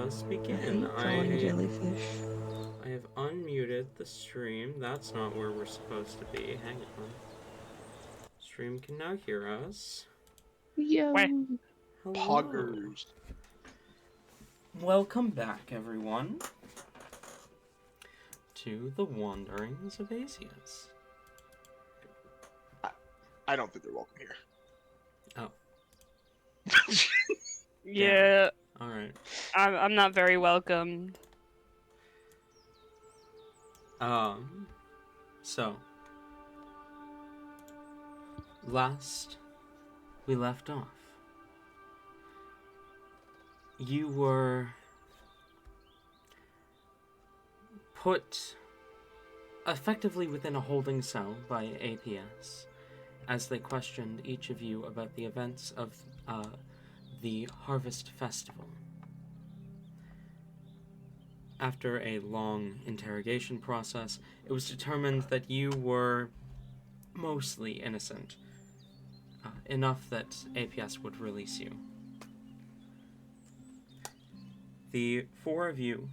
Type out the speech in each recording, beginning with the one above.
us I begin. hate falling jellyfish. I have unmuted the stream. That's not where we're supposed to be. Hang on. Stream can now hear us. Yo. Hello. Poggers. Welcome back, everyone, to the Wanderings of Azius. I don't think they're welcome here. Oh. Yeah. All right. I'm not very welcomed. So last we left off, you were put effectively within a holding cell by APS as they questioned each of you about the events of the Harvest Festival. After a long interrogation process, it was determined that you were mostly innocent, enough that APS would release you. The four of you,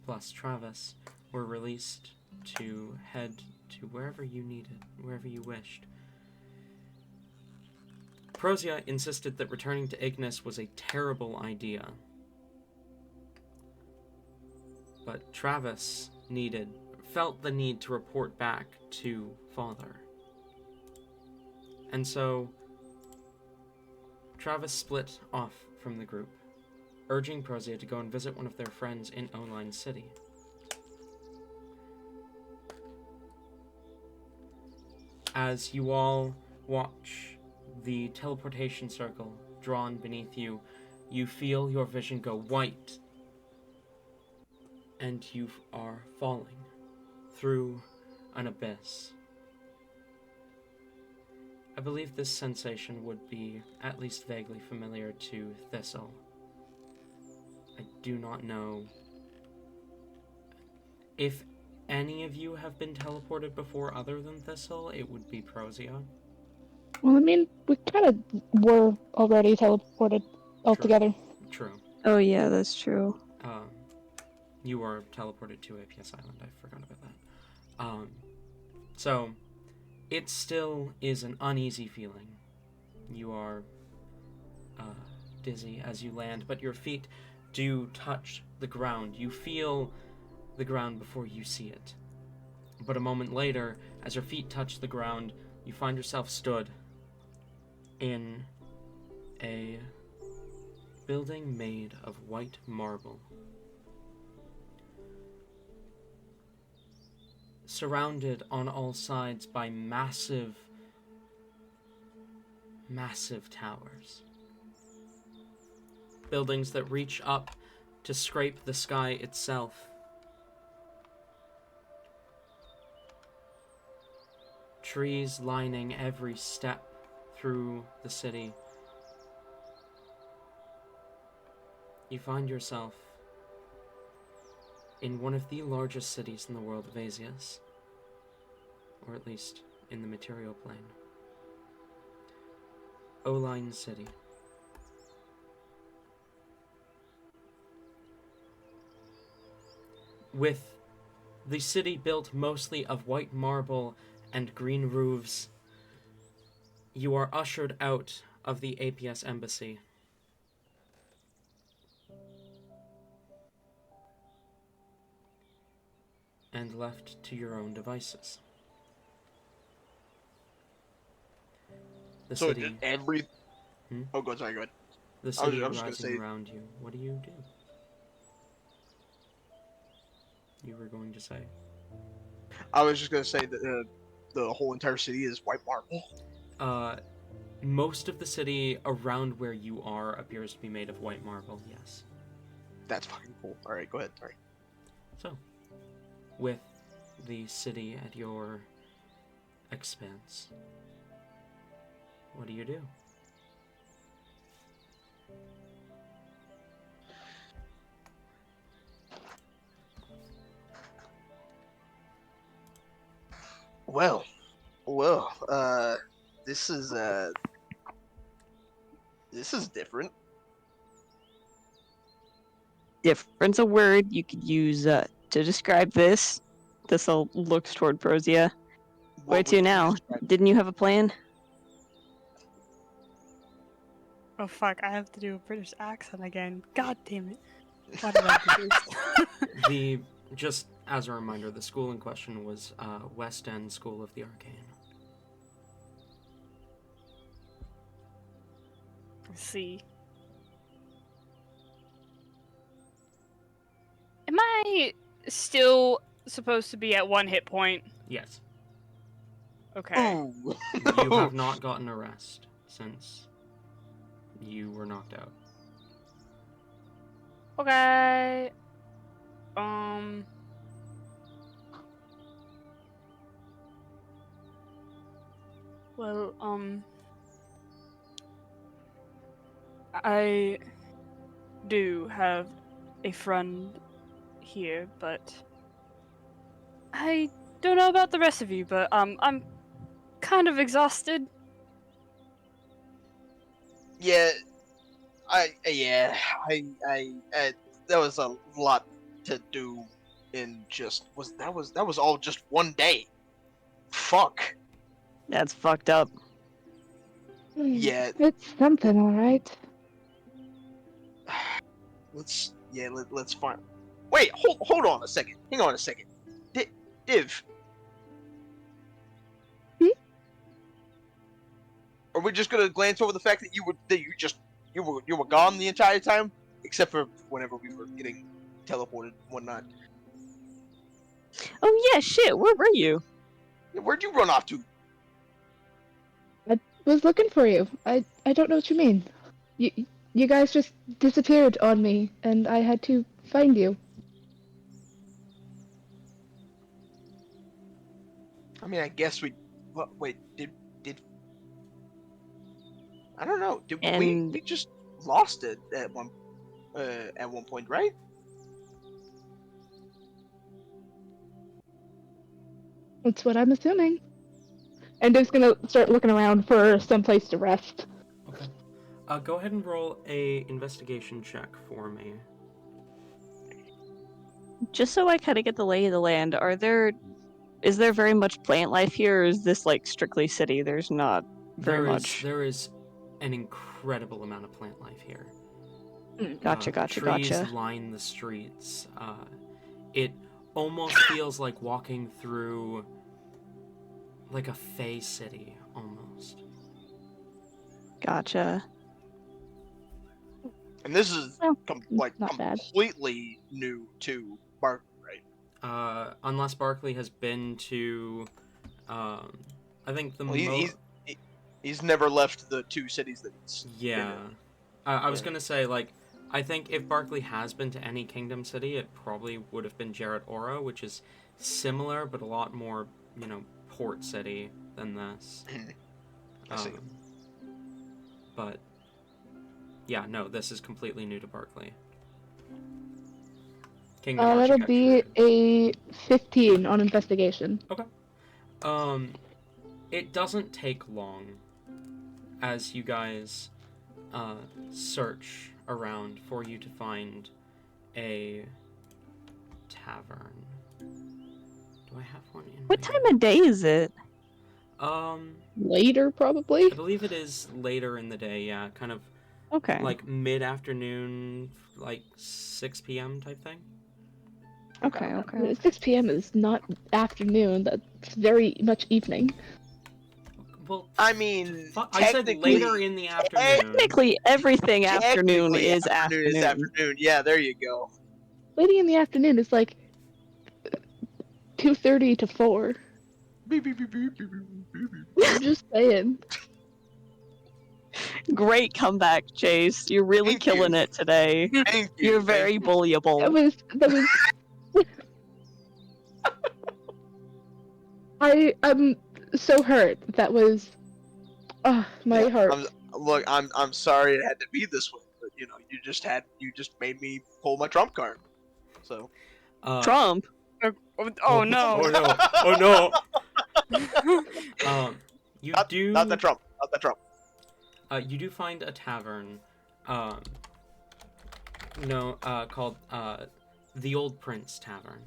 plus Travis, were released to head to wherever you needed, wherever you wished. Prozia insisted that returning to Ignis was a terrible idea, but Travis felt the need to report back to Father. And so Travis split off from the group, urging Prozia to go and visit one of their friends in Oline City. As you all watch the teleportation circle drawn beneath you, you feel your vision go white, and you are falling through an abyss. I believe this sensation would be at least vaguely familiar to Thistle. I do not know if any of you have been teleported before other than Thistle. It would be Prozia. Well, I mean, we kind of were already teleported altogether. True. Oh yeah, that's true. You were teleported to APS Island. I forgot about that. So it still is an uneasy feeling. You are dizzy as you land, but your feet do touch the ground. You feel the ground before you see it. But a moment later, as your feet touch the ground, you find yourself stood in a building made of white marble, surrounded on all sides by massive towers. Buildings that reach up to scrape the sky itself. Trees lining every step through the city. You find yourself in one of the largest cities in the world of Azius, or at least in the material plane. Oline City. With the city built mostly of white marble and green roofs, you are ushered out of the APS embassy. And left to your own devices. The So city. Oh, go ahead. The city I was just rising gonna say... around you. What do you do? You were going to say? I was just gonna say that the whole entire city is white marble. Most of the city around where you are appears to be made of white marble, yes. That's fucking cool. Alright, go ahead, sorry. So, with the city at your expanse, what do you do? Well, this is different. difference a word you could use to describe this? This'll looks toward Prozia. Where What to would you now? describe? Didn't you have a plan? Oh fuck! I have to do a British accent again. God damn it! Why did I do this? Just as a reminder, the school in question was West End School of the Arcane. Let's see. Am I still supposed to be at 1 hit point? Yes. Okay. Ooh. You have not gotten a rest since you were knocked out. Okay. Well, I do have a friend here, but I don't know about the rest of you, but I'm kind of exhausted. Yeah, I there was a lot to do in just that was all just one day. Fuck. That's fucked up. Yeah. It's something, alright. Let's find. Wait, hold on a second. Hang on a second. Div. Hmm? Are we just gonna glance over the fact that you were gone the entire time, except for whenever we were getting teleported and whatnot? Oh yeah, shit. Where were you? Where'd you run off to? I was looking for you. I don't know what you mean. You guys just disappeared on me, and I had to find you. I mean, I guess we. Wait, did I don't know. Did And we just lost it at one point, right? That's what I'm assuming. And Div's gonna start looking around for some place to rest. Okay. Go ahead and roll a investigation check for me. just so I kind of get the lay of the land, is there very much plant life here, or is this like strictly city? There's not very much. There is an incredible amount of plant life here. Gotcha. Trees line the streets. It almost feels like walking through like a Fey city, almost. Gotcha. And this is Well, not bad. completely new to Barkley, right? Unless Barkley has been to, I think the Well, he's never left the two cities that he's yeah. been in. I was gonna say, like, I think if Barkley has been to any kingdom city, it probably would have been Jarrett Ora, which is similar but a lot more, port city than this. I see. But yeah, no, this is completely new to Barkley. Kingdom That'll be architecture. a 15 on investigation. It doesn't take long as you guys search around for you to find a tavern. Do I have one in What here? time of day is it? Later, probably? I believe it is later in the day, yeah, kind of Okay. like mid-afternoon, like 6 p.m. type thing. Okay. 6 p.m. is not afternoon. That's very much evening. Well, I mean, I said later in the afternoon. Technically, everything afternoon technically, is afternoon. afternoon. Yeah, there you go. Late in the afternoon is like 2:30 to 4. I'm just saying. Great comeback, Chase. You're really Thank killing you. it today. Thank you. You're very bullyable. That was. I'm so hurt. That was. My heart. I'm sorry it had to be this way, but you just made me pull my trump card. So. Trump. Oh no! Oh no! Oh no! Not the Trump. Not the Trump. You do find a tavern. No, called the Old Prince Tavern.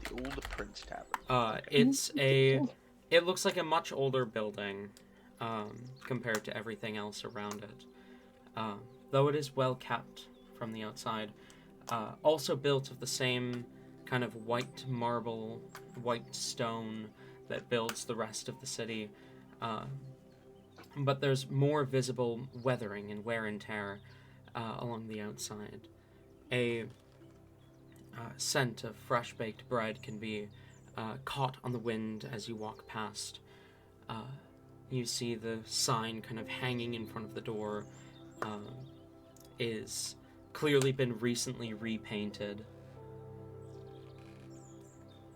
The Old Prince Tavern. It looks like a much older building, compared to everything else around it. Though it is well kept from the outside. Also built of the same kind of white marble, white stone that builds the rest of the city. But there's more visible weathering and wear and tear along the outside. A scent of fresh-baked bread can be caught on the wind as you walk past. You see the sign kind of hanging in front of the door is clearly been recently repainted.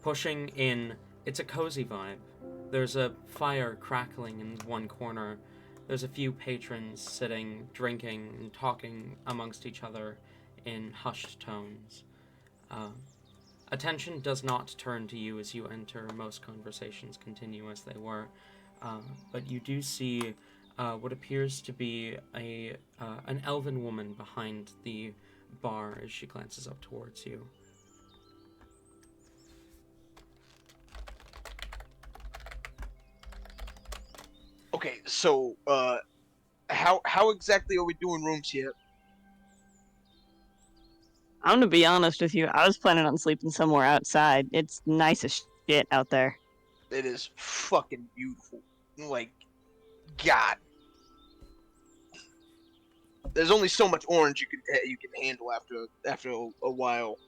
Pushing in, it's a cozy vibe. There's a fire crackling in one corner. There's a few patrons sitting, drinking, and talking amongst each other in hushed tones. Attention does not turn to you as you enter. Most conversations continue as they were. But you do see what appears to be an elven woman behind the bar as she glances up towards you. Okay, so how exactly are we doing rooms here? I'm gonna be honest with you. I was planning on sleeping somewhere outside. It's nice as shit out there. It is fucking beautiful. Like, God. There's only so much orange you can handle after a while.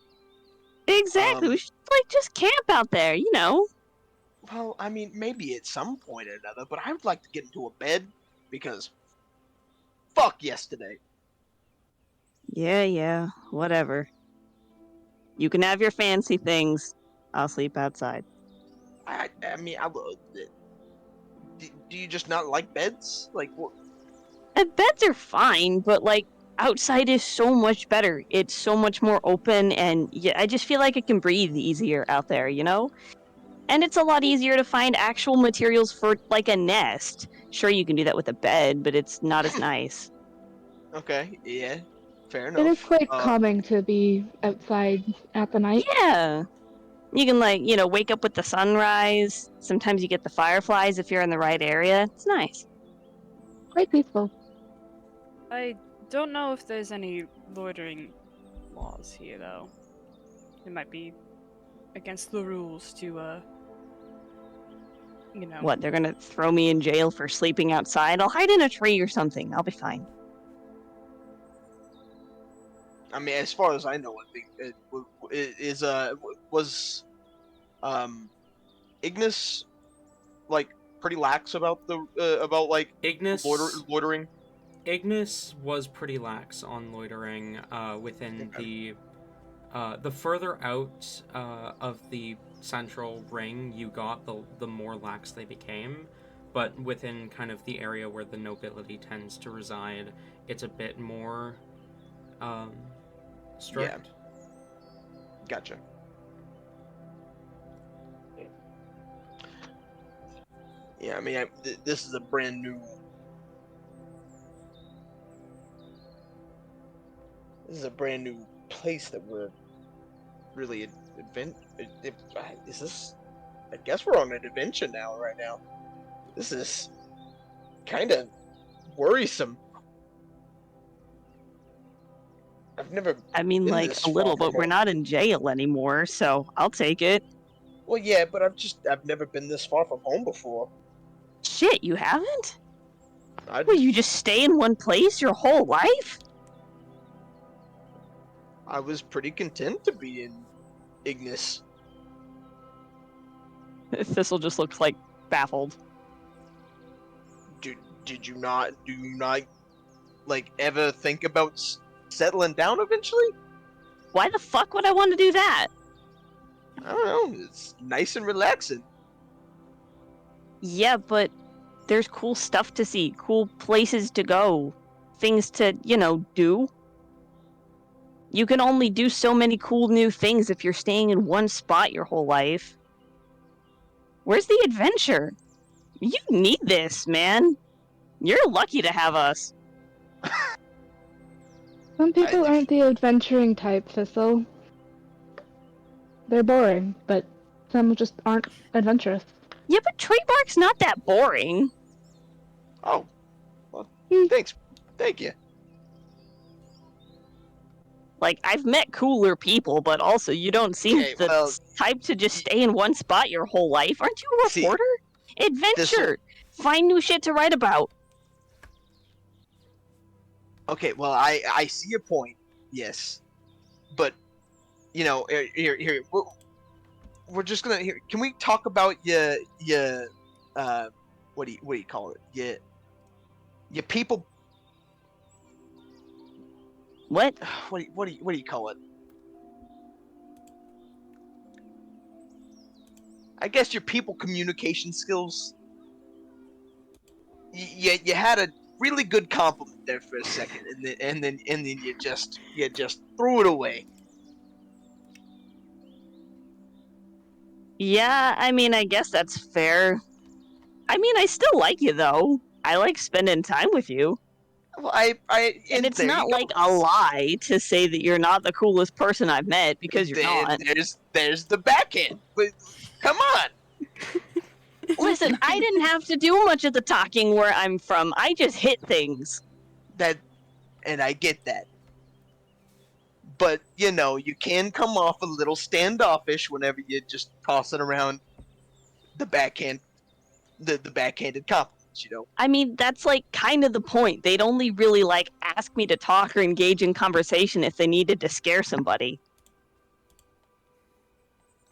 Exactly. We should just camp out there, you know. Well, I mean, maybe at some point or another, but I would like to get into a bed because fuck yesterday. Yeah, whatever. You can have your fancy things. I'll sleep outside. I mean, do you just not like beds? Like, what? Beds are fine, but outside is so much better. It's so much more open, and yeah, I just feel like I can breathe easier out there, you know? And it's a lot easier to find actual materials for a nest. Sure, you can do that with a bed, but it's not as nice. Okay, yeah, fair enough. It is quite calming to be outside at the night. Yeah. You can wake up with the sunrise. Sometimes you get the fireflies if you're in the right area. It's nice. Quite peaceful. I don't know if there's any loitering laws here, though. It might be against the rules to, What, they're gonna throw me in jail for sleeping outside? I'll hide in a tree or something. I'll be fine. I mean, as far as I know, I think was Ignis pretty lax about Ignis loitering. Ignis was pretty lax on loitering within the further out of the central ring you got, the more lax they became. But within kind of the area where the nobility tends to reside, it's a bit more strict. Yeah. Gotcha. Yeah, I mean, this is a brand new. This is a brand new place that we're really Is this? I guess we're on an adventure right now. This is kind of worrisome. I've never. I mean, been a this little, far but from we're home. not in jail anymore, so I'll take it. Well, yeah, but I've never been this far from home before. Shit, you haven't? I Will you just stay in one place your whole life? was pretty content to be in Ignis. Thistle just looks baffled. Do you not ever think about settling down eventually? Why the fuck would I want to do that? I don't know. It's nice and relaxing. Yeah, but there's cool stuff to see, cool places to go, things to, do. You can only do so many cool new things if you're staying in one spot your whole life. Where's the adventure? You need this, man. You're lucky to have us. Some people aren't the adventuring type, Thistle. They're boring, but some just aren't adventurous. Yeah, but tree bark's not that boring. Oh, well, Hmm. thanks. Thank you. Like, I've met cooler people, but also you don't seem Okay, the well, type to just stay in one spot your whole life. Aren't you a see, reporter? Adventure! Find new shit to write about. Okay, well, I see your point, yes, but you know, here we're just gonna here. Can we talk about your what do you call it? Your people. What? What do you call it? I guess your people communication skills. You had a really good compliment there for a second, and then you just threw it away. Yeah, I mean, I guess that's fair. I mean, I still like you, though. I like spending time with you. Well, And it's there you not go. like a lie to say that you're not the coolest person I've met, because you're not. There's the backhand. But come on. Listen, I didn't have to do much of the talking where I'm from. I just hit things. And I get that. But you know, you can come off a little standoffish whenever you just tossing around the backhanded compliments. You know. I mean, that's like kind of the point. They'd only really like ask me to talk or engage in conversation if they needed to scare somebody.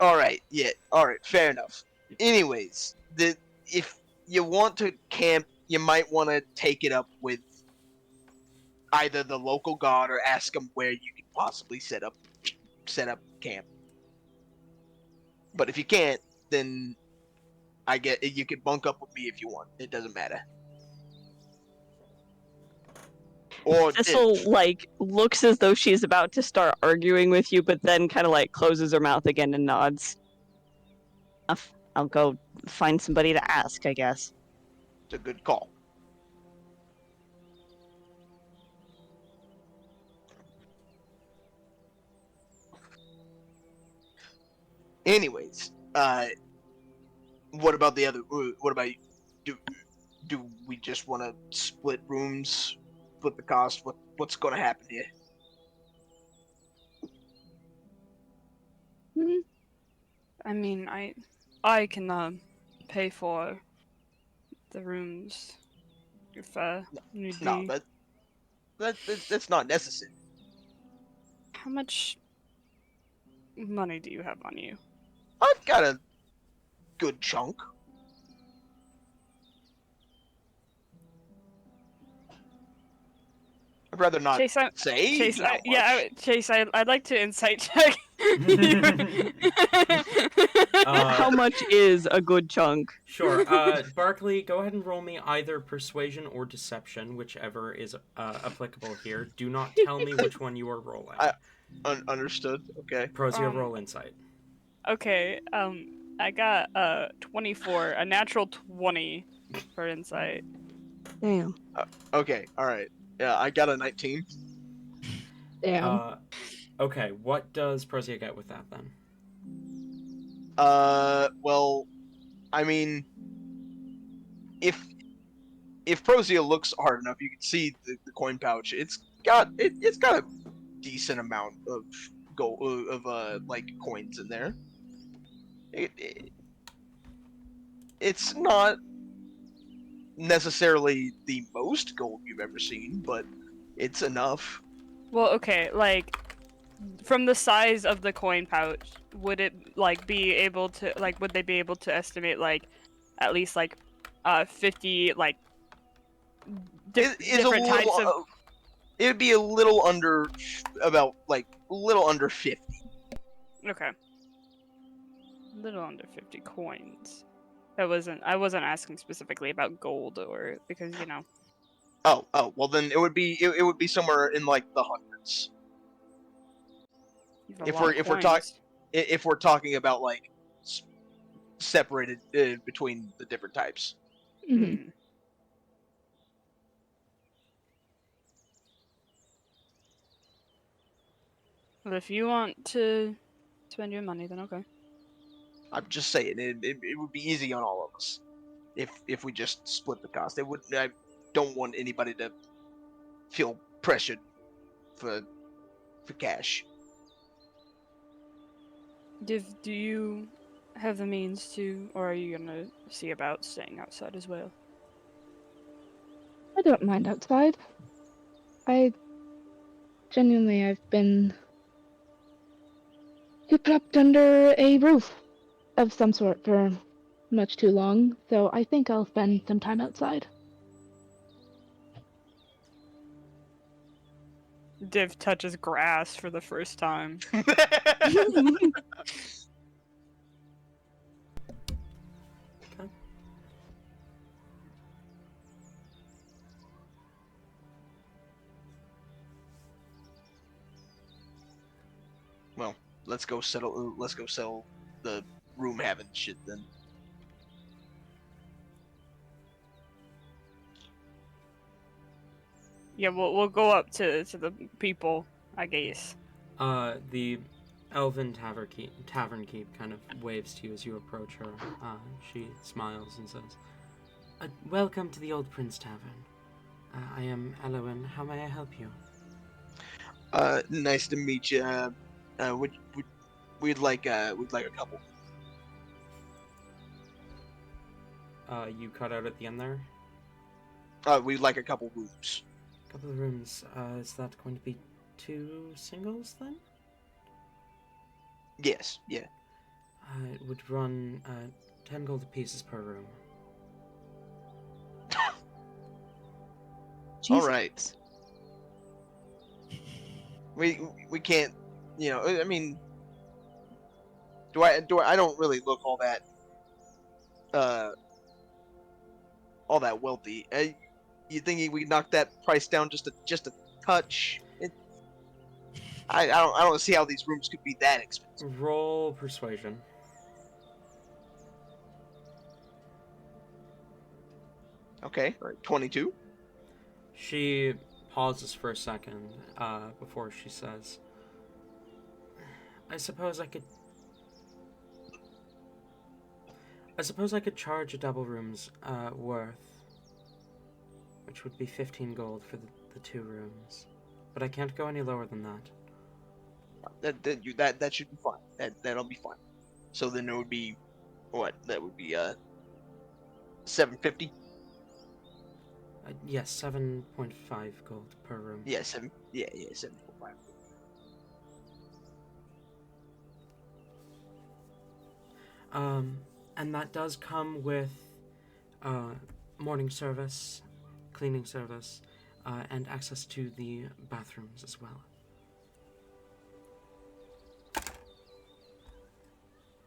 All right. Yeah. All right. Fair enough. Anyways, if you want to camp, you might want to take it up with either the local god or ask them where you could possibly set up camp. But if you can't, then I get you could bunk up with me if you want. It doesn't matter. Or Thistle like looks as though she's about to start arguing with you, but then kind of like closes her mouth again and nods. I'll go find somebody to ask, I guess. it's a good call. Anyways, what about the other? What about do we just want to split rooms, split the cost? What's going to happen here? Hmm. I mean, I can pay for the rooms if need No, be. that's not necessary. How much money do you have on you? I've got a good chunk. I'd rather not Chase, say. Chase, how much. Chase, I'd like to insight check. How much is a good chunk? Sure. Barkley, go ahead and roll me either persuasion or deception, whichever is applicable here. Do not tell me which one you are rolling. Understood. Okay. Prozia, roll insight. Okay, I got 24, a natural 20 for insight. Damn. Okay. All right. Yeah, I got a 19. Damn. Okay, what does Prozia get with that then? Well, I mean, if Prozia looks hard enough, you can see the coin pouch. It's got a decent amount of gold of like coins in there. It's not necessarily the most gold you've ever seen, but it's enough. Well, okay, like from the size of the coin pouch, would it like be able to like would they be able to estimate like at least like 50 like different types of it would be a little under about like a little under 50. Okay. A little under 50 coins. I wasn't asking specifically about gold or because you know. Oh, well then it would be somewhere in like the hundreds. If we're talking about like separated between the different types. Mm-hmm. Well, if you want to spend your money, then okay. I'm just saying, it would be easy on all of us if we just split the cost. I don't want anybody to feel pressured for cash. Div, do you have the means to, or are you gonna see about staying outside as well? I don't mind outside. I genuinely, I've been cooped up under a roof of some sort for much too long, so I think I'll spend some time outside. Div touches grass for the first time. Okay. Well, let's go settle. Let's go sell the room having shit then. Yeah, we'll go up to the people, I guess. The elven tavern keep kind of waves to you as you approach her. She smiles and says, "Welcome to the Old Prince Tavern. I am Elowen. How may I help you?" Nice to meet you. We'd like a couple. You cut out at the end there. We'd like a couple rooms. Couple of rooms. Is that going to be 2 singles then? Yes, yeah. It would run 10 gold pieces per room. All right. We can't, you know. I mean, do I don't really look all that wealthy. You think we knock that price down just a touch? I don't see how these rooms could be that expensive. Roll persuasion. Okay, all right, 22. She pauses for a second before she says, I suppose I could charge a double room's worth, which would be 15 gold for the 2 rooms. But I can't go any lower than that. That should be fine. That'll be fine. So then it would be what? That would be 750. Yes, 7.5 gold per room. Yeah, 7.5. And that does come with morning service, cleaning service, and access to the bathrooms as well.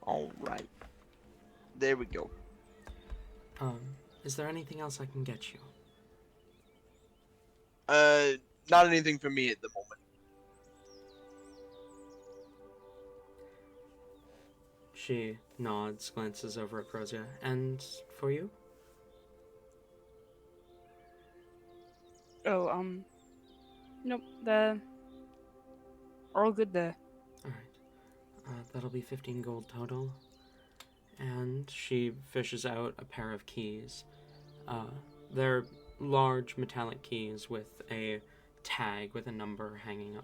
All right. There we go. Is there anything else I can get you? Not anything for me at the moment. She nods, glances over at Prozia. And for you? Oh, nope, they're all good there. Alright. That'll be 15 gold total. And she fishes out a pair of keys. They're large metallic keys with a tag with a number hanging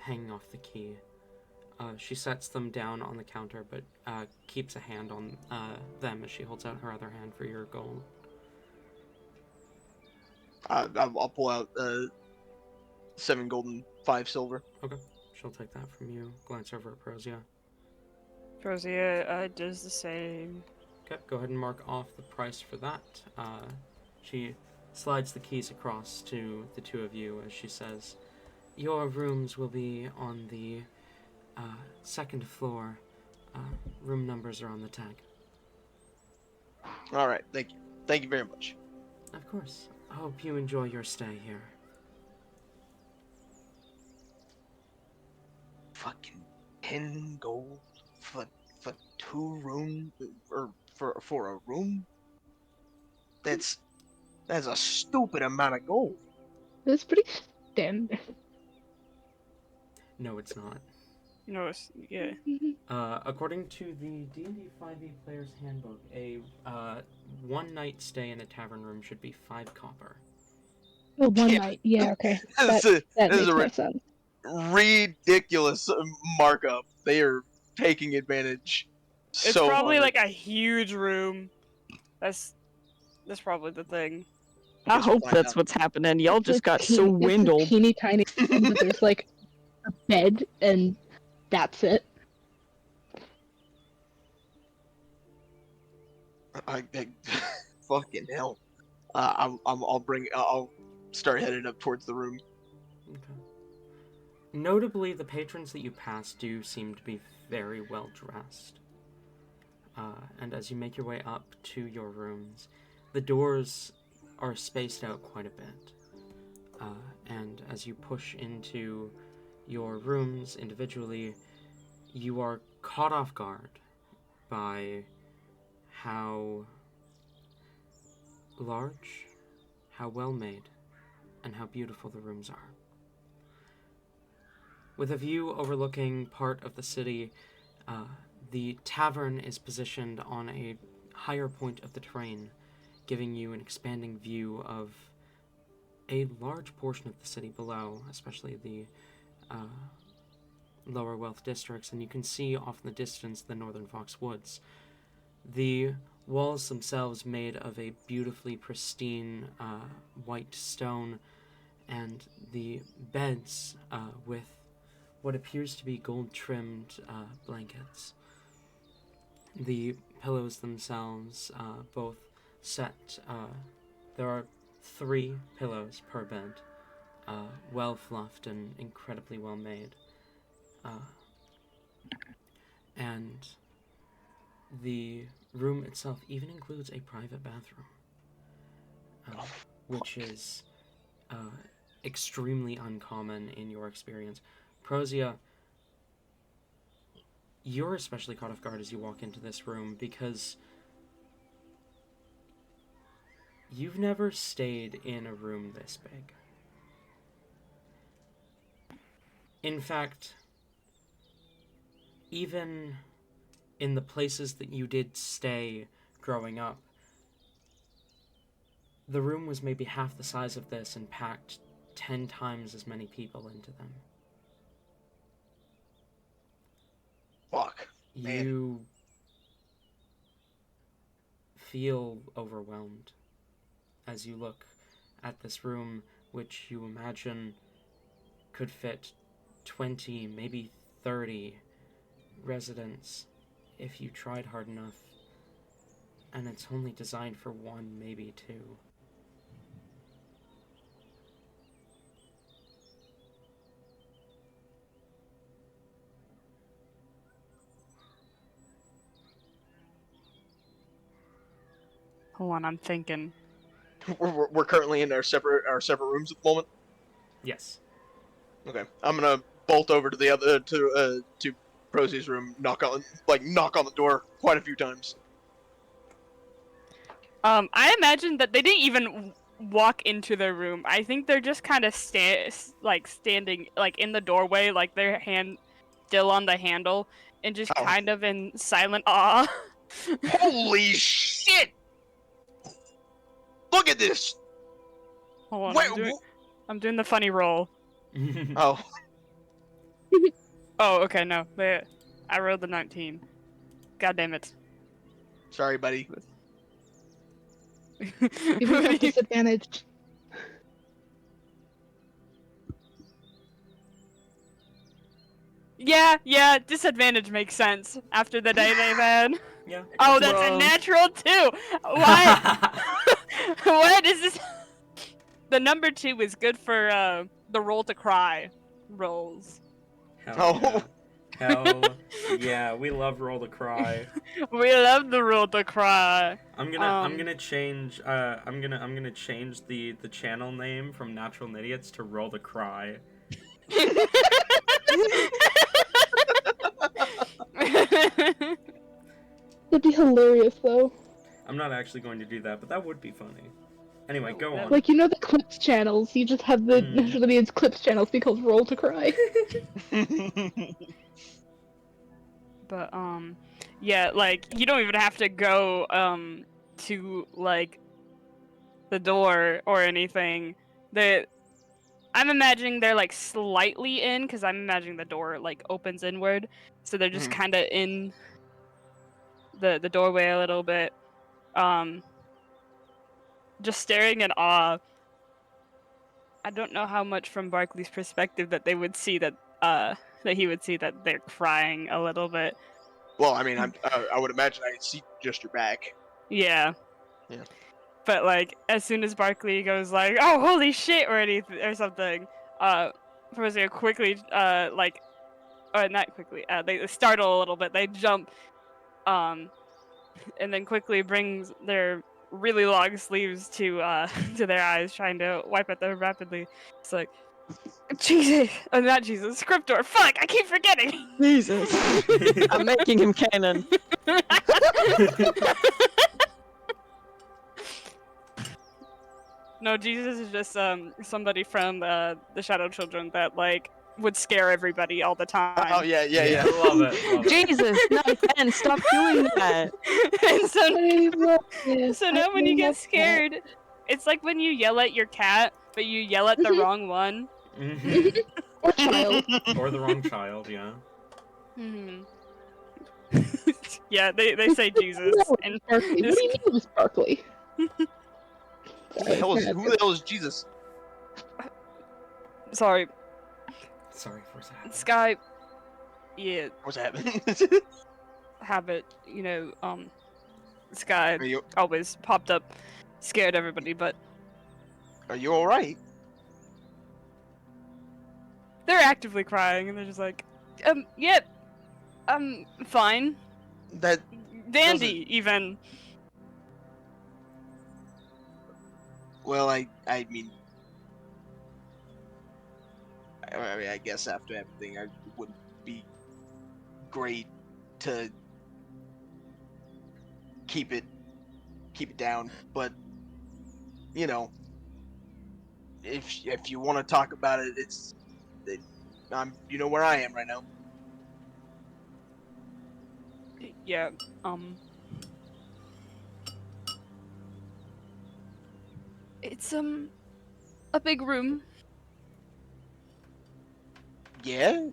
hanging off the key. She sets them down on the counter, but keeps a hand on them as she holds out her other hand for your gold. I'll pull out 7 gold and 5 silver. Okay. She'll take that from you. Glance over at Prozia. Prozia does the same. Okay, go ahead and mark off the price for that. She slides the keys across to the two of you as she says, your rooms will be on the 2nd floor. Room numbers are on the tag. All right, thank you. Thank you very much. Of course. I hope you enjoy your stay here. Fucking 10 gold for 2 rooms, or for a room? That's a stupid amount of gold. It's pretty standard. No, it's not. No, it's, yeah. According to the D&D 5e Player's Handbook, a one night stay in a tavern room should be 5 copper. Oh, one Yeah. night. Yeah, okay. This That is that this is makes a more sense. ridiculous markup. They are taking advantage It's so probably hard. like a huge room. That's probably the thing. I Guess we'll hope find that's out. what's happening. Y'all It's just like got so it's a windled. teeny tiny room, but there's like a bed and that's it. I fucking hell. I'll start heading up towards the room. Okay. Notably, the patrons that you pass do seem to be very well dressed. And as you make your way up to your rooms, the doors are spaced out quite a bit. And as you push into your rooms individually, you are caught off guard by how large, how well made, and how beautiful the rooms are. With a view overlooking part of the city, the tavern is positioned on a higher point of the terrain, giving you an expanding view of a large portion of the city below, especially the lower wealth districts, and you can see off in the distance the northern Fox Woods. The walls themselves made of a beautifully pristine white stone, and the beds with what appears to be gold-trimmed blankets. The pillows themselves, both set, there are 3 pillows per bed, well fluffed and incredibly well made. And the room itself even includes a private bathroom, which is extremely uncommon in your experience. Prozia, you're especially caught off guard as you walk into this room because you've never stayed in a room this big. In fact, even in the places that you did stay growing up, the room was maybe half the size of this and packed 10 times as many people into them. Fuck. Man. You feel overwhelmed as you look at this room, which you imagine could fit 20, maybe 30 residents if you tried hard enough, and it's only designed for 1, maybe 2. Hold on, I'm thinking. We're currently in our separate rooms at the moment. Yes. Okay, I'm gonna bolt over to the other to Prozy's room, knock on the door quite a few times. I imagine that they didn't even walk into their room. I think they're just kind of standing like in the doorway, like their hand still on the handle, and just Oh. kind of in silent awe. Holy shit! Look at this! Hold on, Wait, I'm doing the funny roll. oh, Oh, okay, no, I rolled the 19. God damn it. sorry, buddy. You have disadvantage. Yeah, disadvantage makes sense after the day they've had. Yeah. Oh, that's Whoa. a natural 2! What? What is this? The number 2 is good for the roll to cry rolls. Hell Oh. yeah. Hell yeah, we love roll to cry. We love the roll to cry. I'm gonna change I'm gonna change the channel name from Natural Idiots to Roll to Cry. That'd be hilarious, though. I'm not actually going to do that, but that would be funny. Anyway, go on. Like, you know the clips channels, you just have the Mm. National Lampoon's clips channels be called Roll to Cry. But yeah, like you don't even have to go to like the door or anything. I'm imagining they're like slightly in because I'm imagining the door like opens inward, so they're just Mhm. kind of in the doorway a little bit, just staring in awe. I don't know how much from Barkley's perspective that they would see that that he would see that they're crying a little bit. Well, I mean, I would imagine I see just your back. Yeah. Yeah. But like as soon as Barkley goes like, "Oh, holy shit," or anything or something, Frozen quickly like or not quickly, they startle a little bit. They jump and then quickly brings their really long sleeves to to their eyes, trying to wipe at them rapidly. It's like, Jesus, oh, not Jesus, Scriptor. Fuck, I keep forgetting. Jesus. I'm making him canon. No, Jesus is just somebody from the Shadow Children that like would scare everybody all the time. Oh yeah, yeah. Love it. Love it. Jesus, not again. Stop doing that. And so, I love this. so now when you I get love scared, it's like when you yell at your cat, but you yell at the Mhm. wrong one. Mhm. that. Or child. Or the wrong child, yeah. Hmm. Yeah, they say Jesus. And Barkley. What this- do you mean it was Barkley? Who the hell is Jesus? sorry, Sorry for that. Sky. Yeah, What's happening? habit. Sky Are you always popped up, scared everybody, but all right? they're actively crying, and they're just like, yep, fine, That dandy, even. well, I mean, I guess after everything, it wouldn't be great to keep it down, but you know, if you want to talk about it, you know where I am right now. Yeah, it's a big room. Yeah,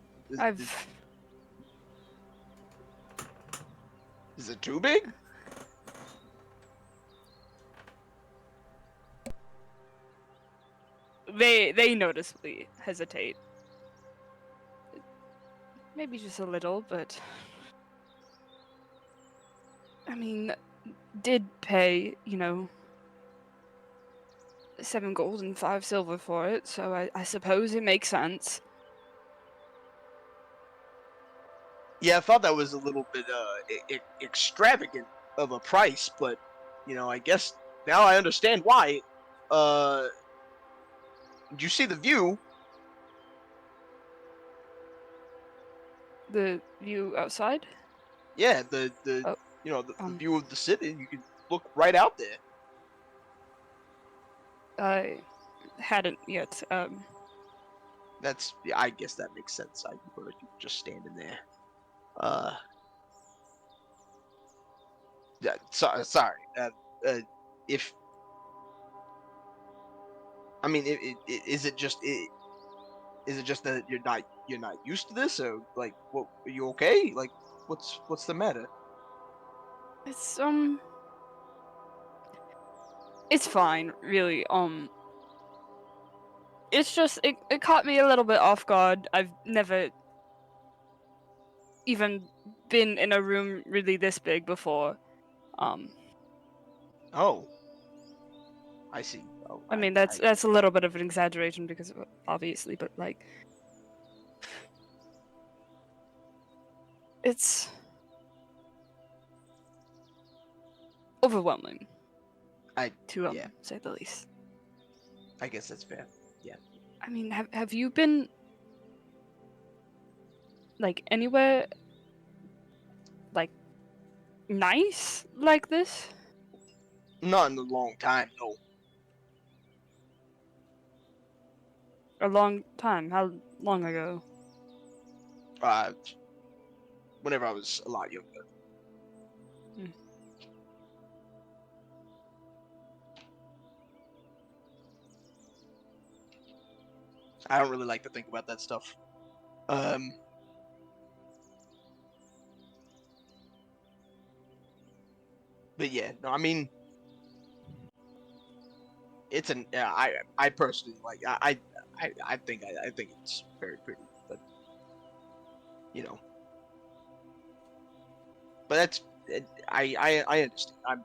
is it too big? They noticeably hesitate. Maybe just a little, but I mean, did pay, 7 gold and 5 silver for it, so I suppose it makes sense. Yeah, I thought that was a little bit extravagant of a price, but I guess now I understand why. Did you see the view? The view outside? Yeah, the Oh, the view of the city. You can look right out there. I hadn't yet. I guess that makes sense. I were just standing there. Yeah, sorry. If I mean, is it just that you're not used to this, or like, what? Are you okay? Like, what's the matter? It's it's fine, really. It's just it caught me a little bit off guard. I've never even been in a room really this big before. Oh, I see. Oh, I mean that's a little bit of an exaggeration because obviously, but like it's overwhelming. To yeah. say the least. I guess that's fair. Yeah. I mean, have you been like anywhere like nice like this? Not in a long time, no. A long time. How long ago? Uh, whenever I was a lot younger. Hmm. I don't really like to think about that stuff. But yeah, no, I mean, it's an I personally like I think it's very pretty, but you know, but I understand. I'm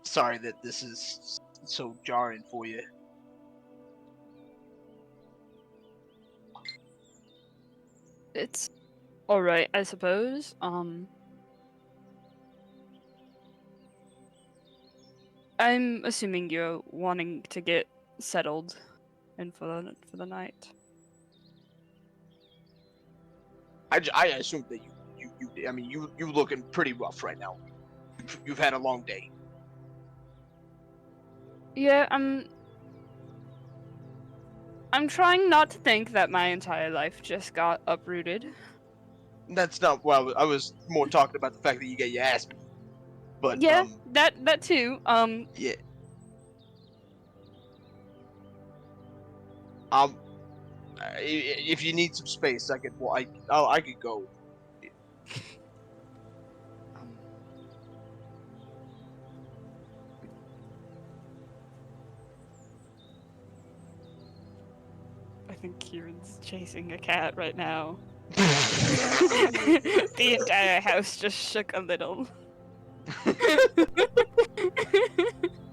sorry that this is so jarring for you. It's all right, I suppose. I'm assuming you're wanting to get settled in for the night. I assume that you I mean you looking pretty rough right now. You've had a long day. Yeah, I'm trying not to think that my entire life just got uprooted. That's not well. I was more talking about the fact that you get your ass beat. But Yeah, that too. yeah. Um, if you need some space, I could. Well, I could go. I think Kieran's chasing a cat right now. The entire house just shook a little.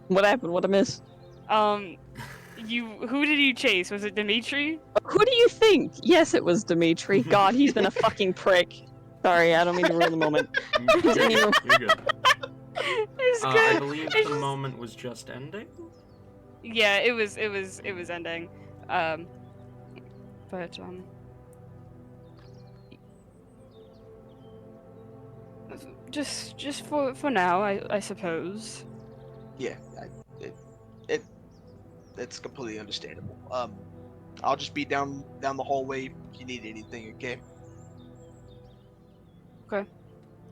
What happened? What I miss? Who did you chase? Was it Dimitri? Who do you think? Yes, it was Dimitri. God, he's been a fucking prick. Sorry, I don't mean to ruin the moment. You're good. You're good. It's I good. believe It's the just- moment was just ending. Yeah, it was ending. But just for now, I suppose. Yeah, it it's completely understandable. I'll just be down the hallway if you need anything. Okay.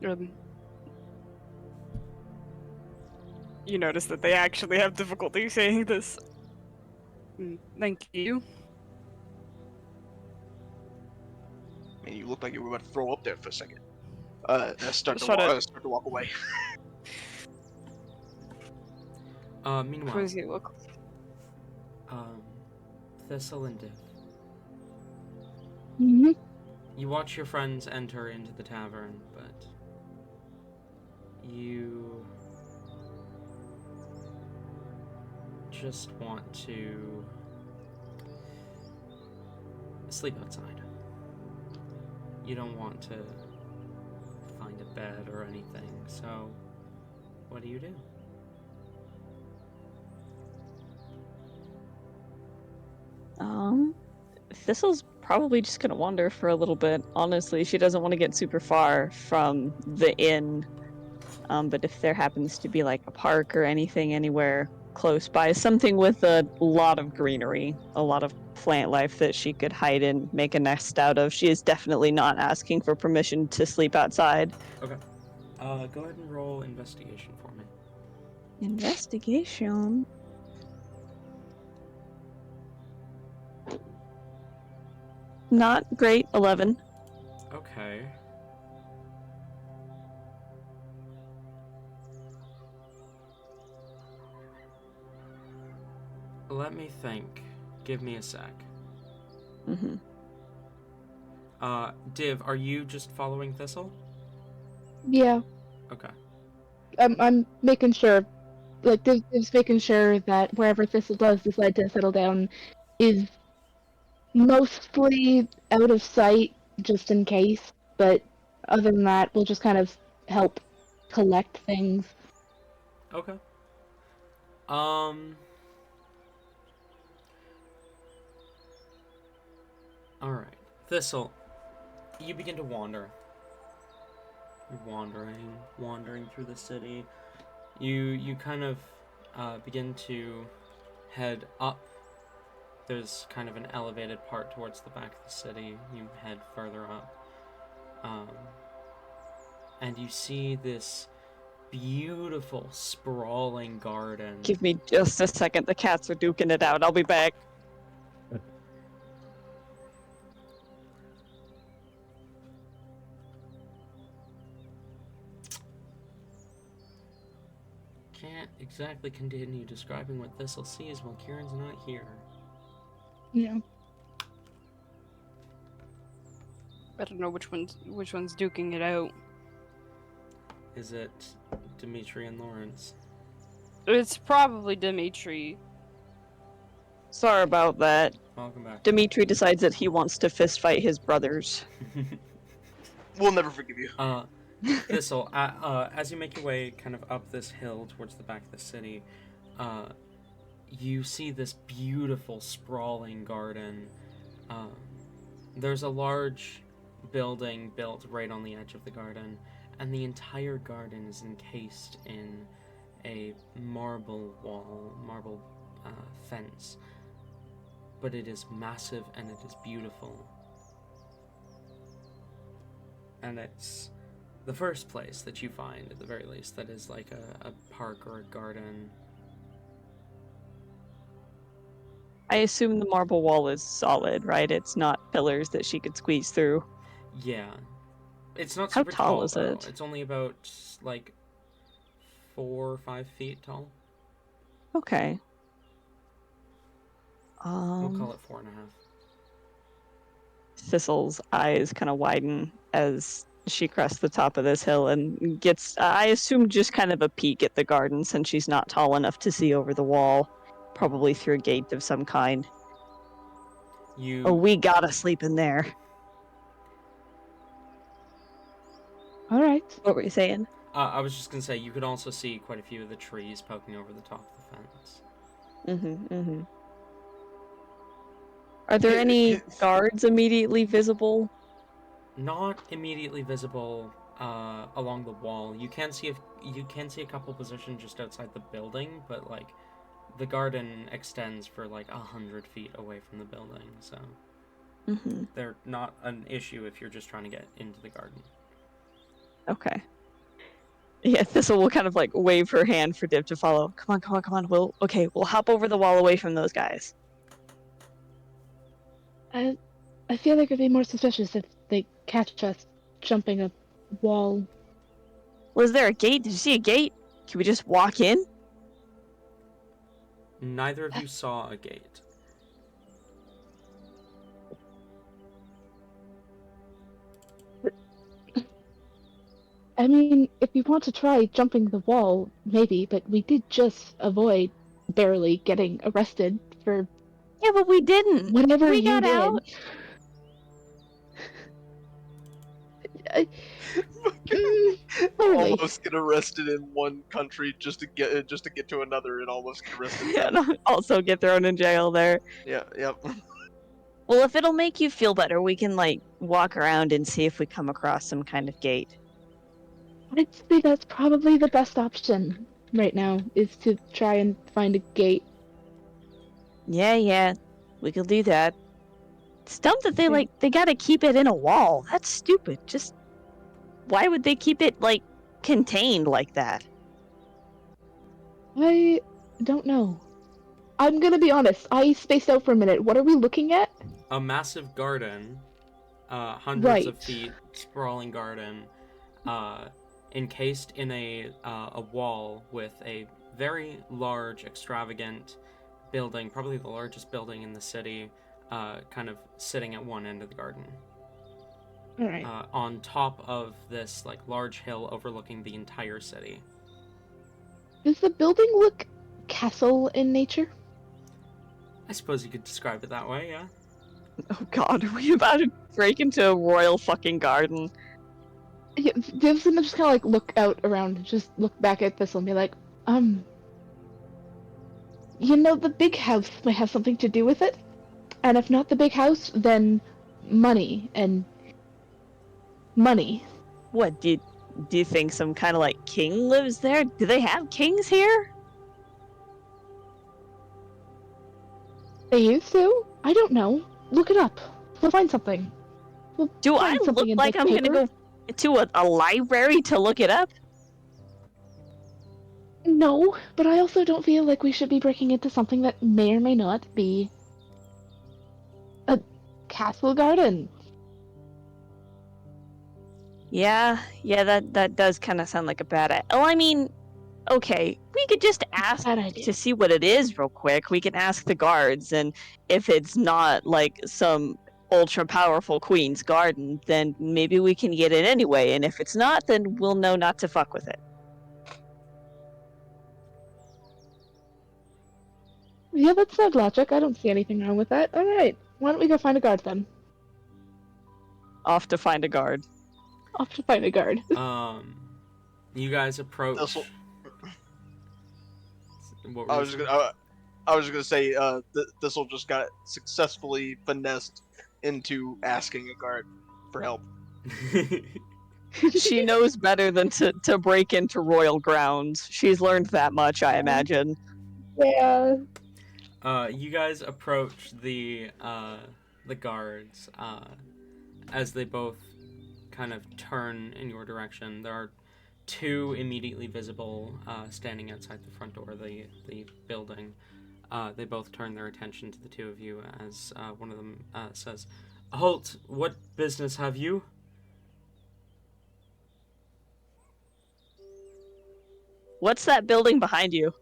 Okay. You notice that they actually have difficulty saying this. Thank you. I mean, you look like you were about to throw up there for a second. Start Shut it. to walk away. Meanwhile, Cozy look. Thistle and Div, Hmm. you watch your friends enter into the tavern, but you just want to sleep outside. You don't want to find a bed or anything, so what do you do? Thistle's probably just gonna wander for a little bit. Honestly, she doesn't want to get super far from the inn. But if there happens to be like a park or anything anywhere close by, something with a lot of greenery, a lot of plant life that she could hide in, make a nest out of, she is definitely not asking for permission to sleep outside. Okay. Go ahead and roll investigation for me. Investigation. Not great. 11. Okay. Let me think. Give me a sec. Mm-hmm. Div, are you just following Thistle? Yeah, Okay. I'm making sure, like, just making sure that wherever Thistle does decide to settle down is mostly out of sight, just in case. But other than that, we'll just kind of help collect things. Okay. Alright. Thistle, you begin to wander. You're wandering through the city. You kind of begin to head up there's kind of an elevated part towards the back of the city. You head further up. And you see this beautiful, sprawling garden. Give me just a second. The cats are duking it out. I'll be back. Can't exactly continue describing what Thistle sees while Kieran's not here. Yeah. I don't know which one's duking it out. Is it Dimitri and Lawrence? It's probably Dimitri. Sorry about that. Welcome back. Dimitri decides that he wants to fist fight his brothers. We'll never forgive you. Thistle, as you make your way kind of up this hill towards the back of the city, you see this beautiful, sprawling garden. There's a large building built right on the edge of the garden, and the entire garden is encased in a marble fence. But it is massive and it is beautiful. And it's the first place that you find, at the very least, that is like a park or a garden. I assume the marble wall is solid, right? It's not pillars that she could squeeze through. Yeah. It's not How super tall is though. it? It's only about, like, 4 or 5 feet tall. Okay. We'll call it 4.5. Thistle's eyes kind of widen as she crests the top of this hill and gets, I assume, just kind of a peek at the garden since she's not tall enough to see over the wall. Probably through a gate of some kind. You... Oh, we gotta sleep in there. All right. What were you saying? I was just gonna say, you could also see quite a few of the trees poking over the top of the fence. Are there any guards immediately visible? Not immediately visible along the wall. You can see a couple positions just outside the building, but like the garden extends for like 100 feet away from the building, so they're not an issue if you're just trying to get into the garden. Okay. Yeah, Thistle will kind of like wave her hand for Div to follow. Come on. We'll hop over the wall away from those guys. I feel like it'd be more suspicious if they catch us jumping a wall. Was there a gate? Did you see a gate? Can we just walk in? Neither of you saw a gate. I mean, if you want to try jumping the wall, maybe, but we did just avoid barely getting arrested for Yeah, but we didn't. whatever We you got did. out. Barely. Almost get arrested in one country just to get to another, and almost get arrested. Yeah, and also get thrown in jail there. Yeah. Yep. Well, if it'll make you feel better, we can like walk around and see if we come across some kind of gate. I'd say that's probably the best option right now, is to try and find a gate. Yeah, we could do that. It's dumb that they gotta keep it in a wall. That's stupid. Just why would they keep it like contained like that? I don't know. I'm gonna be honest, I spaced out for a minute. What are we looking at? A massive garden, hundreds of Right. feet, sprawling garden, encased in a wall with a very large, extravagant building, probably the largest building in the city, kind of sitting at one end of the garden. Alright. On top of this like large hill overlooking the entire city. Does the building look castle in nature? I suppose you could describe it that way, yeah. Oh God, are we about to break into a royal fucking garden? Yeah, Div's gonna just kind of like look out around and just look back at Thistle and be like, you know, the big house may have something to do with it. And if not the big house, then money and money. What do you think some kind of like king lives there? Do they have kings here? They used to? I don't know. Look it up. We'll find something. We'll Do I find something look in like I'm paper. gonna go to a library to look it up? No, but I also don't feel like we should be breaking into something that may or may not be a castle garden. Yeah, that does kind of sound like a bad idea. Oh, I mean, okay, we could just ask Bad idea. to see what it is real quick. We can ask the guards, and if it's not like some ultra powerful queen's garden, then maybe we can get it anyway. And if it's not, then we'll know not to fuck with it. Yeah, that's sound logic. I don't see anything wrong with that. Alright, why don't we go find a guard then? Off to find a guard. Off to find a guard. You guys approach. This'll- What were I you was saying? just gonna say, This'll just got successfully finessed into asking a guard for help. She knows better than to break into royal grounds. She's learned that much, I imagine. Yeah. You guys approach the guards as they both kind of turn in your direction. There are two immediately visible standing outside the front door of the building. They both turn their attention to the two of you as one of them says, "Halt! What business have you?" What's that building behind you?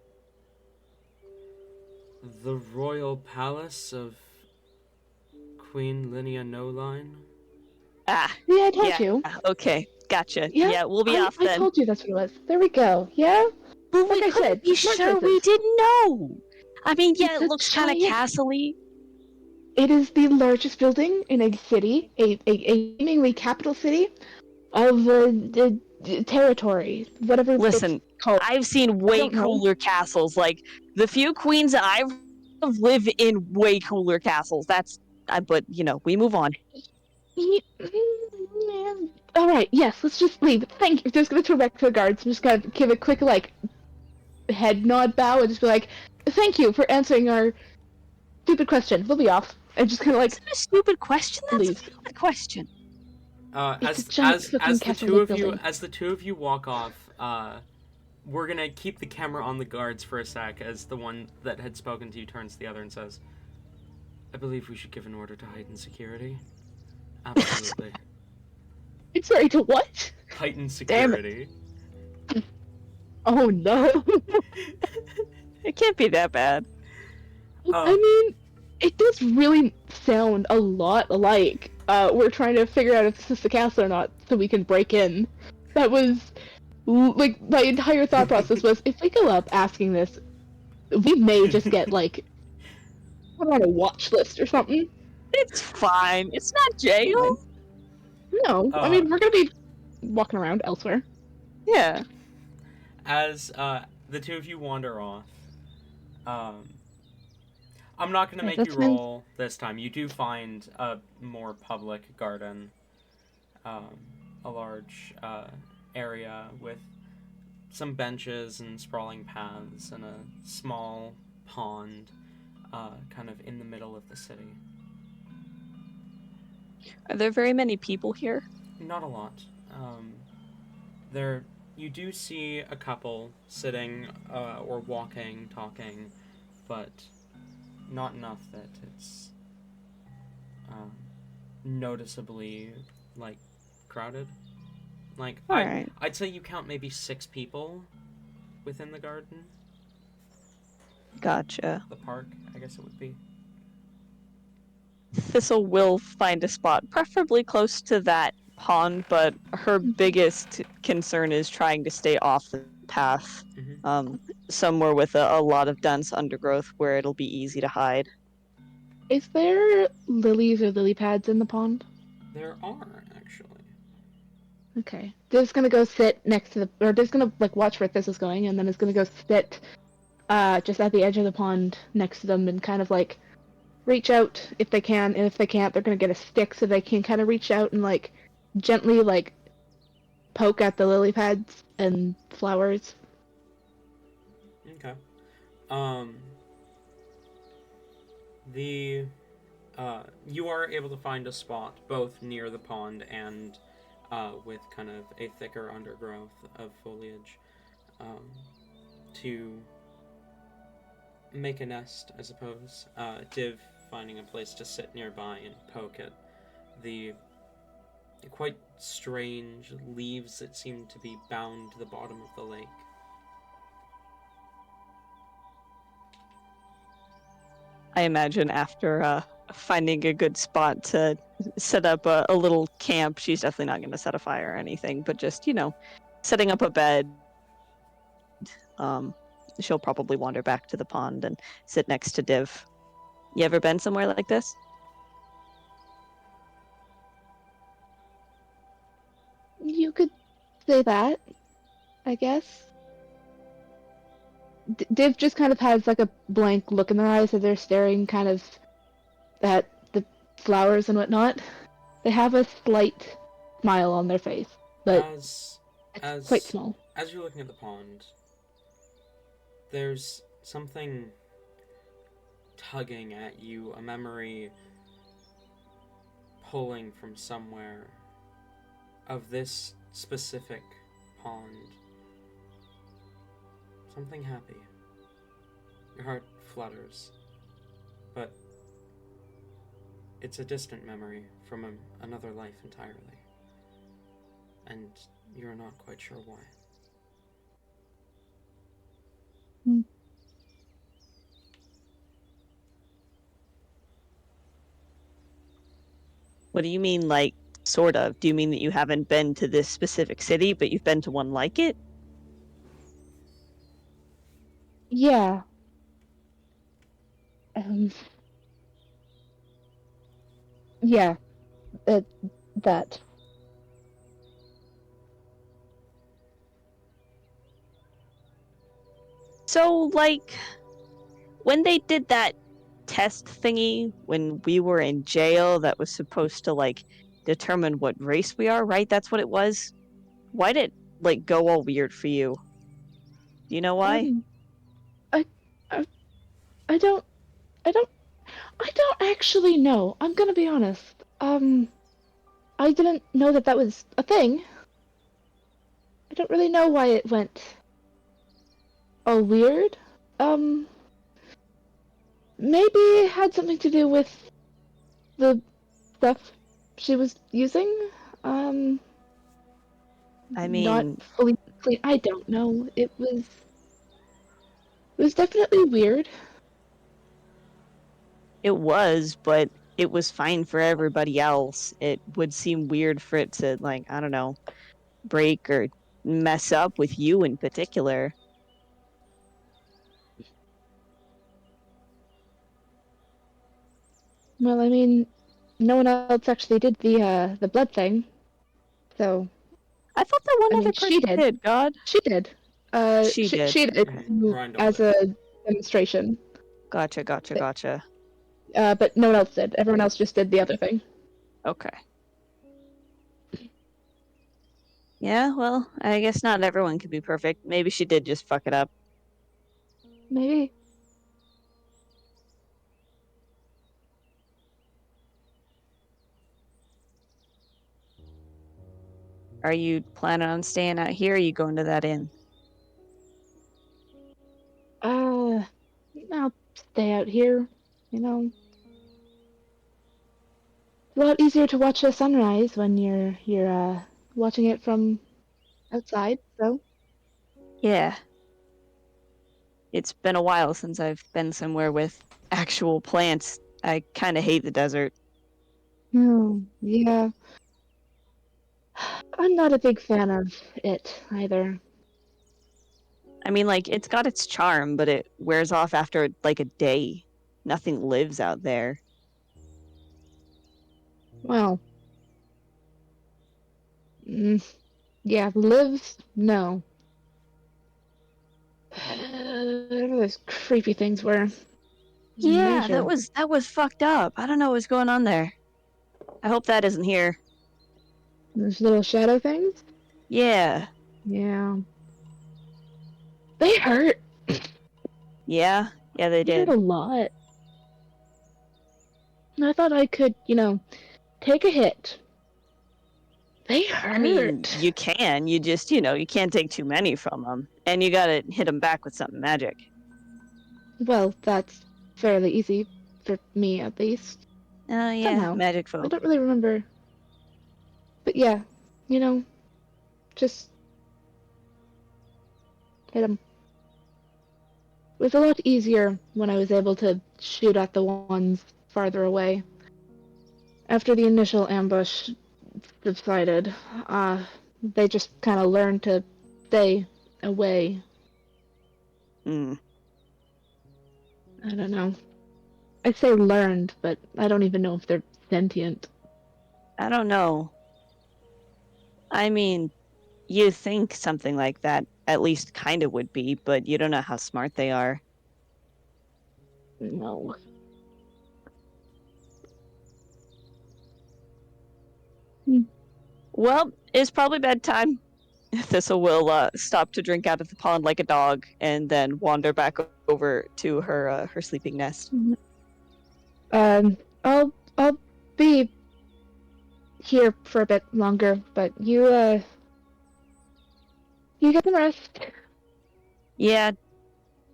The royal palace of Queen Linnea Noline. Ah, Yeah, I told yeah. you. Okay, gotcha. Yeah, Yeah, we'll be off I then. told you that's what it was. There we go. Yeah? But like we I couldn't said, be smart sure we choices. didn't know. I mean, yeah, It's it a looks kind of giant- castle-y. It is the largest building in a city, a seemingly capital city of the territory, whatever Listen, it's called. I've seen way don't know. cooler castles. Like, the few queens I've live in way cooler castles. But, we move on. All right, yes, let's just leave. Thank you. Just gonna turn back to the guards. I'm just gonna give a quick head nod, bow, and just be like, "Thank you for answering our stupid question. We'll be off." And just kind of Is that a stupid question? That's leave. a stupid question. It's a giant fucking castle-like building. As the two of you walk off, we're gonna keep the camera on the guards for a sec as the one that had spoken to you turns to the other and says, "I believe we should give an order to heighten security." Absolutely. I'm sorry, to what? Heighten Damn it. security. Oh no. It can't be that bad. I mean, it does really sound a lot like we're trying to figure out if this is the castle or not so we can break in. That was, like, my entire thought process was, if we go up asking this, we may just get, like, put on a watch list or something. It's fine. It's not jail. No, I mean, we're gonna be walking around elsewhere. Yeah. As the two of you wander off, I'm not gonna Yeah, make you that's fine. roll this time. You do find a more public garden, a large area with some benches and sprawling paths and a small pond, kind of in the middle of the city. Are there very many people here? Not a lot. You do see a couple sitting or walking, talking, but not enough that it's noticeably crowded. Alright. I'd say you count maybe 6 people within the garden, Gotcha. the park, I guess it would be. Thistle will find a spot, preferably close to that pond, but her biggest concern is trying to stay off the path. Somewhere with a lot of dense undergrowth where it'll be easy to hide. Is there lilies or lily pads in the pond? There are, actually. Okay. They're just gonna go sit next to or just gonna, watch where this is going, and then it's gonna go sit, just at the edge of the pond next to them and kind of, reach out if they can, and if they can't, they're gonna get a stick so they can kind of reach out and, gently, poke at the lily pads and flowers. Okay. The you are able to find a spot both near the pond and with kind of a thicker undergrowth of foliage to make a nest, I suppose. Div finding a place to sit nearby and poke at the quite strange leaves that seem to be bound to the bottom of the lake. I imagine after finding a good spot to set up a little camp, she's definitely not going to set a fire or anything, but just, setting up a bed. She'll probably wander back to the pond and sit next to Div. You ever been somewhere like this? You could say that, I guess. Div just kind of has like a blank look in their eyes as they're staring kind of at the flowers and whatnot. They have a slight smile on their face, but it's quite small. As you're looking at the pond, there's something tugging at you, a memory pulling from somewhere of this specific pond. Something happy. Your heart flutters, but it's a distant memory from another life entirely, and you're not quite sure why. What do you mean, like, sort of? Do you mean that you haven't been to this specific city, but you've been to one like it? Yeah. Yeah. That. So, like, when they did that test thingy when we were in jail that was supposed to, like, determine what race we are, right? That's what it was? Why did it, like, go all weird for you? Do you know why? I don't actually know. I'm gonna be honest. I didn't know that was a thing. I don't really know why it went all weird. Maybe it had something to do with the stuff she was using. I Not mean, fully clean. I don't know. It was definitely weird. it was, but it was fine for everybody else. It would seem weird for it to, like, I don't know, break or mess up with you in particular. Well, I mean, no one else actually did the blood thing. So, I thought that one I other mean, she person did. did, God. She did. She did. She did Rindle as did. a demonstration. Gotcha. But no one else did. Everyone else just did the other thing. Okay. Yeah, well, I guess not everyone can be perfect. Maybe she did just fuck it up. Maybe. Are you planning on staying out here, or are you going to that inn? I'll stay out here. You know, it's a lot easier to watch a sunrise when you're watching it from outside. So. Yeah. It's been a while since I've been somewhere with actual plants. I kind of hate the desert. Oh, yeah. I'm not a big fan of it either. I mean, like, it's got its charm, but it wears off after, like, a day. Nothing lives out there. Well, yeah, lives? No. Whatever those creepy things were. Yeah, Major. that was fucked up. I don't know what's going on there. I hope that isn't here. Those little shadow things? Yeah. Yeah. They hurt. Yeah, they They hurt did. a lot. I thought I could, take a hit. They hurt. I mean, you can. You just, you can't take too many from them. And you gotta hit them back with something magic. Well, that's fairly easy, for me at least. Oh, yeah, Somehow. magic I folk. don't really remember. But yeah, just hit him. It was a lot easier when I was able to shoot at the ones farther away. After the initial ambush subsided, they just kind of learned to stay away. Hmm. I don't know. I say learned, but I don't even know if they're sentient. I don't know. I mean, you think something like that at least kind of would be, but you don't know how smart they are. No. Well, it's probably bedtime. Thistle will stop to drink out of the pond like a dog, and then wander back over to her sleeping nest. I'll be here for a bit longer, but you get some rest. Yeah,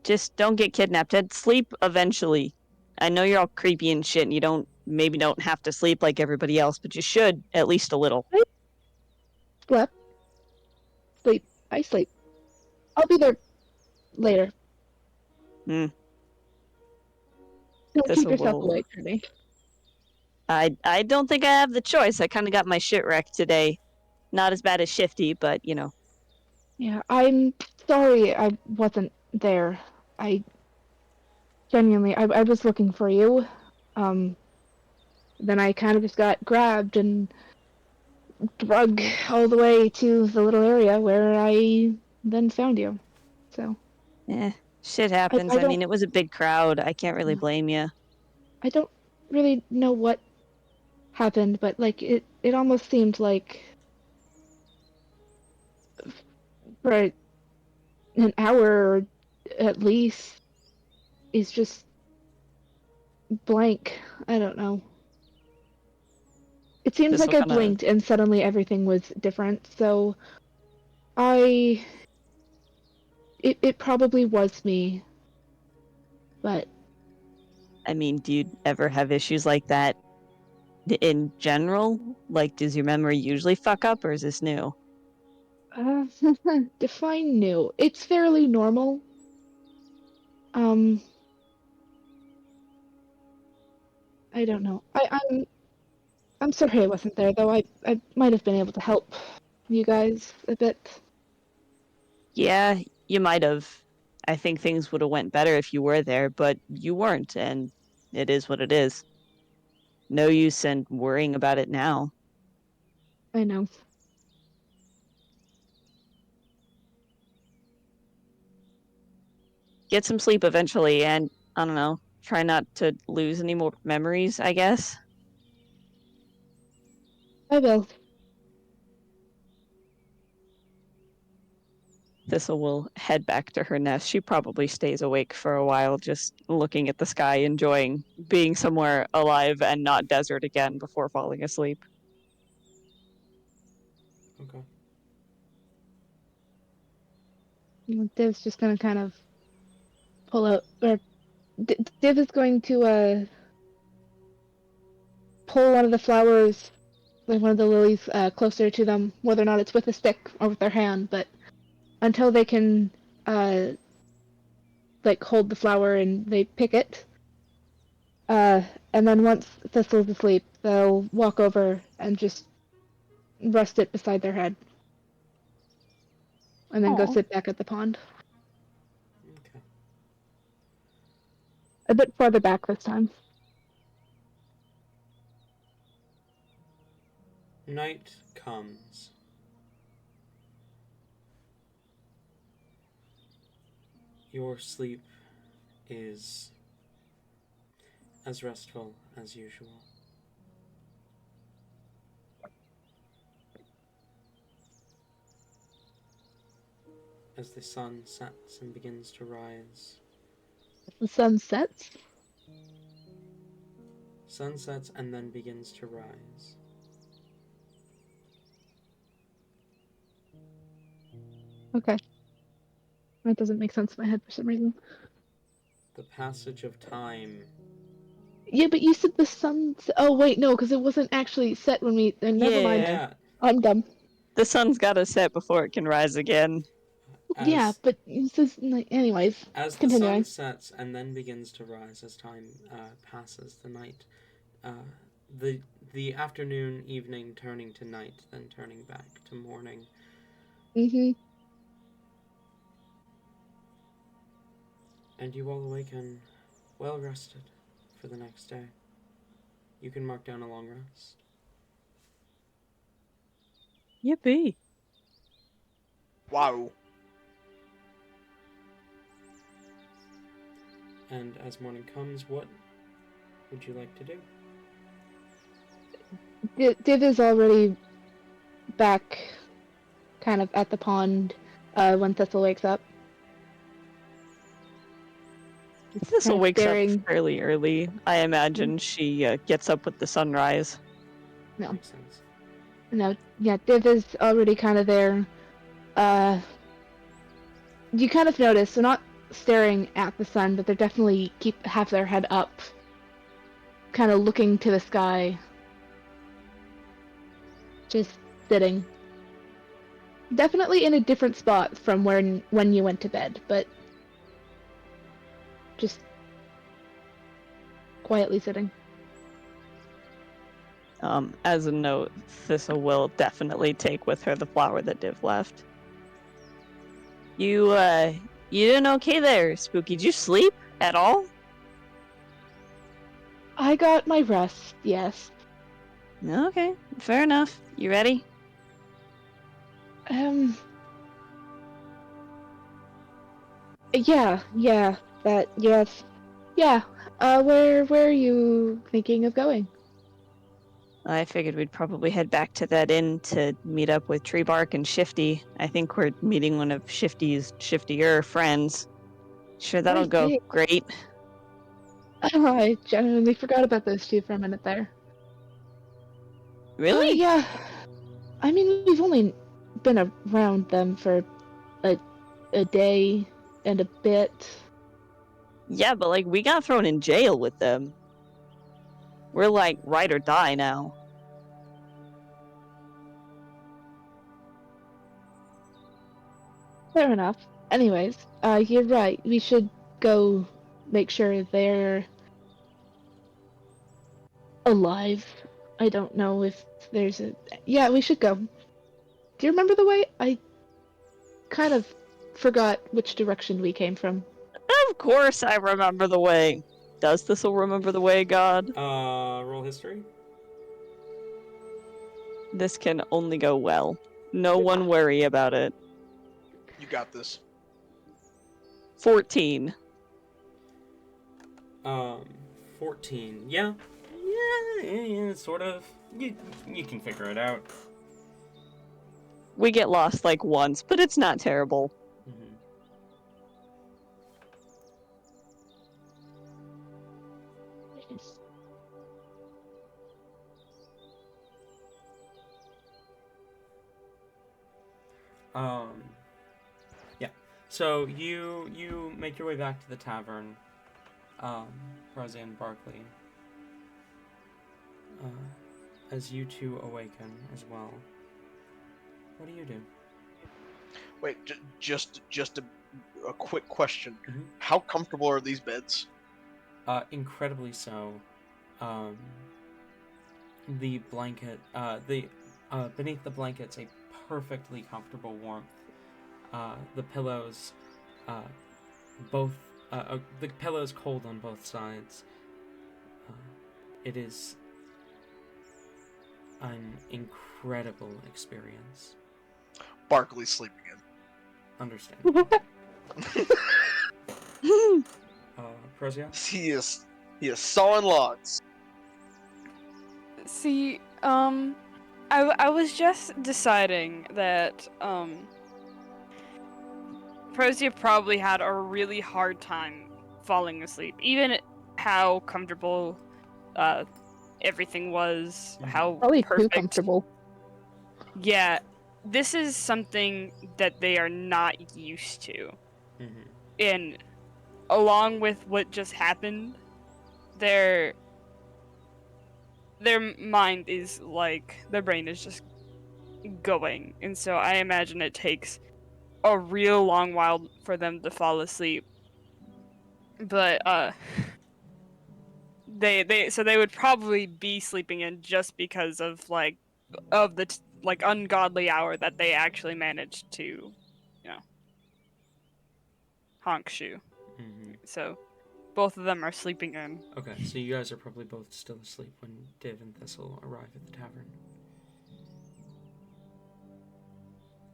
just don't get kidnapped. And sleep eventually. I know you're all creepy and shit, and you maybe don't have to sleep like everybody else, but you should at least a little. Slept. Sleep. I sleep. I'll be there later. Hmm. Don't keep Thistle yourself will. awake for me. I don't think I have the choice. I kind of got my shit wrecked today. Not as bad as Shifty, but Yeah, I'm sorry I wasn't there. I genuinely, I was looking for you. Um, then I kind of just got grabbed and drug all the way to the little area where I then found you. So, shit happens. I I don't, mean, it was a big crowd. I can't really blame you. I don't really know what happened, but like it almost seemed like for an hour at least is just blank. I don't know. It seems This like will I kind of. blinked and suddenly everything was different. So I it probably was me, but I mean, do you ever have issues like that in general? Like, does your memory usually fuck up, or is this new? uh, define new. It's fairly normal. Um, I don't know. I'm sorry I wasn't there though. I might have been able to help you guys a bit. Yeah, you might have. I think things would have went better if you were there, but you weren't, and it is what it is. No use in worrying about it now. I know. Get some sleep eventually, and I don't know, try not to lose any more memories, I guess. I will. Thistle will head back to her nest. She probably stays awake for a while, just looking at the sky, enjoying being somewhere alive and not desert again before falling asleep. Okay. Div's just gonna kind of pull out, or Div is going to pull one of the flowers, like one of the lilies, closer to them, whether or not it's with a stick or with their hand, but until they can uh like hold the flower and they pick it. Uh, and then once Thistle's asleep, they'll walk over and just rest it beside their head, and then go Oh, sit back at the pond. Okay. A bit farther back this time. Night comes. Your sleep is as restful as usual. As the sun sets and begins to rise, The sun sets. Sun sets and then begins to rise. Okay. That doesn't make sense in my head for some reason. The passage of time. Yeah, but you said the sun's. Oh wait, no, because it wasn't actually set when we. Never mind. Yeah. I'm dumb. The sun's gotta set before it can rise again. Yeah, As, but this is anyways. as the sun Continuing. sets and then begins to rise as time passes, the night, the afternoon, evening turning to night, then turning back to morning. Mm-hmm. And you all awaken well rested for the next day. You can mark down a long rest. Yippee. Wow. And as morning comes, what would you like to do? Div is already back, kind of at the pond, when Thistle wakes up. Thistle Kind of wakes up staring. fairly early. I imagine she gets up with the sunrise. No. Makes sense. No, yeah, Div is already kind of there. You kind of notice they're not staring at the sun, but they're definitely have their head up, kind of looking to the sky. Just sitting. Definitely in a different spot from when you went to bed, but just quietly sitting. As a note, Thistle will definitely take with her the flower that Div left. You doing okay there, Spooky? Did you sleep at all? I got my rest, yes. Okay, fair enough. You ready? Yeah, yes. Yeah, where are you thinking of going? I figured we'd probably head back to that inn to meet up with Treebark and Shifty. I think we're meeting one of Shifty's shiftier friends. Sure, that'll go Right. great. I genuinely forgot about those two for a minute there. Really? Yeah. I mean, we've only been around them for a day and a bit. Yeah, but like we got thrown in jail with them. We're like ride or die now. Fair enough. Anyways, you're right. We should go make sure they're alive. I don't know if there's a. Yeah, we should go. Do you remember the way? I kind of forgot which direction we came from. Of course I remember the way. Does Thistle remember the way, God? Roll history. This can only go well. No one worry about it. You got this. 14. 14. Yeah, sort of. You can figure it out. We get lost like once, but it's not terrible. Mm-hmm. Yeah. So you make your way back to the tavern, Rosie and Barkley. As you two awaken as well. What do you do? Wait, just a quick question. Mhm. How comfortable are these beds? Incredibly so. The blanket, beneath the blankets, a perfectly comfortable warmth. The pillows, the pillows cold on both sides. It is an incredible experience. Barkley's sleeping in. Understand. Prozia? He is sawing logs. See, I was just deciding that, Prozia probably had a really hard time falling asleep. Even how comfortable everything was, Mhm. how Probably too perfect. comfortable. Yeah, this is something that they are not used to. Mm-hmm. And along with what just happened, their mind is like, their brain is just going. And so I imagine it takes a real long while for them to fall asleep. But they would probably be sleeping in just because of the ungodly hour that they actually managed to, honk shoe. Mm-hmm. So both of them are sleeping in. Okay, so you guys are probably both still asleep when Div and Thistle arrive at the tavern.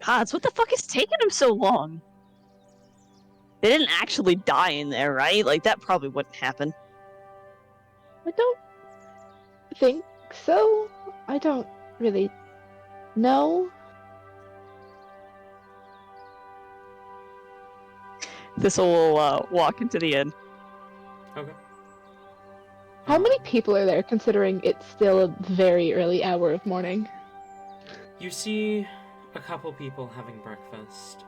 Gods, what the fuck is taking them so long? They didn't actually die in there, right? Like, that probably wouldn't happen. I don't think so. I don't really know. Thistle will walk into the inn. Okay. How many people are there, considering it's still a very early hour of morning? You see a couple people having breakfast,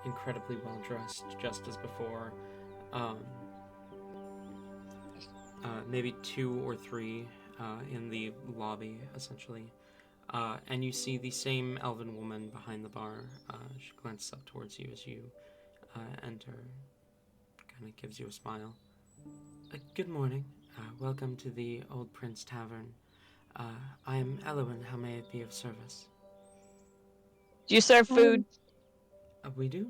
incredibly well dressed, just as before. Maybe 2 or 3 in the lobby, essentially. And you see the same elven woman behind the bar. She glances up towards you as you enter, kind of gives you a smile. Good morning. Welcome to the Old Prince Tavern. I am Elowen. How may I be of service? Do you serve food? We do?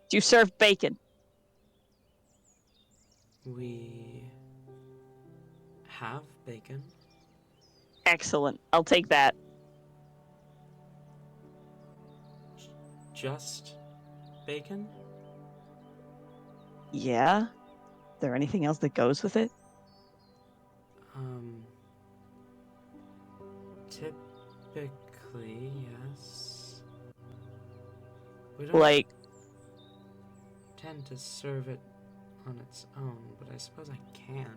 Do you serve bacon? We have bacon. Excellent. I'll take that. Just bacon? Yeah? Is there anything else that goes with it? Typically, yes. We don't Like, tend to serve it on its own, but I suppose I can.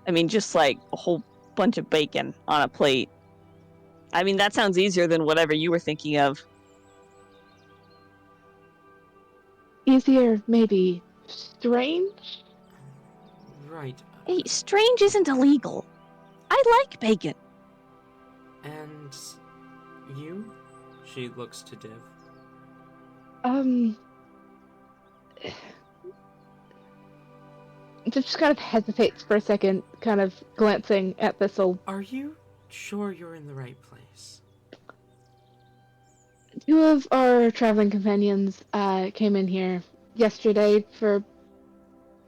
I mean, just like a whole bunch of bacon on a plate. I mean, that sounds easier than whatever you were thinking of. Easier, maybe strange? Right. Hey, strange isn't illegal. I like bacon. And you? She looks to Div. Just kind of hesitates for a second, kind of glancing at Thistle. Are you sure you're in the right place? 2 of our traveling companions came in here yesterday for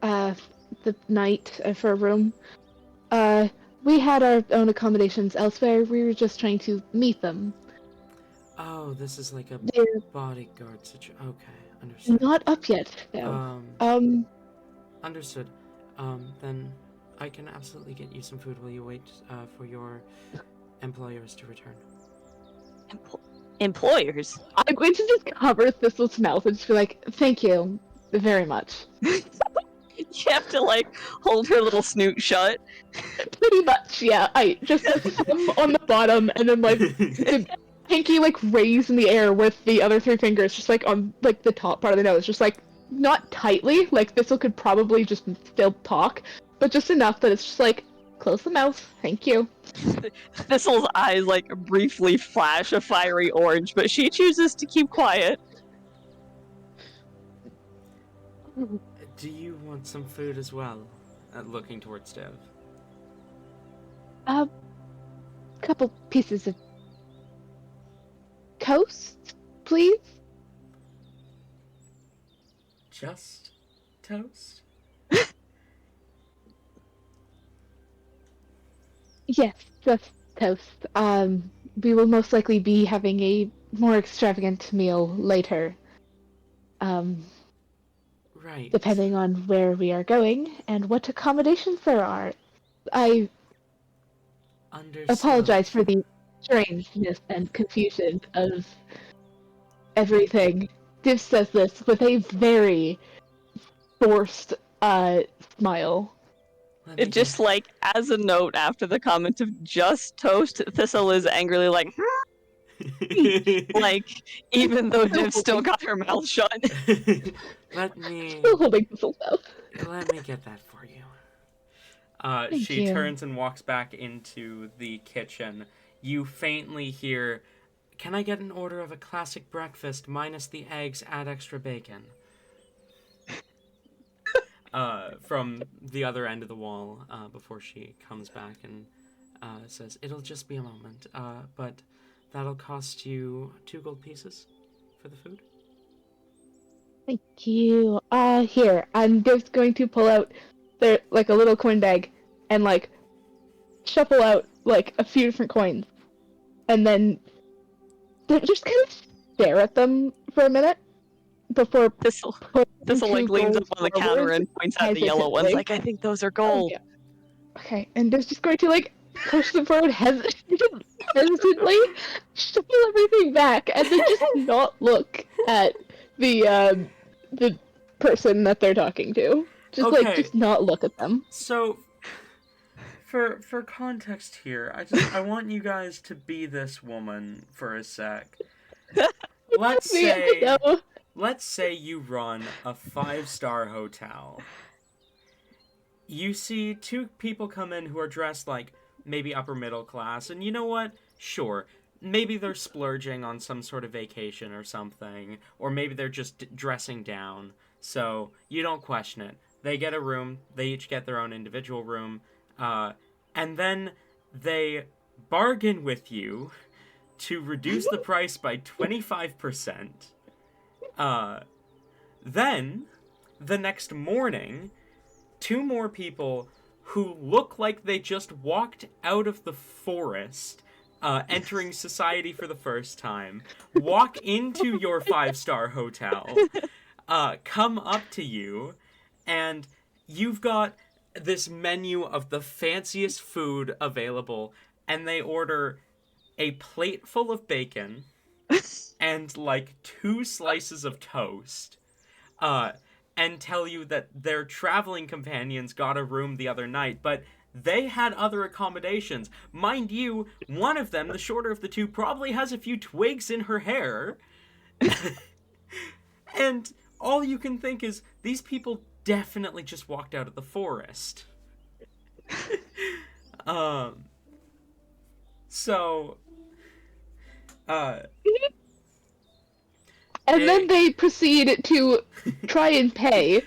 the night for a room. We had our own accommodations elsewhere. We were just trying to meet them. Oh, this is like a They're bodyguard situation. Okay, understood. not up yet, though. Understood. Then I can absolutely get you some food while you wait for your employers to return. Employers? I'm going to just cover Thistle's mouth and just be like, thank you very much. You have to, like, hold her little snoot shut. Pretty much, yeah. I just thumb on the bottom and then, like, the pinky, like, raised in the air with the other 3 fingers just, like, on, like, the top part of the nose. Just, like, not tightly, like, Thistle could probably just still talk, but just enough that it's just, like, close the mouth, thank you. Thistle's eyes, like, briefly flash a fiery orange, but she chooses to keep quiet. Do you want some food as well? Looking towards Dev. Couple pieces of toast, please? Just toast? Yes, just toast. We will most likely be having a more extravagant meal later. Right. Depending on where we are going and what accommodations there are. I Understood. apologize for the strangeness and confusion of everything. Div says this with a very forced smile. Let me It just as a note after the comment of just toast, Thistle is angrily even though Div still got her mouth shut. let me Still holding Thistle's mouth. let me get that for you. Thank She you. turns and walks back into the kitchen. You faintly hear, "Can I get an order of a classic breakfast minus the eggs, add extra bacon?" From the other end of the wall, before she comes back and says, "It'll just be a moment, but that'll cost you 2 gold pieces for the food." Thank you. Here, I'm just going to pull out a little coin bag and shuffle out a few different coins, and then just kind of stare at them for a minute before Thistle putting 2 leans up golds on the counter forward and points at the yellow ones hesitantly. I think those are Oh, gold. yeah. Okay, and just going to push them forward hesitantly, shuffle everything back, and then just not look at the person that they're talking to. Just Okay. just not look at them. So, for context here, I want you guys to be this woman for a sec. Let's say you run a 5-star hotel. You see 2 people come in who are dressed like maybe upper middle class, and you know what? Sure, maybe they're splurging on some sort of vacation or something, or maybe they're just dressing down, so you don't question it. They get a room, they each get their own individual room, and then they bargain with you to reduce the price by 25%. Then, the next morning, 2 more people who look like they just walked out of the forest, entering society for the first time, walk into your 5-star hotel, come up to you, and you've got this menu of the fanciest food available, and they order a plate full of bacon and 2 slices of toast, and tell you that their traveling companions got a room the other night, but they had other accommodations. Mind you, one of them, the shorter of the 2, probably has a few twigs in her hair. And all you can think is, these people definitely just walked out of the forest. So, and then they proceed to try and pay,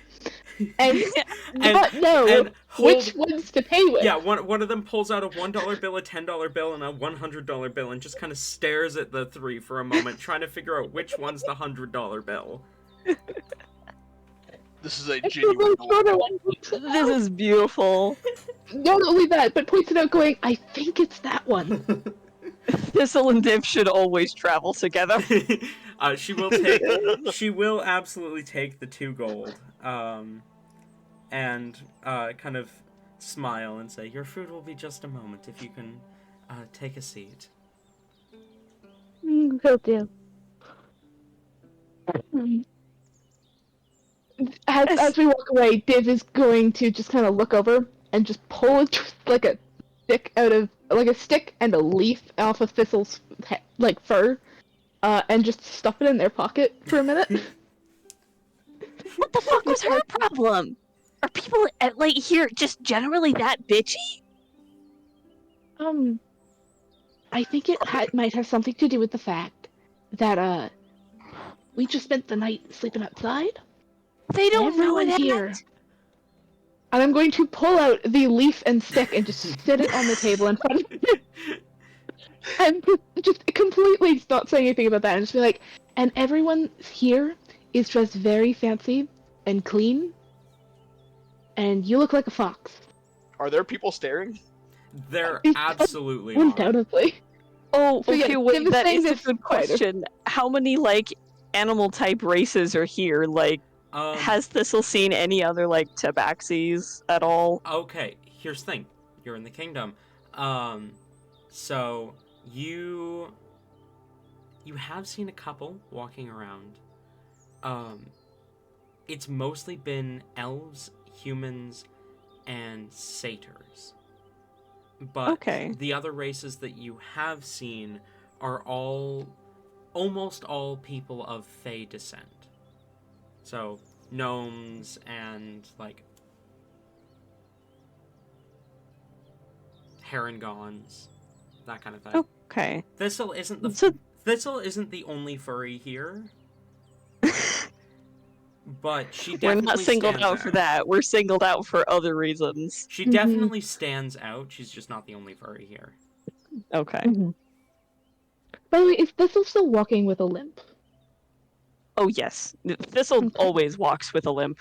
and not know which ones to pay with. Yeah, one of them pulls out a $1 bill, a $10 bill, and a $100 bill, and just kind of stares at the 3 for a moment, trying to figure out which one's the $100 bill. This is a genuine one. This is beautiful. Not only that, but points it out going, I think it's that one. Thistle and Div should always travel together. She will absolutely take the 2 gold, and kind of smile and say, "Your food will be just a moment, if you can take a seat." Will do. As we walk away, Div is going to just kind of look over and just pull a stick out of a stick and a leaf off of Thistle's fur, and just stuff it in their pocket for a minute. What the fuck was her problem? Are people here just generally that bitchy? I think it might have something to do with the fact that we just spent the night sleeping outside. They don't know Everyone that. here. And I'm going to pull out the leaf and stick and just sit it on the table in front of me. And just completely not say anything about that, and just be like, and everyone here is dressed very fancy and clean, and you look like a fox. Are there people staring? There absolutely are. Undoubtedly. Oh, So, okay, yeah, wait, Div is that saying is a this good quieter. question. How many, animal type races are here? Has Thistle seen any other, tabaxis at all? Okay, here's the thing. You're in the kingdom. So you have seen a couple walking around. It's mostly been elves, humans, and satyrs. But Okay. the other races that you have seen are almost all people of Fey descent. So, gnomes and, like, herringons, that kind of thing. Okay. Thistle isn't the only furry here, but she We're definitely not singled stands out for that. We're singled out for other reasons. She Mhm. definitely stands out. She's just not the only furry here. Okay. Mhm. By the way, is Thistle still walking with a limp? Oh yes. Thistle Okay. always walks with a limp.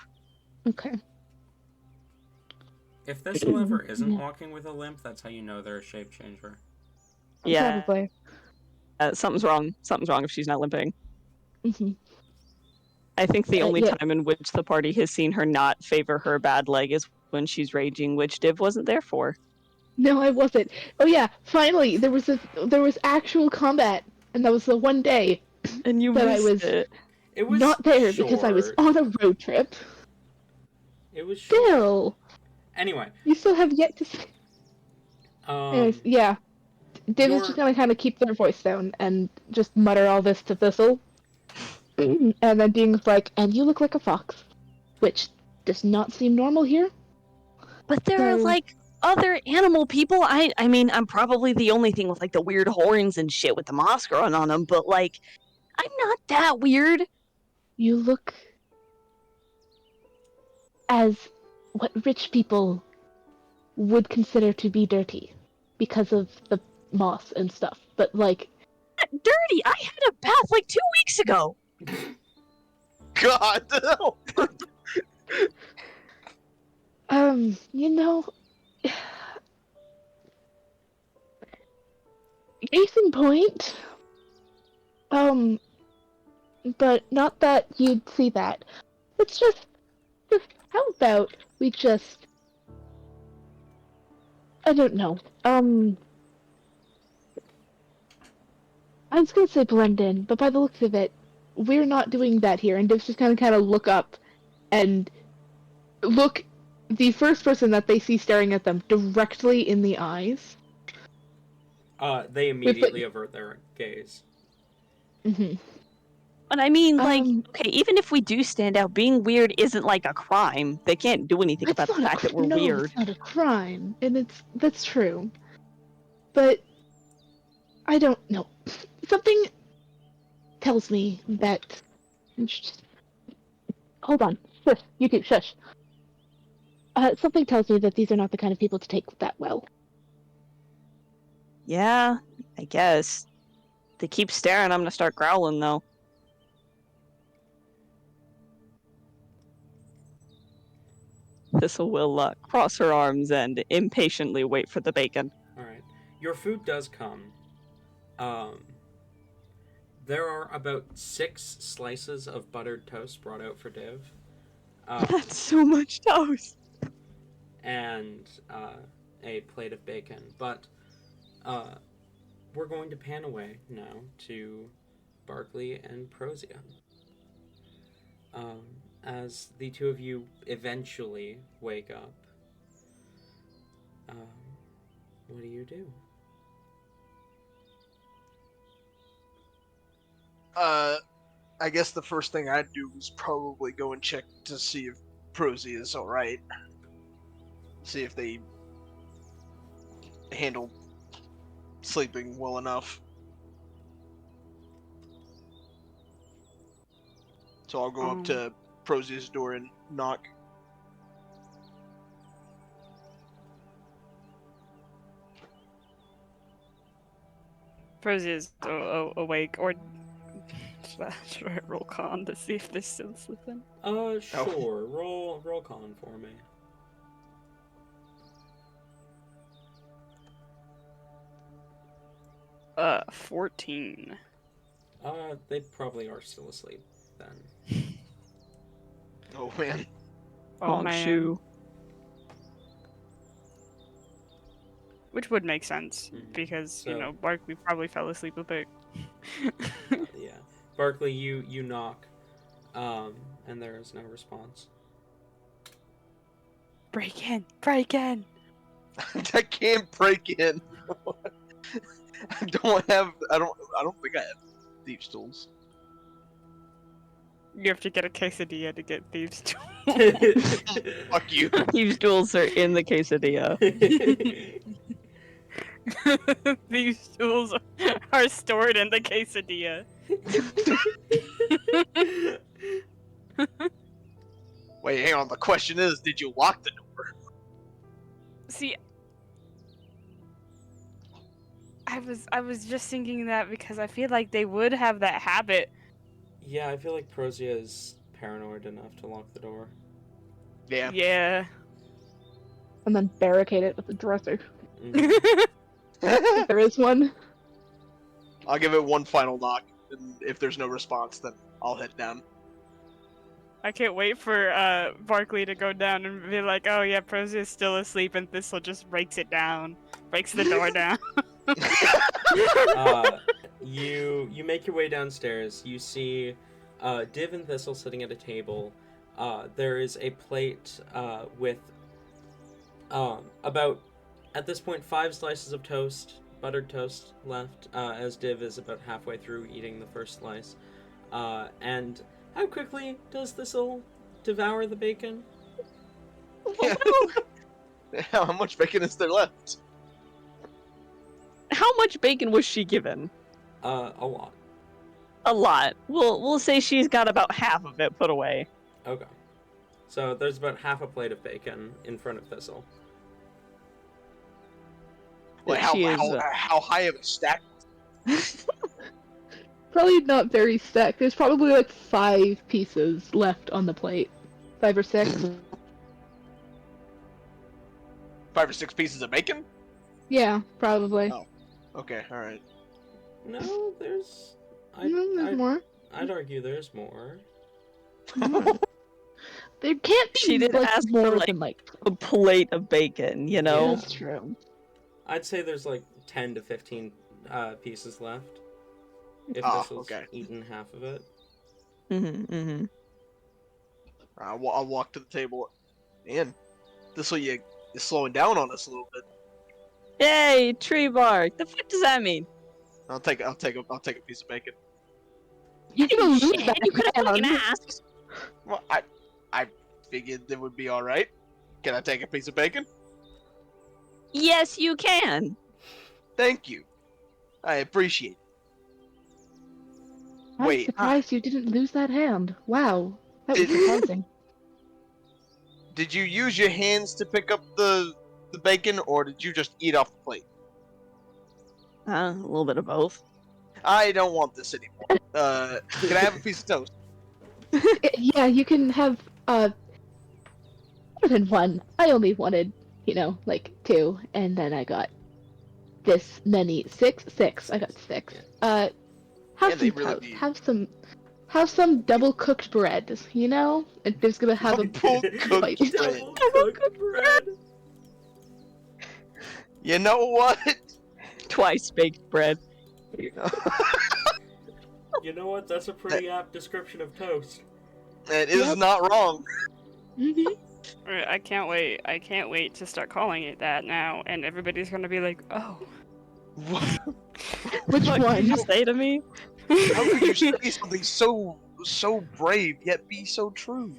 Okay. If Thistle ever isn't Yeah. walking with a limp, that's how you know they're a shape changer. Yeah. Probably. Something's wrong. Something's wrong if she's not limping. Hmm. I think the only Yeah. time in which the party has seen her not favor her bad leg is when she's raging, which Div wasn't there for. No, I wasn't. Oh yeah, finally there was actual combat, and that was the one day And you that I missed was it. It was not there because I was short. on a road trip. It was short. Still, Anyway, you still have yet to see. Anyways, yeah. Div is just gonna kind of keep their voice down and just mutter all this to Thistle, and then Dean's like, "And you look like a fox," which does not seem normal here. But there are So- like other animal people. I mean, I'm probably the only thing with like the weird horns and shit with the moss growing on them, but like I'm not that weird. You look as what rich people would consider to be dirty because of the moss and stuff. But like, Not dirty. I had a bath like 2 weeks ago. God. you know, case in point, but not that you'd see that. It's just how about we just, I don't know, I was gonna say blend in, but by the looks of it, we're not doing that here, and Div's just gonna kind of look up and look the first person that they see staring at them directly in the eyes. they immediately avert their gaze. Mm-hmm. But I mean, like, Um, okay, even if we do stand out, being weird isn't like a crime. They can't do anything about the fact that we're no, weird. it's not a crime, and that's true. But I don't know. Something tells me that. Hold on, shush. You two, shush. Something tells me that these are not the kind of people to take that well. Yeah, I guess. They keep staring, I'm gonna start growling though. Thistle will cross her arms and impatiently wait for the bacon. Alright. Your food does come. There are about 6 slices of buttered toast brought out for Div. That's so much toast. And a plate of bacon. But we're going to pan away now to Barkley and Prozia. As the two of you eventually wake up, what do you do? I guess the first thing I'd do is probably go and check to see if Prosy is alright. See if they handle sleeping well enough. So I'll go up to Prosy's door and knock. Prosy is awake, or should I roll con to see if they're still sleeping? Sure. Roll con for me. 14. They probably are still asleep then. Oh man. Oh man. Shoo. Which would make sense, Mhm. because, you So- know, Barkley probably fell asleep a bit. Yeah. Barkley, you knock, and there is no response. Break in! Break in! I can't break in. I don't think I have thieves' tools. You have to get a quesadilla to get thieves' tools. Fuck you. These tools are in the quesadilla. These tools are stored in the quesadilla. Wait, hang on. The question is, did you lock the door? See, I was just thinking that because I feel like they would have that habit. Yeah, I feel like Prozia is paranoid enough to lock the door. Yeah. Yeah. And then barricade it with a dresser. Mhm. If there is one. I'll give it one final knock, and if there's no response, then I'll head down. I can't wait for Barkley to go down and be like, "Oh yeah, Prozy is still asleep," and Thistle just breaks it down, breaks the door down. You make your way downstairs. You see Div and Thistle sitting at a table. There is a plate with about, at this point, 5 slices of toast, buttered toast left, as Div is about halfway through eating the first slice. And how quickly does Thistle devour the bacon? How much bacon is there left? How much bacon was she given? A lot. A lot. We'll say she's got about half of it put away. Okay. So there's about half a plate of bacon in front of Thistle. Wait, She is, how high of a stack? Probably not very stacked. There's probably like 5 pieces left on the plate. 5 or 6. 5 or 6 pieces of bacon? Yeah, probably. Oh. Okay, alright. No, there's... There's more. I'd argue there's more. There can't be She did like, ask more for like than like. a plate of bacon, you know? Yeah. That's true. I'd say there's like 10 to 15 pieces left. If Oh, Thistle's okay. eaten half of it. Mm-hmm. I'll walk to the table. Man, you're slowing down on us a little bit. Yay, tree bark. The fuck does that mean? I'll take a piece of bacon. You can lose Shit, that you could have fucking hand. asked. Well, I figured it would be all right. Can I take a piece of bacon? Yes, you can. Thank you. I appreciate it. I'm Wait, surprised you didn't lose that hand. Wow, that was Did- surprising. Did you use your hands to pick up the bacon, or did you just eat off the plate? A little bit of both. I don't want this anymore. Can I have a piece of toast? Yeah, you can have more than one. I only wanted, like 2, and then I got this many. 6. I got 6. Have Yeah, they some really toast. do. Have some double cooked bread. And Div's gonna have a Double cooked bite. bread. Double cooked bread! You know what? Twice baked bread. You know what? That's a pretty apt description of toast. It is Yep. not wrong. Mhm. Alright, I can't wait. I can't wait to start calling it that now, and everybody's gonna be like, "Oh." Which What did one? you say to me? How could you say something so brave yet be so true?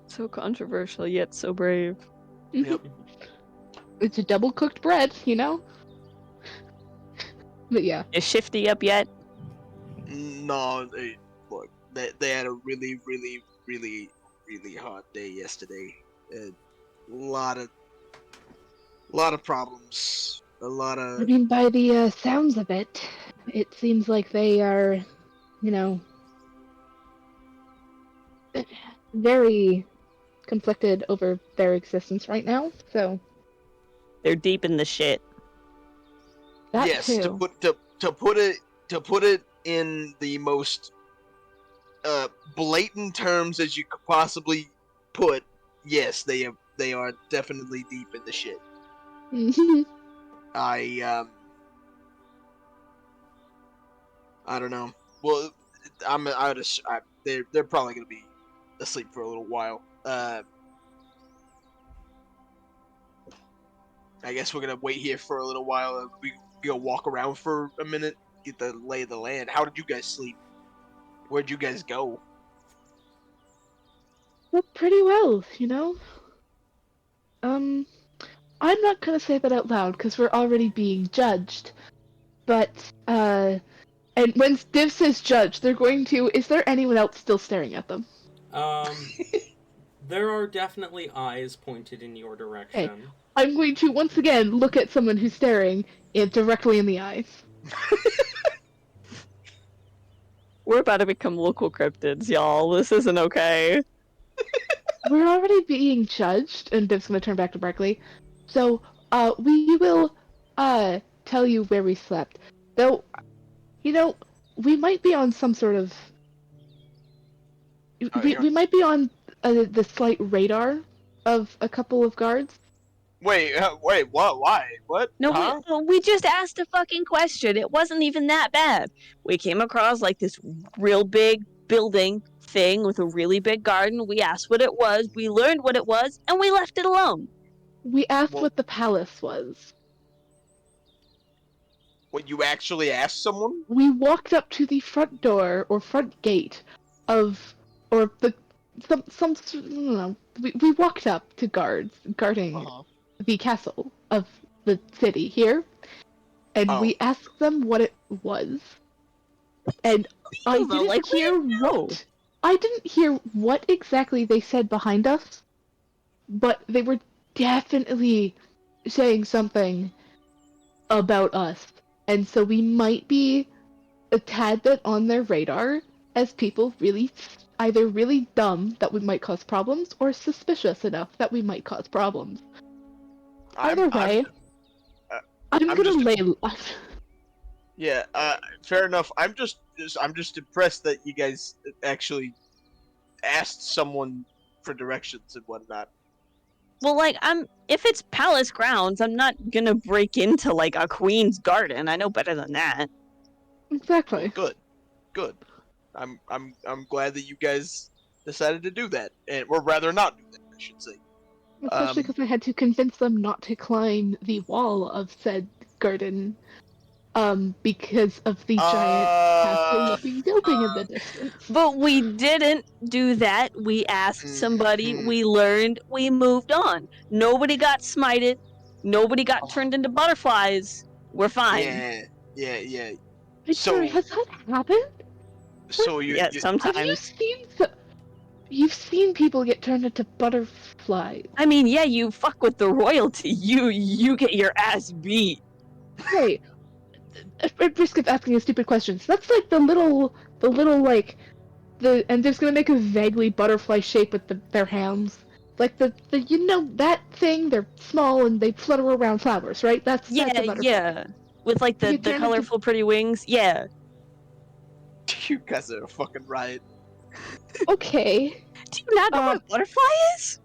So controversial yet so brave. Yep. It's a double cooked bread, But yeah. Is Shifty up yet? No, look, they had a really, really, really, really hard day yesterday. A lot of problems. A lot I of. mean, by the sounds of it, it seems like they are, very conflicted over their existence right now. So They're deep in the shit. that Yes, too. to put it in the most blatant terms as you could possibly put. Yes, they are definitely deep in the shit. I don't know. Well, they're probably gonna be asleep for a little while. I guess we're gonna wait here for a little while. We go walk around for a minute, get the lay of the land. How did you guys sleep? Where'd you guys go? Well, pretty well, you know? Um, I'm not gonna say that out loud because we're already being judged. But, and when Div says judge, they're going to. Is there anyone else still staring at them? There are definitely eyes pointed in your direction. I'm going to once again look at someone who's staring it directly in the eyes. We're about to become local cryptids, y'all. This isn't okay. We're already being judged, and Div's gonna turn back to Barkley. So, we will, tell you where we slept. Though, you know, we might be on some sort of. We might be on the slight radar of a couple of guards. Wait, what? Why? What? No, Huh? we just asked a fucking question. It wasn't even that bad. We came across like this real big building thing with a really big garden. We asked what it was, we learned what it was, and we left it alone. We asked Well- what the palace was. What, you actually asked someone? We walked up to the front door or front gate of, or the some I don't know. We walked up to guards guarding Uh-huh. the castle of the city here, and Oh. we asked them what it was. And I Though, didn't like, hear we know. what. I didn't hear what exactly they said behind us, but they were definitely saying something about us, and so we might be a tad bit on their radar as people either really dumb that we might cause problems or suspicious enough that we might cause problems. Either way, I'm I'm gonna just- lay. Yeah, fair enough. I'm just impressed that you guys actually asked someone for directions and whatnot. Well, like, if it's palace grounds, I'm not gonna break into like a queen's garden. I know better than that. Exactly. Well, good. I'm glad that you guys decided to do that, or rather not do that, I should say. Especially because I had to convince them not to climb the wall of said garden, because of the giant castle-looking building in the distance. But we didn't do that. We asked somebody, Mhm. we learned, we moved on. Nobody got smited. Nobody got turned into butterflies. We're fine. Yeah. I'm sorry, has that happened? So Yeah, Have you sometimes. seen You've seen people get turned into butterflies. I mean, yeah, you fuck with the royalty. You get your ass beat. Hey, at risk of asking you stupid questions, that's like the little like and they're just gonna make a vaguely butterfly shape with their hands. Like the that thing, they're small and they flutter around flowers, right? That's a butterfly. Yeah. With like You the turn into- colorful pretty wings. Yeah. You guys are a fucking riot. Okay, Do you not know what a butterfly is?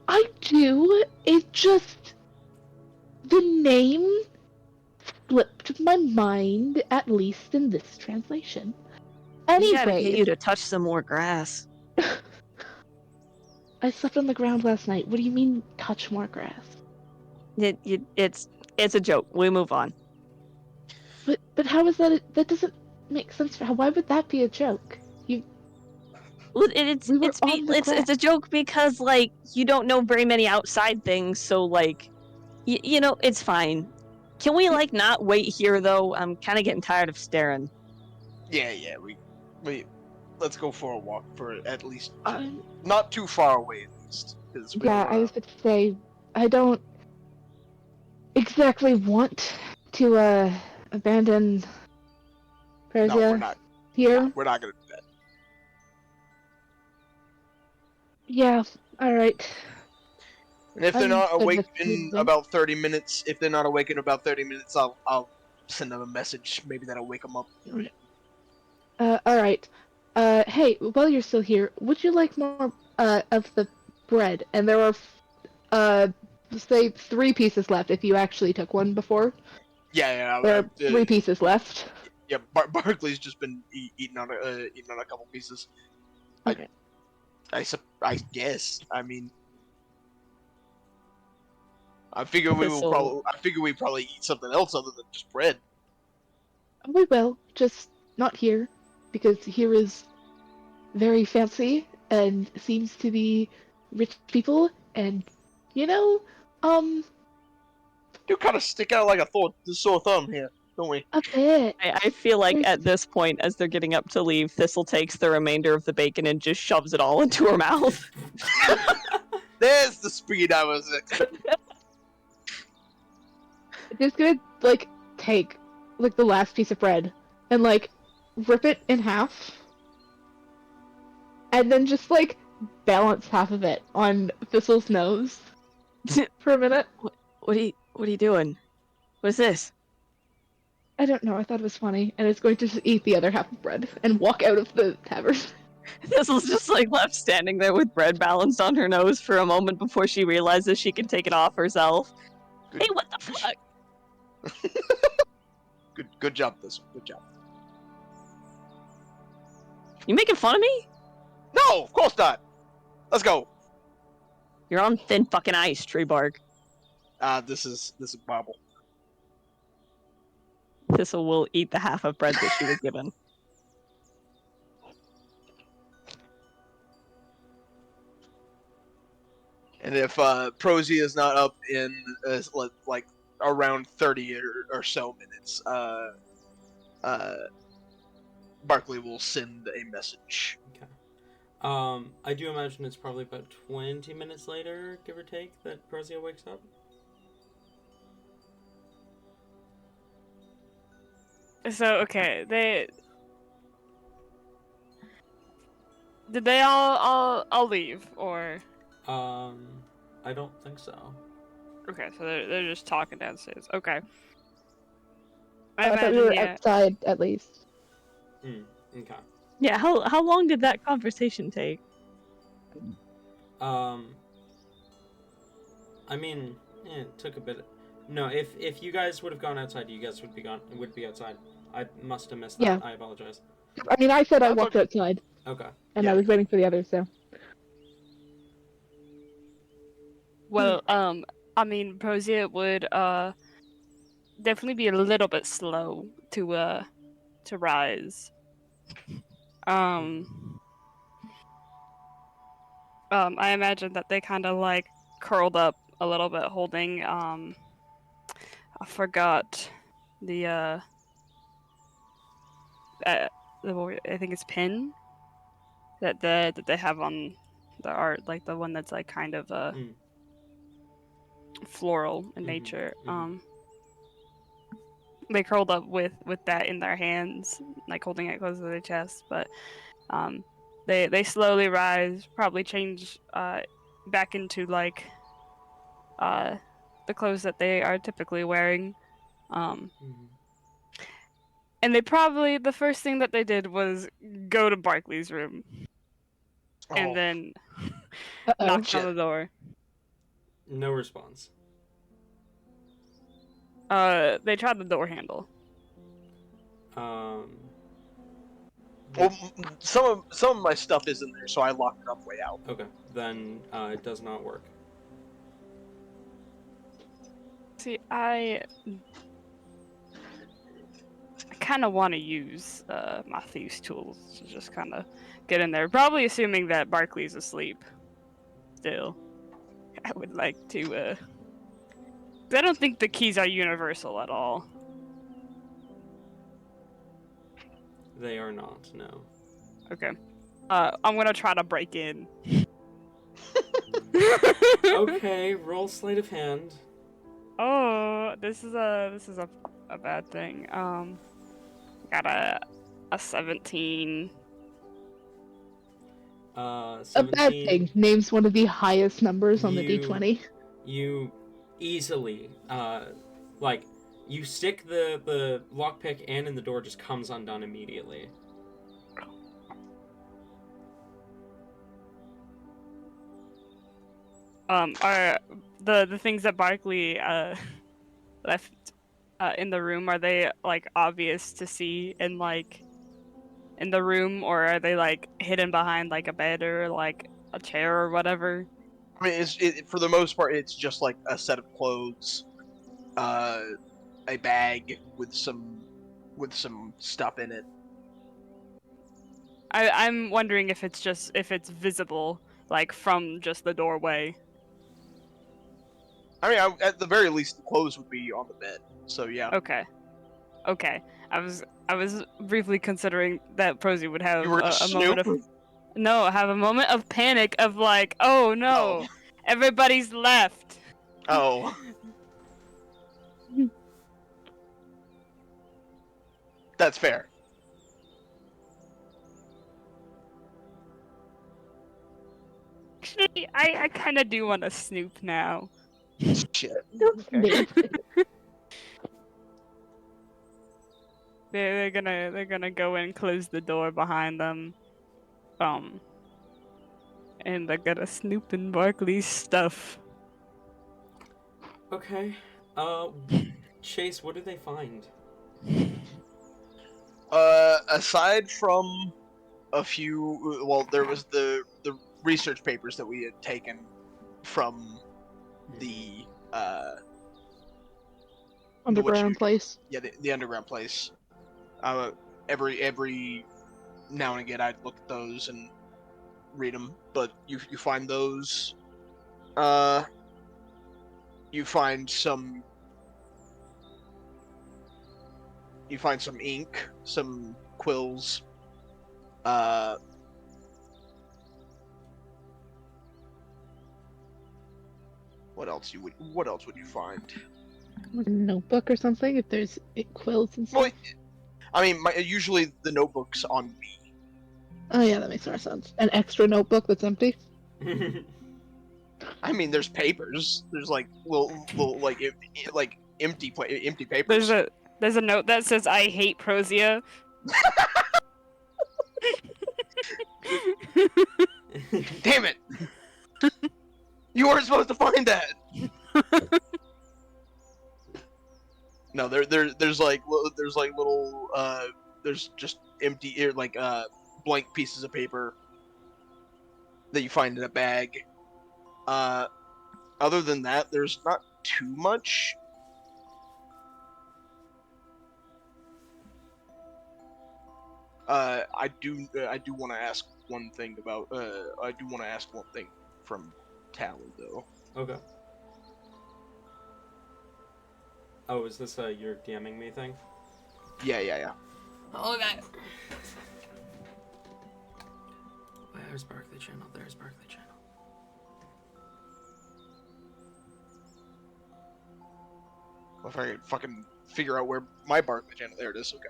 I do. It just the name slipped my mind, at least in this translation. We gotta get Anyway, you to touch some more grass. I slept on the ground last night. What do you mean, touch more grass? It's a joke. We move on. But how is that? That doesn't make sense. Why would that be a joke? Well, We were on the it's a joke because like you don't know very many outside things, so like you know it's fine. Can we like not wait here though? I'm kind of getting tired of staring. Yeah. We let's go for a walk for at least Um, not too far away at least. 'Cause we yeah, don't I was going to say I don't exactly want to abandon no, Persia we're not. here. No, we're not gonna do that. Yeah, all right. And if they're I'm not good awake with in moving. about 30 minutes, I'll send them a message. Maybe that'll wake them up. All right. Hey, while you're still here, would you like more of the bread? And there are say 3 pieces left if you actually took one before. Yeah. There are 3 pieces left. Yeah, Barkley's just been eating on a couple pieces. Okay. I guess. I mean, I figure we will This'll- probably. I figure we probably eat something else other than just bread. We will, just not here, because here is very fancy and seems to be rich people, and you know, Do kind of stick out like a sore thumb here, don't we? a bit. I feel like There's- at this point, as they're getting up to leave, Thistle takes the remainder of the bacon and just shoves it all into her mouth. There's the speed I was at. Just gonna like take like the last piece of bread and like rip it in half, and then just like balance half of it on Thistle's nose for a minute. What are you doing? What is this? I don't know. I thought it was funny, and it's going to just eat the other half of bread and walk out of the tavern. Thistle's just like left standing there with bread balanced on her nose for a moment before she realizes she can take it off herself. Good, Hey, what the fuck? good job, this one. Good job. You making fun of me? No, of course not. Let's go. You're on thin fucking ice, tree bark. This is Bible. Thistle will eat the half of bread that she was given. And if Prosy is not up in like around 30 or so minutes, Barkley will send a message. Okay. I do imagine it's probably about 20 minutes later, give or take, that Prozia wakes up. So okay, did they all leave or? I don't think so. Okay, so they're just talking downstairs. Okay. I thought we were outside at least. Okay. Yeah, how long did that conversation take? I mean, it took a bit. No, if you guys would have gone outside, you guys would be outside. I must have missed that. Yeah. I apologize. I mean, I said I That's walked okay. outside, Okay. and Yeah. I was waiting for the others. So Well, I mean, Prozia would definitely be a little bit slow to rise. I imagine that they kind of like curled up a little bit, holding I forgot the I think it's pin that they have on the art, like the one that's like kind of floral in nature. They curled up with that in their hands, like holding it close to their chest, but they slowly rise, probably change back into like the clothes that they are typically wearing. And they probably, the first thing that they did was go to Barkley's room and Oh, then Uh-oh. knocked on the Shit. door. No response. They tried the door handle. Well, some of my stuff is in there, so I locked it up way out. Okay. Then it does not work. See, I kind of want to use my thieves' tools to just kind of get in there. Probably assuming that Barkley's asleep. Still, I would like to. I don't think the keys are universal at all. They are not. No. Okay. I'm gonna try to break in. Okay. Roll sleight of hand. Oh, this is a bad thing. Got a 17. 17. a bad thing. Names one of the highest numbers on the You- D20. You easily, like, you stick the lockpick and in the door just comes undone immediately. Are the things that Barkley left in the room, are they like obvious to see in like in the room, or are they like hidden behind like a bed or like a chair or whatever? I mean, for the most part, it's just like a set of clothes, a bag with some stuff in it. I'm wondering if it's visible, like from just the doorway. I mean, at the very least, the clothes would be on the bed. So yeah, Okay. Okay. I was briefly considering that Prosy would have you were a moment Snoop. of have a moment of panic of like, oh Oh, no, everybody's left. oh, that's fair. Actually, I kind of do want to snoop now. Shit. Maybe. They're gonna go and close the door behind them. And they're gonna snoop in Barkley's stuff. Okay. Chase, what do they find? Aside from a few, well, there was the research papers that we had taken from the Underground place. the underground place. Every now and again, I'd look at those and read them, but you find those. You find some. You find some ink, some quills. What else would you find? Like a notebook or something, if there's quills and stuff. Well, I mean, usually the notebook's on me. Oh yeah, that makes more sense. An extra notebook that's empty. I mean, there's papers. There's like little like empty papers. There's a note that says I hate Prosia. Damn it! You weren't supposed to find that. No, there's little there's just empty blank pieces of paper that you find in a bag. Other than that, there's not too much. I do want to ask one thing about from Tally though. Okay. Oh, is this your DMing me thing? Yeah. Okay. There's Barkley Channel. There's Barkley Channel. Well, if I could fucking figure out where my Barkley channel, there it is. Okay.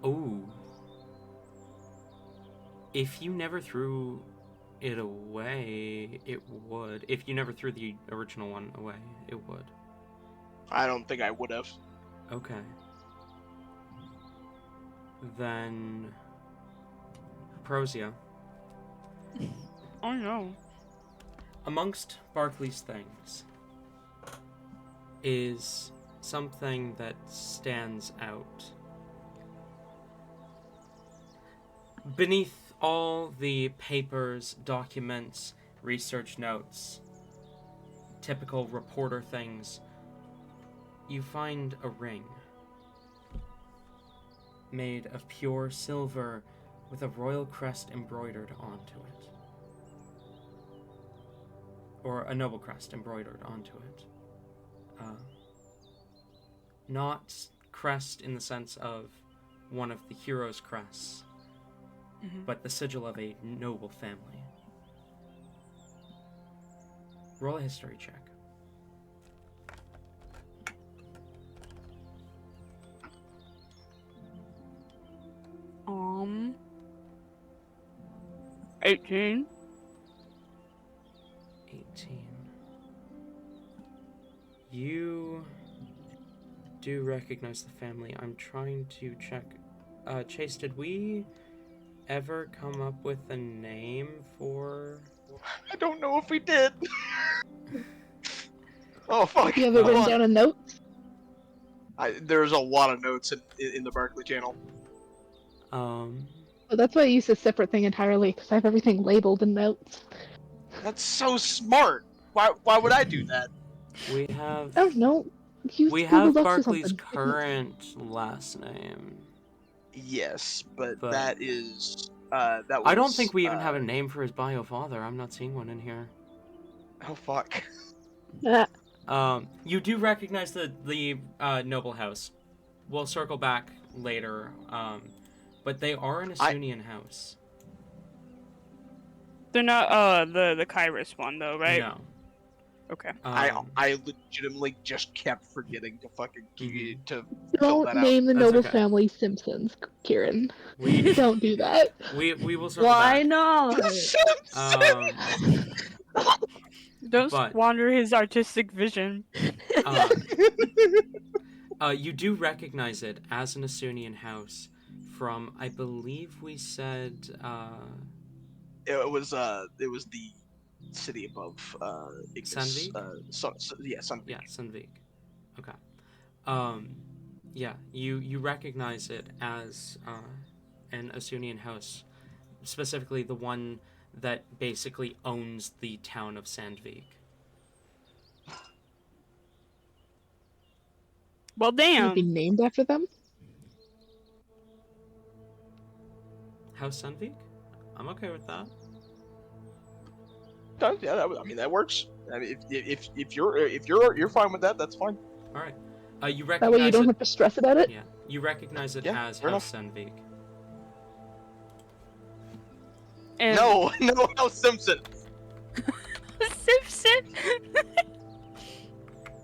Oh. If you never threw it away, it would. If you never threw the original one away, it would. I don't think I would have. Okay. Then... Prosia. Oh no. Amongst Barkley's things is something that stands out. Beneath all the papers, documents, research notes, typical reporter things, you find a ring made of pure silver with a royal crest embroidered onto it. Or a noble crest embroidered onto it. Not crest in the sense of one of the hero's crests, but the sigil of a noble family. Roll a history check. Um. 18. 18. You do recognize the family. I'm trying to check. Chase, did we ever come up with a name for I don't know if we did. Oh fuck! You have it Hold written on. down in notes? There's a lot of notes in the Barkley channel. Well, that's why I use a separate thing entirely, because I have everything labeled in notes. That's so smart. Why would I do that? We have Oh, no. Use we Google have Docs or Barkley's something. current last name. Yes, but But- that is that was. I don't think we even have a name for his bio father. I'm not seeing one in here. Oh fuck. You do recognize the noble house. We'll circle back later. But they are an Asunian house. They're not the Kairos one though, right? No. Okay. I legitimately just kept forgetting to fucking Mhm. to fill Don't that out. name the That's noble okay. family Simpsons, Kieran. We Don't do that. we will circle Why back. not? Don't But- squander his artistic vision. You do recognize it as an Asunian house from, I believe we said, It was the city above Ignis. Sandvik? Yeah, Sandvik. Yeah, Sandvik. Okay. Yeah, you recognize it as an Asunian house, specifically the one that basically owns the town of Sandvik. Well, Would it be damn. named after them? House Sandvik? I'm okay with that. Yeah, that works. I mean, if you're fine with that, that's fine. All right. You That way recognize you don't it. have to stress about it? Yeah, you recognize it Yeah, as fair House Sandvik. And No, House Simpson. Simpson.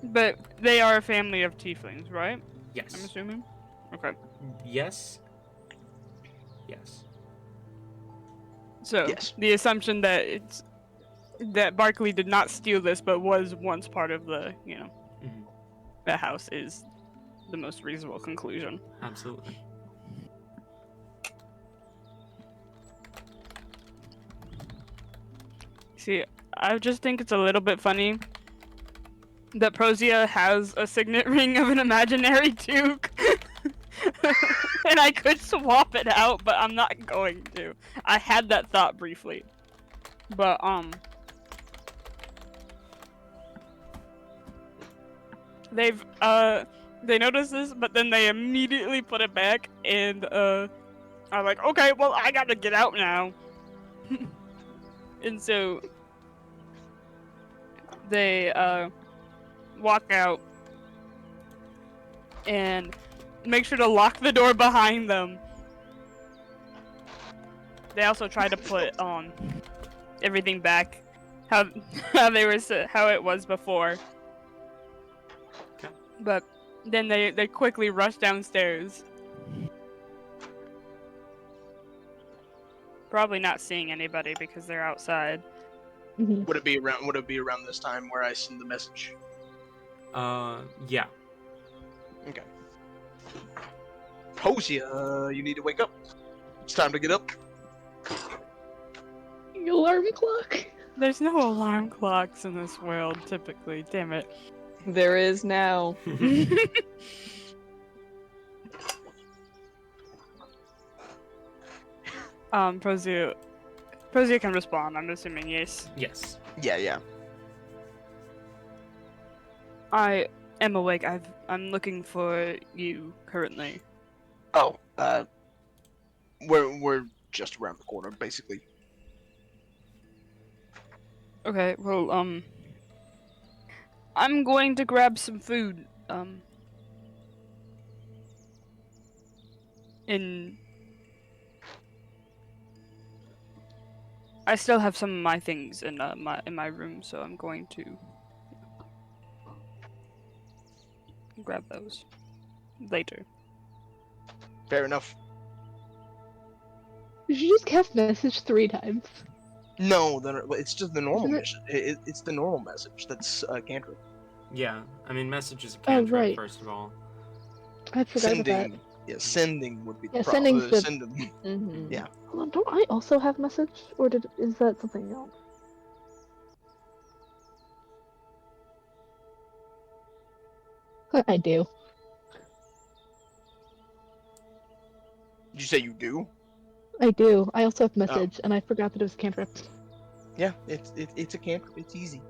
But they are a family of tieflings, right? I'm Yes. assuming. Okay. Yes. Yes. So Yes. the assumption that Barkley did not steal this, but was once part of the Mhm. the house is the most reasonable conclusion. Absolutely. See, I just think it's a little bit funny that Prosia has a signet ring of an imaginary duke. And I could swap it out, but I'm not going to. I had that thought briefly. But they noticed this, but then they immediately put it back, and I'm like, okay, well, I gotta get out now. And so they walk out and make sure to lock the door behind them. They also try to put everything back how how it was before. Okay. But then they quickly rush downstairs. Probably not seeing anybody because they're outside. Mhm. Would it be around this time where I send the message? Yeah. Okay. Posia, you need to wake up. It's time to get up. Alarm clock. There's no alarm clocks in this world, typically. Damn it. There is now. Prosia can respond, I'm assuming, yes. Yes. Yeah. I am awake. I'm looking for you currently. Oh, we're just around the corner, basically. Okay, well, I'm going to grab some food, I still have some of my things in my room, so I'm going to grab those later. Fair enough. Did you just cast message 3 times? No, it's just the normal Isn't it- mission. It's the normal message. That's cantrip. Yeah. I mean, message is a Oh, cantrip, right. first of all. I forgot about that. Sending would be the Yeah, problem. sending's the- Sending. Mm-hmm. Yeah. Hold on, don't I also have message? Or is that something else? I do. Did you say you do? I do. I also have Oh. message, and I forgot that it was cantrip. Yeah, it's a camp. It's easy.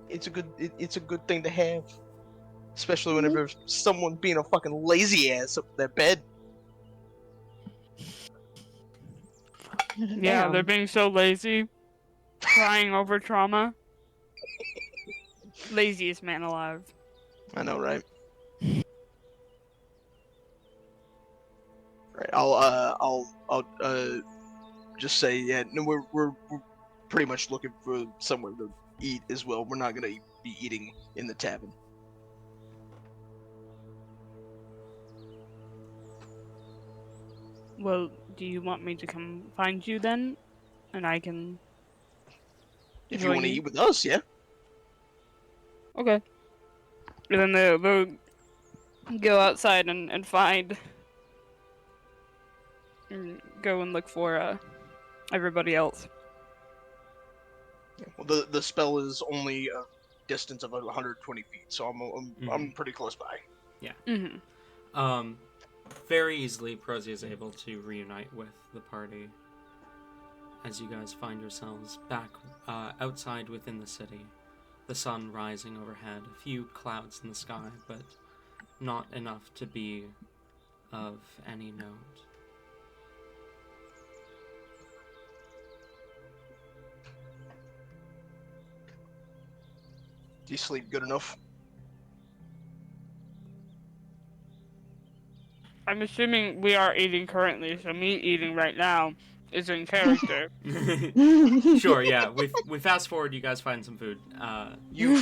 It's a good thing to have, especially whenever someone being a fucking lazy ass up in their bed. Yeah, they're being so lazy, crying over trauma. Laziest man alive. I know, right? Right. I'll just say, yeah. No, we're pretty much looking for somewhere to eat as well. We're not gonna be eating in the tavern. Well, do you want me to come find you then? And I can If you join want to you? eat with us, yeah. Okay. And then they'll go outside and find... And go and look for everybody else. Well, the spell is only a distance of 120 feet, so I'm pretty close by. Mm-hmm. Very easily, Prozia is able to reunite with the party as you guys find yourselves back outside within the city. The sun rising overhead, a few clouds in the sky, but not enough to be of any note. Do you sleep good enough? I'm assuming we are eating currently, so me eating right now is in character. Sure, yeah. We fast forward. You guys find some food. You.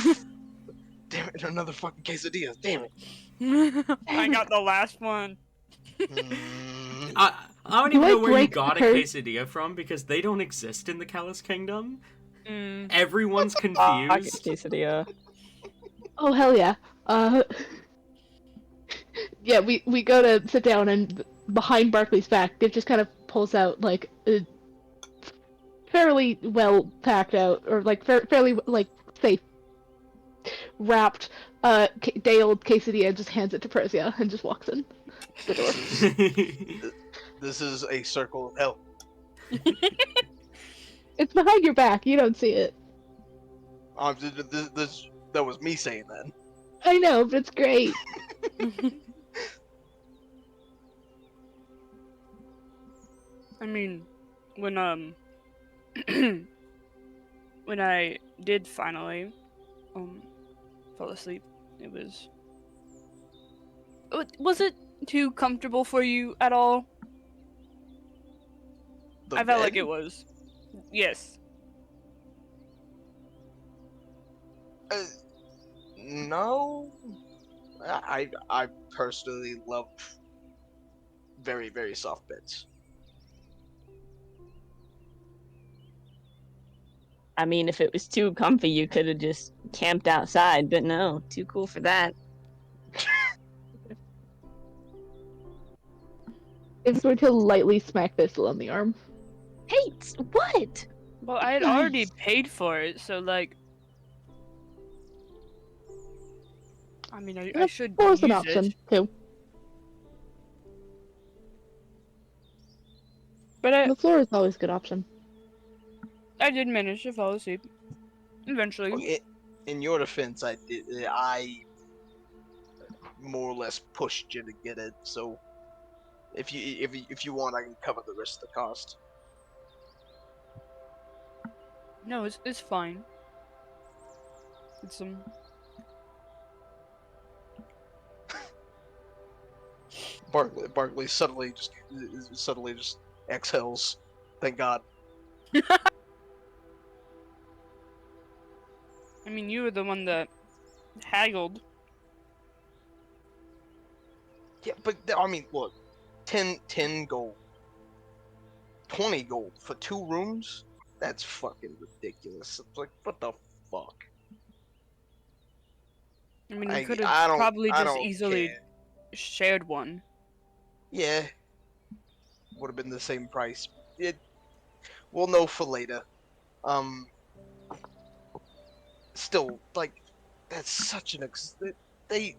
Damn it! Another fucking quesadilla. Damn it. I got the last one. I don't Do even I know where you break got a her- quesadilla from because they don't exist in the Calus Kingdom. Mm. Everyone's Pocket confused. quesadilla. Oh hell yeah. Yeah, we go to sit down, and behind Barkley's back, Div just kind of pulls out like a fairly well packed out, or like fairly like safe wrapped day old quesadilla, and just hands it to Prozia and just walks in the door. This is a circle of hell. It's behind your back. You don't see it. That was me saying that. I know, but it's great. I mean, when when I did finally fall asleep, it was. Was it too comfortable for you at all? The I felt like bed? it was. Yes. No. I personally love very, very soft beds. I mean, if it was too comfy, you could have just camped outside, but no, too cool for that. It's going to lightly smack Thistle on the arm. Hey, what? Well, I had already paid for it, so like. I mean, I should Floor's use an option it. too. But The floor is always a good option. I did manage to fall asleep. Eventually. Well, in your defense, I more or less pushed you to get it. So if you want, I can cover the rest of the cost. No, it's fine. It's Barkley suddenly just exhales. Thank God. I mean, you were the one that haggled. Yeah, but I mean, look, 10 gold, 20 gold for 2 rooms. That's fucking ridiculous. It's like, what the fuck? I mean, we I could have don't probably I just don't easily care. shared one. Yeah, would have been the same price. We'll know for later. Still, like, that's such an they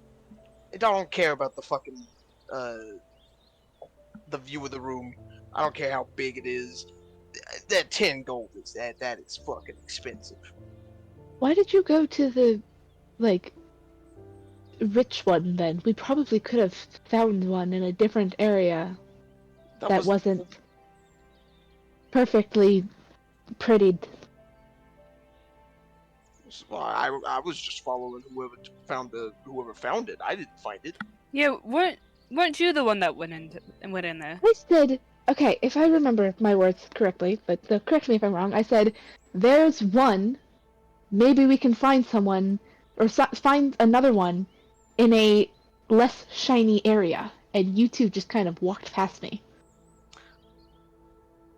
don't care about the fucking the view of the room. I don't care how big it is. That 10 gold is that is fucking expensive. Why did you go to the, like, rich one then? We probably could have found one in a different area that Was wasn't perfectly prettied. well, I was just following whoever found it. I didn't find it. Yeah, weren't you the one that went in there? I said, okay, if I remember my words correctly, but correct me if I'm wrong, I said, there's one, maybe we can find someone, or find another one in a less shiny area, and you two just kind of walked past me.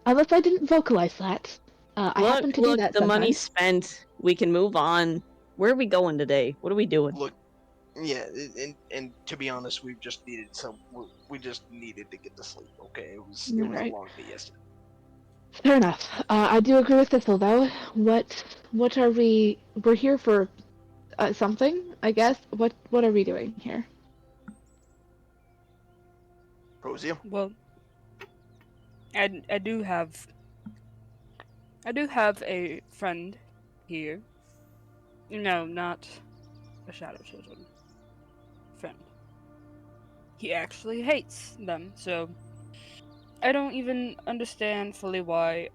Unless I didn't vocalize that. I happen to do Look, that the money's sometimes. spent. We can move on. Where are we going today? What are we doing? Look, yeah, and to be honest, we just needed to get to sleep. Okay, it was a Right. long day yesterday. Fair enough. I do agree with Thistle, though. What are we... We're here for something, I guess. What are we doing here? Prozio? Well, I do have a friend here. No, not a Shadow Children friend. He actually hates them, so I don't even understand fully why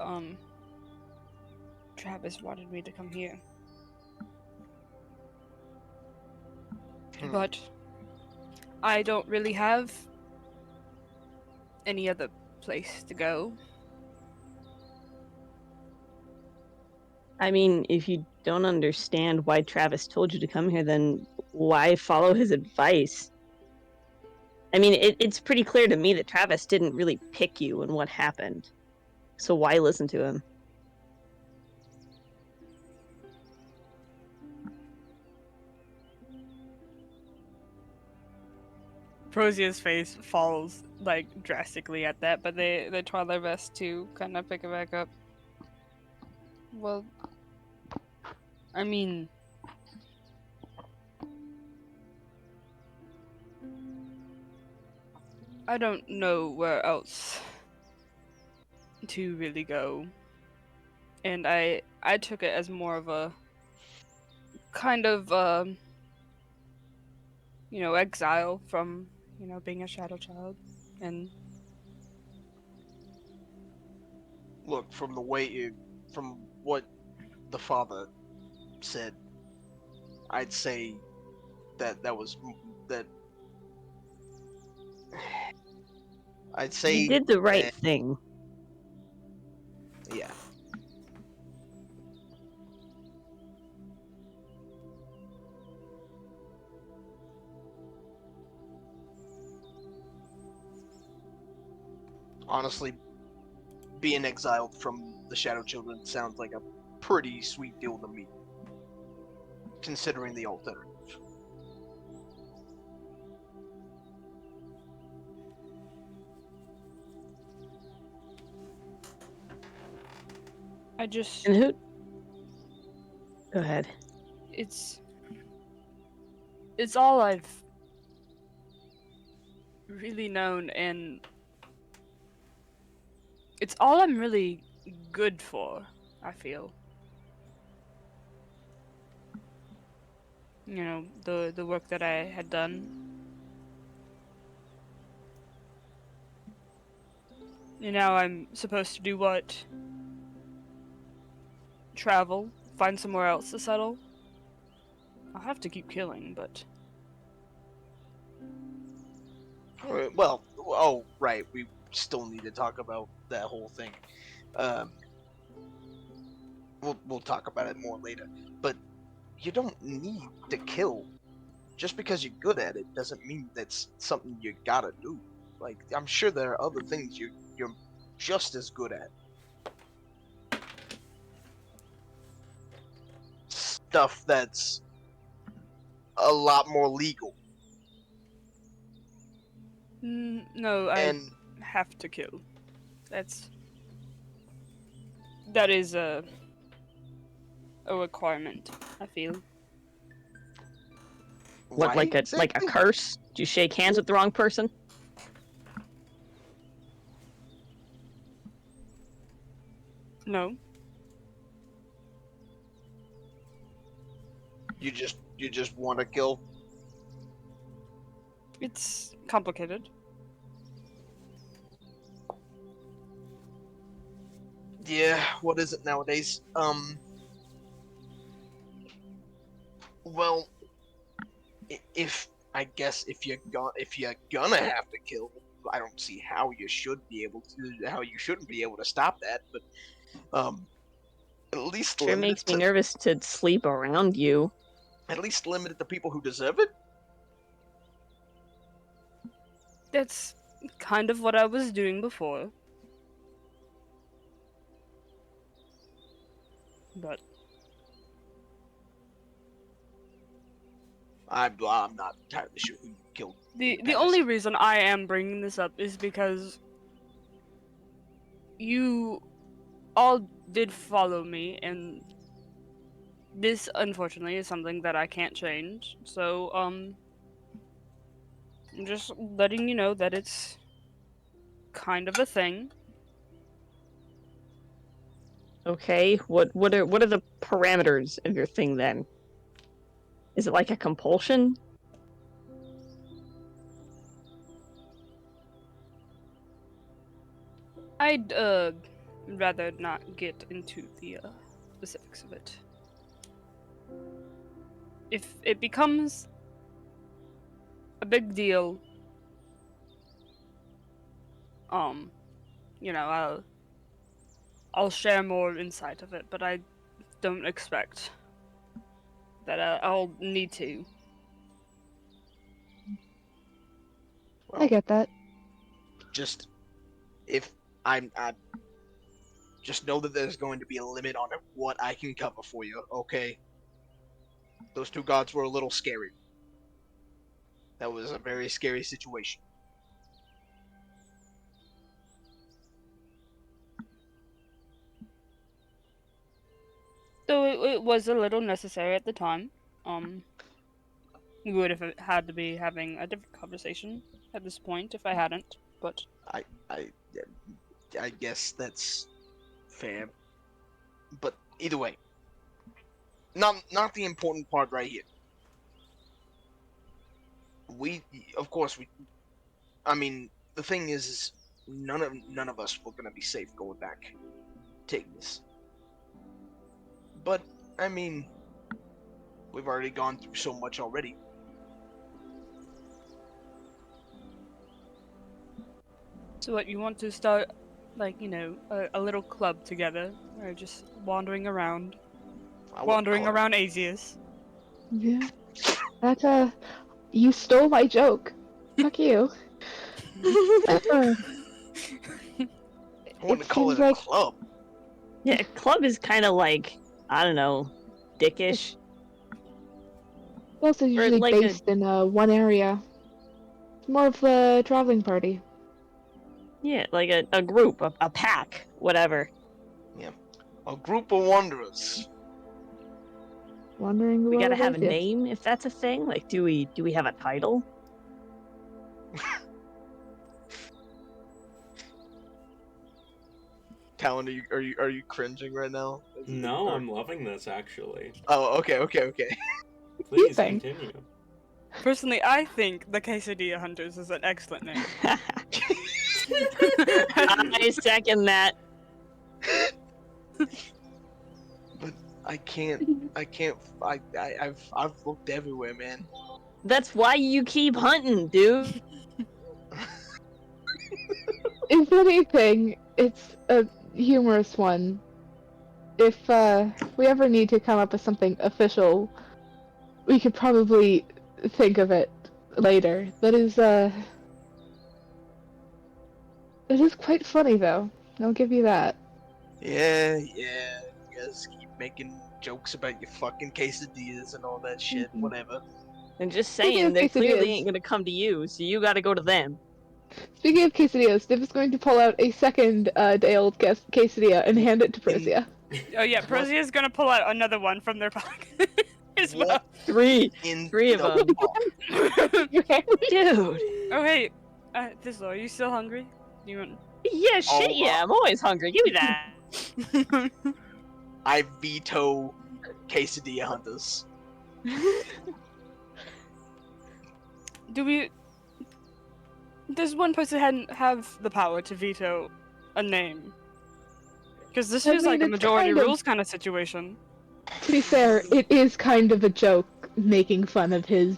Travis wanted me to come here. But I don't really have any other place to go. I mean, if you don't understand why Travis told you to come here, then why follow his advice? I mean, it's pretty clear to me that Travis didn't really pick you and what happened. So why listen to him? Prozia's face falls like drastically at that, but they try their best to kind of pick it back up. Well, I mean, I don't know where else to really go, and I took it as more of a kind of exile from being a shadow child. And Look, from what the father said, I'd say that was that. I'd say You did the right that, thing. yeah. Honestly, being exiled from the Shadow Children sounds like a pretty sweet deal to me, considering the alternative. I just And who? Go ahead. it's all I've really known, and it's all I'm really good for, I feel. The work that I had done. And now I'm supposed to do what? Travel, find somewhere else to settle. I'll have to keep killing, but Well, oh right, we still need to talk about that whole thing. Um, we'll talk about it more later. But you don't need to kill. Just because you're good at it doesn't mean that's something you gotta do. Like, I'm sure there are other things you're just as good at. Stuff that's a lot more legal. no, I And have to kill. That is a requirement, I feel. What, Why like a exactly? curse? Did you shake hands with the wrong person? No. You just want to kill? It's complicated. Yeah, what is it nowadays? Well, if I guess if you're gonna have to kill, I don't see how you shouldn't be able to stop that. But at least Sure limit makes it me to nervous to sleep around you. people who deserve it. That's kind of what I was doing before. But I'm not entirely sure who you killed. the only reason I am bringing this up is because you all did follow me, and this unfortunately is something that I can't change. So I'm just letting you know that it's kind of a thing. Okay, what are the parameters of your thing then? Is it like a compulsion? I'd rather not get into the specifics of it. If it becomes a big deal, you know, I'll share more insight of it, but I don't expect that I'll need to. I get that. Just if I just know that there's going to be a limit on what I can cover for you. Okay, those two gods were a little scary. That was a very scary situation. So it was a little necessary at the time. We would have had to be having a different conversation at this point if I hadn't. But I I I guess that's fair. But either way, not the important part right here. We, of course, we. I mean, the thing is none of us were gonna be safe going back, taking this. But I mean, we've already gone through so much already. so what, you want to start, like, you know, a little club together, or just wandering around, around Azius? Yeah. That, you stole my joke. Fuck you. Uh, I wouldn't it call seems it a like club. Yeah, club is kind of like, I don't know, dickish. it's also usually like based in one area. It's more of the traveling party. Yeah, like a group, a pack, whatever. Yeah, a group of wanderers. Wandering the We world gotta of have a Azius. name if that's a thing. Like, do we have a title? Talon, are you cringing right now? No, I'm loving this actually. Oh, okay. Please Thing. continue. Personally, I think the Quesadilla Hunters is an excellent name. I second that. But I've looked everywhere, man. That's why you keep hunting, dude. If anything, it's a humorous one. If we ever need to come up with something official, we could probably think of it later. It is quite funny though. I'll give you that. Yeah. You guys keep making jokes about your fucking quesadillas and all that shit. Mhm. Whatever. And just Speaking saying, of they clearly quesadillas. ain't gonna come to you, so you gotta go to them. Speaking of quesadillas, Div is going to pull out a second day-old quesadilla and hand it to In- Persia. Oh yeah, What? Persia is gonna pull out another one from their pocket. His What mouth. Three in of the them. fuck? Dude. Oh hey, Thistle, are you still hungry? You want? Yeah, shit, Oh, yeah, I'm always hungry. Give me that. I veto quesadilla hunters. Do we? Does one person have the power to veto a name? Because this I feels mean, like a it's majority kind of- rules kind of situation. To be fair, it is kind of a joke making fun of his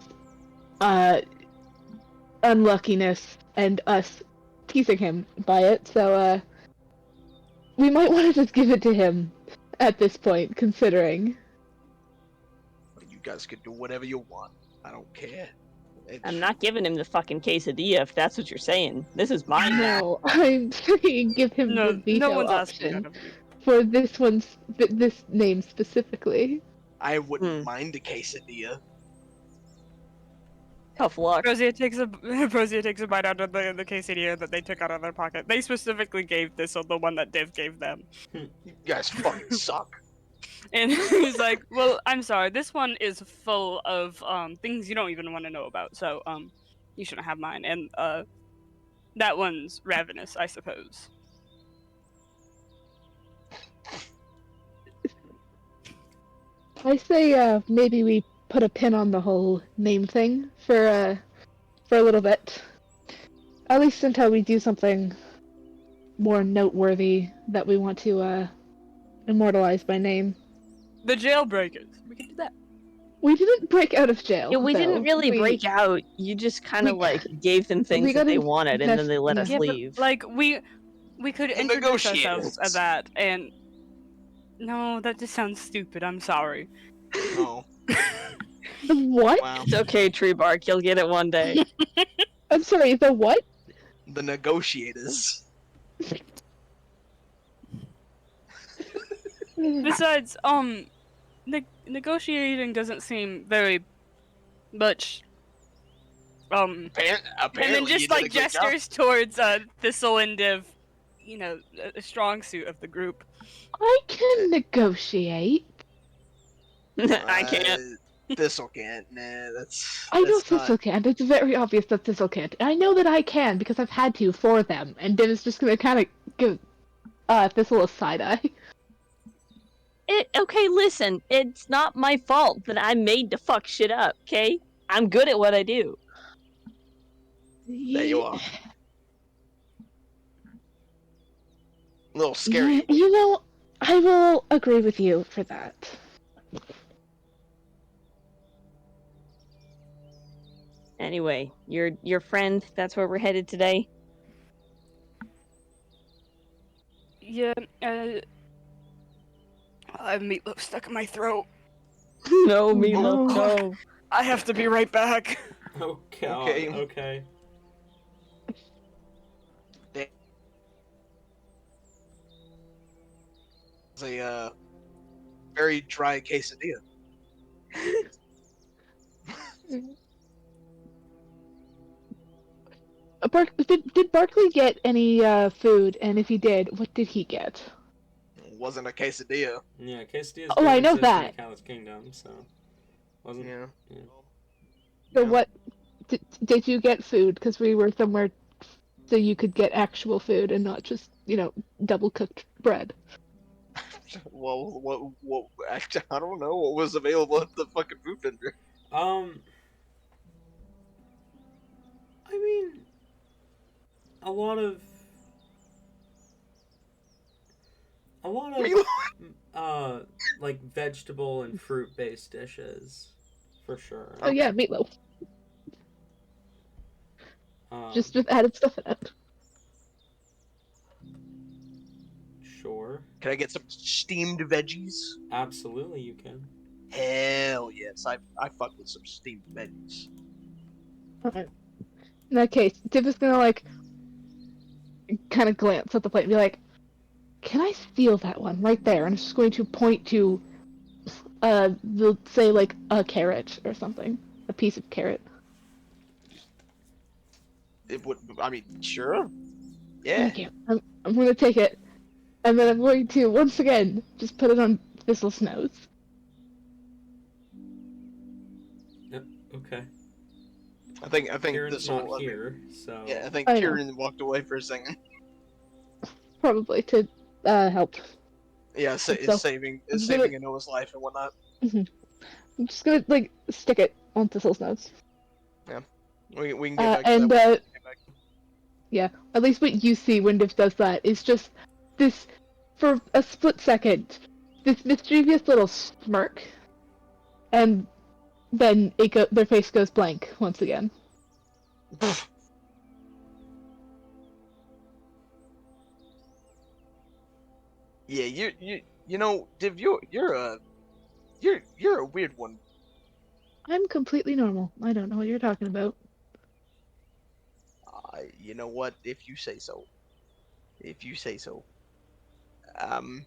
unluckiness and us teasing him by it, so we might want to just give it to him at this point, considering. You guys can do whatever you want. I don't care. I'm not giving him the fucking quesadilla if that's what you're saying. This is mine now. No, I'm saying give him the No, veto no one's asking option that of you. for this name specifically. I wouldn't mind a quesadilla. Tough luck. Prozia takes a bite out of the quesadilla that they took out of their pocket. They specifically gave Thistle the one that Div gave them, You guys fucking suck. and he's like, "Well, I'm sorry. This one is full of things you don't even want to know about. So you shouldn't have mine. And that one's ravenous, I suppose." I say maybe we put a pin on the whole name thing for a little bit. At least until we do something more noteworthy that we want to immortalize by name. The jailbreakers. We can do that. We didn't break out of jail. Yeah, we though. didn't really break out. You just kind of we- like gave them things that got they wanted, and then they let us Yeah, but, leave. like we could The introduce ourselves negotiators. as that, and no, that just sounds stupid. I'm sorry. Oh, The what? wow. It's okay, Tree Bark. You'll get it one day. I'm sorry. The what? The negotiators. Besides, negotiating doesn't seem very much. And Apparently, then you just did like a good job. gestures towards Thistle and Div, you know, a strong suit of the group. I can negotiate. I can't. Thistle can't. Nah, that's. I know that's not- Thistle can't. It's very obvious that Thistle can't. I know that I can because I've had to for them. And Div is just gonna kind of give Thistle a side eye. Okay, listen. It's not my fault that I'm made to fuck shit up. Okay, I'm good at what I do. There you are. A little scary. Yeah, you know, I will agree with you for that. Anyway, your friend. That's where we're headed today. Yeah, I have meatloaf stuck in my throat. No, Milo. Oh. No. I have to be right back. Oh god. Okay. Okay. It's a very dry quesadilla. Did Barkley get any food? And if he did, what did he get? It wasn't a quesadilla. Yeah, quesadillas Oh, do I know exist that. in the Calus Kingdom, so wasn't. Yeah. Yeah. So Yeah. what did you get food? Because we were somewhere so you could get actual food and not just double cooked bread. Well, what? Actually, I don't know what was available at the fucking food vendor. I mean, a lot of Milo. like vegetable and fruit based dishes, for sure. Oh yeah, meatloaf. Just Um, with added stuff in it. sure, Can I get some steamed veggies? absolutely you can. Hell yes, I fuck with some steamed veggies. Alright. In that case, Div is gonna kind of glance at the plate and be like, "Can I steal that one right there?" And it's just going to point to, say like a carrot or something, a piece of carrot. It would. I mean, sure. Yeah. Thank you. I'm gonna take it, and then I'm going to once again just put it on Thistle's nose. Okay. I think Kieran's this not will. here, so. Yeah, I think I know. Kieran walked away for a second. Probably to help. Yeah, So, it's saving I'm just gonna, Noah's life and whatnot. I'm just gonna like stick it on Thistle's nose. We can get back to And that. When we get back. yeah, at least what you see when Div does that is just this, for a split second, this mischievous little smirk, and then their face goes blank once again. Yeah, you know, Div, you're a weird one. I'm completely normal. I don't know what you're talking about. You know what? If you say so. If you say so. Um.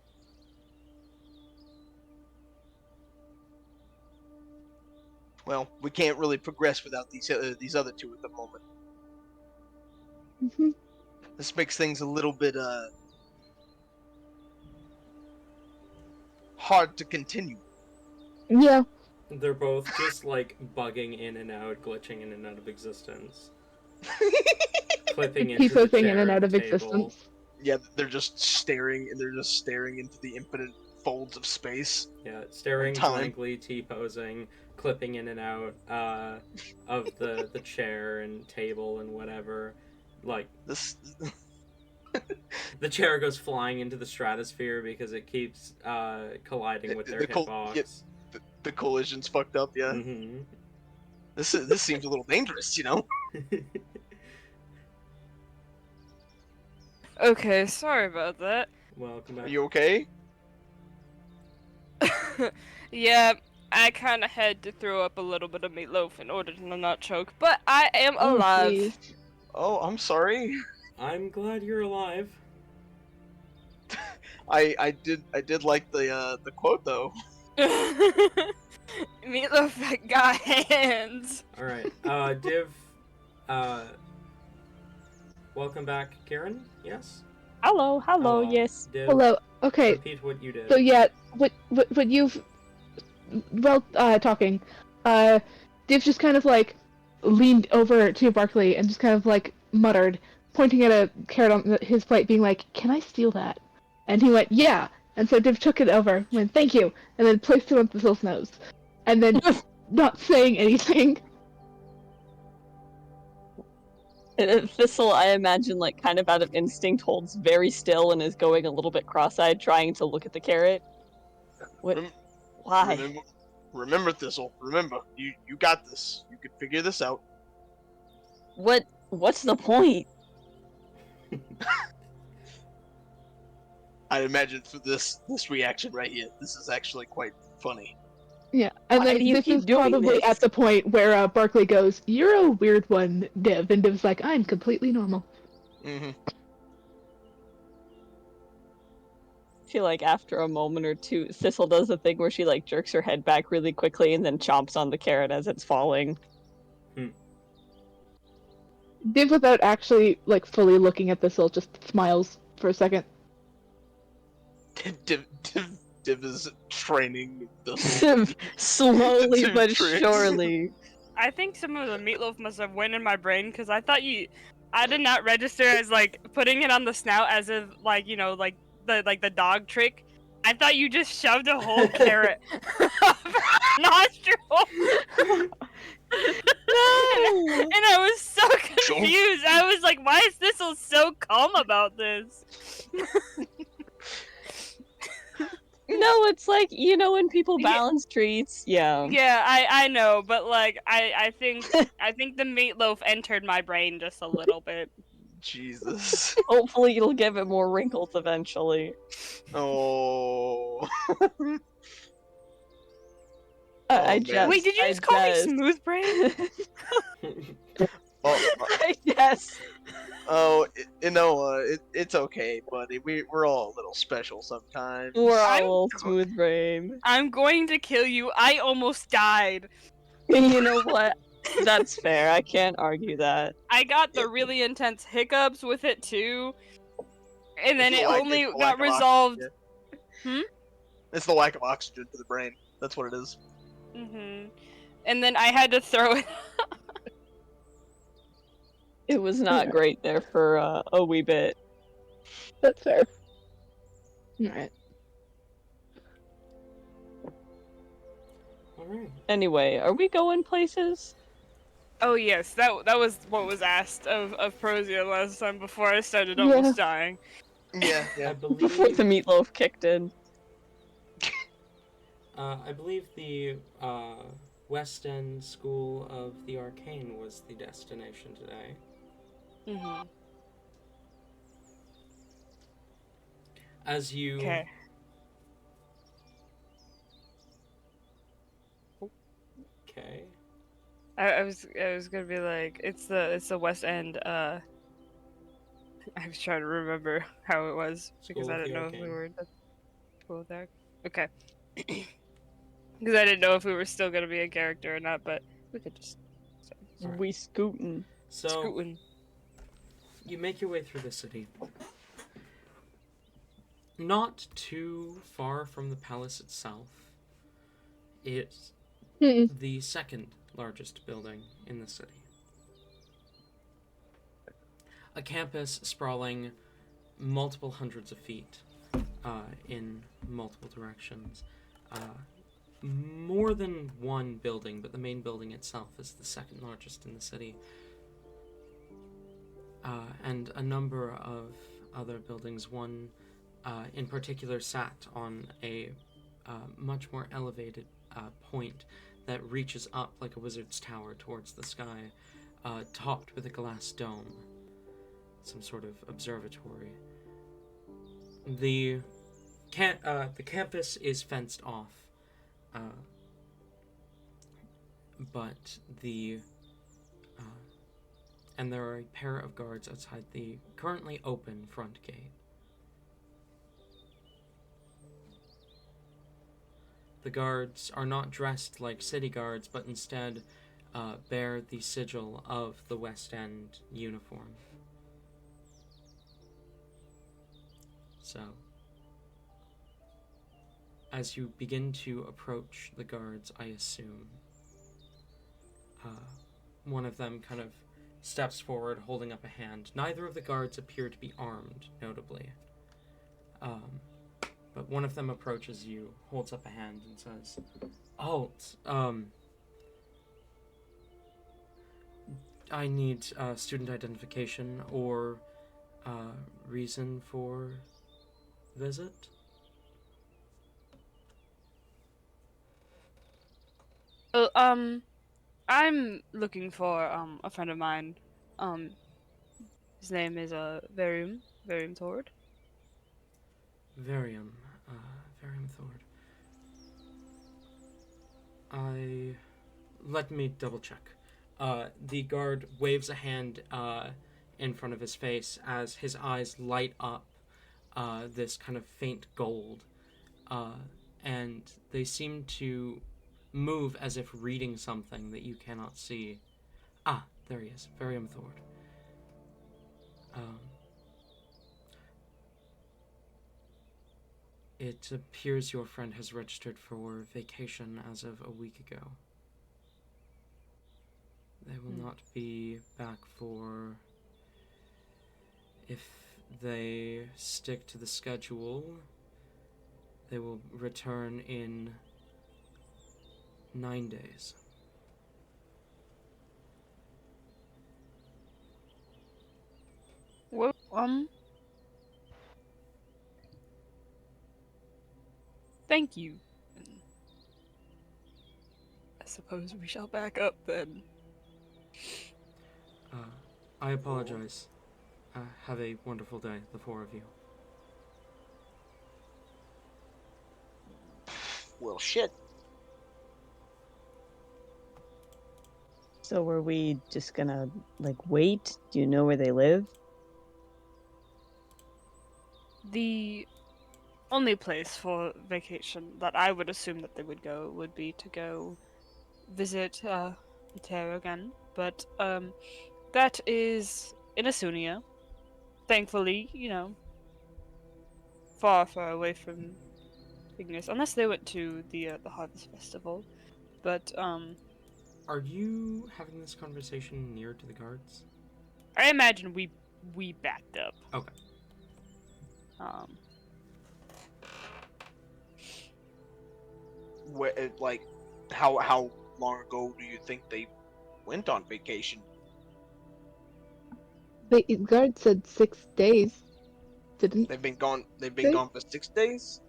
Well, we can't really progress without these other two at the moment. hmm This makes things a little bit hard to continue. Yeah. They're both just like bugging in and out, glitching in and out of existence. Clipping into the Piecing in chair and out and of table. existence. Yeah, they're just staring into the infinite folds of space. Yeah, staring Time. blankly, T-posing, clipping in and out of the chair and table and whatever. Like, This the chair goes flying into the stratosphere because it keeps colliding with their hitbox. the collision's fucked up. Yeah, Mm-hmm. this seems a little dangerous. You know. Okay, sorry about that. Welcome back. Are you okay? Yeah, I kind of had to throw up a little bit of meatloaf in order to not choke, but I am Oh, alive. please. Oh, I'm sorry. I'm glad you're alive. I did like the quote though. Meatloaf that got hands. Alright, Div, welcome back, Karen, yes? Hello, hello, Hello. yes. Div, Hello. Okay. repeat what you did. So yeah, what you've talking, Div just kind of like leaned over to Barkley and just kind of like muttered, pointing at a carrot on his plate, being like, "Can I steal that?" And he went, "Yeah." And so Div took it over, went, "Thank you," and then placed it on Thistle's nose, and then not saying anything. Thistle, I imagine, like, kind of out of instinct, holds very still and is going a little bit cross-eyed, trying to look at the carrot. What? Rem- Why? Remember, Thistle. Remember, you got this. You can figure this out. What's the point? I imagine for this reaction right here, this is actually quite funny. Yeah, and Why then do you this keep is doing probably this? at the point where Barkley goes, "You're a weird one, Div," and Div's like, "I'm completely normal." Mm-hmm. I feel like after a moment or two, Thistle does the thing where she, like, jerks her head back really quickly and then chomps on the carrot as it's falling. Div, without actually like fully looking at Thistle, just smiles for a second. Div is training Thistle. Slowly Do but tricks. surely. I think some of the meatloaf must have went in my brain because I did not register as like putting it on the snout as if like like the dog trick. I thought you just shoved a whole carrot up her nostril. And I was so confused. I was like, why is Thistle so calm about this? No, it's like, when people balance treats. Yeah. Yeah, I know, but like I think the meatloaf entered my brain just a little bit. Jesus. Hopefully it'll give it more wrinkles eventually. Oh. I man. jest. Wait, did you I just call me jest. smooth brain? Oh, I guess. it's okay, buddy. We're all a little special sometimes. We're all a I'm- little smooth brain. I'm going to kill you. I almost died. You know what? That's fair. I can't argue that. I got the really intense hiccups with it too. And then It's it the lack- only it's the got lack of resolved. It's the lack of oxygen to the brain. That's what it is. And and then I had to throw it. It was not Yeah. great there for a wee bit. That's fair. Alright. All right. Anyway, are we going places? Oh yes, that was what was asked of Prozia last time before I started Yeah. almost dying. Yeah, I yeah. Before the believe. meatloaf kicked in. I believe the West End School of the Arcane was the destination today. Mm-hmm. As you. Okay. Okay. I was gonna be like, it's the West End. I was trying to remember how it was because School I of didn't the know if we Arcane. were at the school there. Okay. Because I didn't know if we were still gonna be a character or not, but we could just Alright. We scootin'. So scooting. you make your way through the city. Not too far from the palace itself. It's Hmm. the second largest building in the city. A campus sprawling multiple hundreds of feet in multiple directions. More than one building, but the main building itself is the second largest in the city. And a number of other buildings. One in particular sat on a much more elevated point that reaches up like a wizard's tower towards the sky, topped with a glass dome, some sort of observatory. The campus is fenced off, but and there are a pair of guards outside the currently open front gate. The guards are not dressed like city guards, but instead bear the sigil of the West End uniform. So, as you begin to approach the guards, I assume, one of them kind of steps forward, holding up a hand. Neither of the guards appear to be armed, notably. But one of them approaches you, holds up a hand, and says, "Halt, I need student identification or reason for visit." Oh, I'm looking for a friend of mine. Um, his name is Varium Thord. Varium, Varium Thord. Let me double check. The guard waves a hand in front of his face as his eyes light up this kind of faint gold, and they seem to move as if reading something that you cannot see. Ah, there he is, Varium Thord. It appears your friend has registered for vacation as of a week ago. They will not be back for... If they stick to the schedule, they will return in 9 days. Well, thank you. I suppose we shall back up then. I apologize. Have a wonderful day, the four of you. Well, shit. So were we just gonna, like, wait? Do you know where they live? The only place for vacation that I would assume that they would go would be to go visit Terra again, but that is in Asunia. Thankfully, far, far away from Ignis, unless they went to the Harvest Festival. But Are you having this conversation near to the guards? I imagine we backed up. Okay. Like, how long ago do you think they went on vacation? The guard said 6 days. Didn't They've been gone. They've been They- gone for 6 days.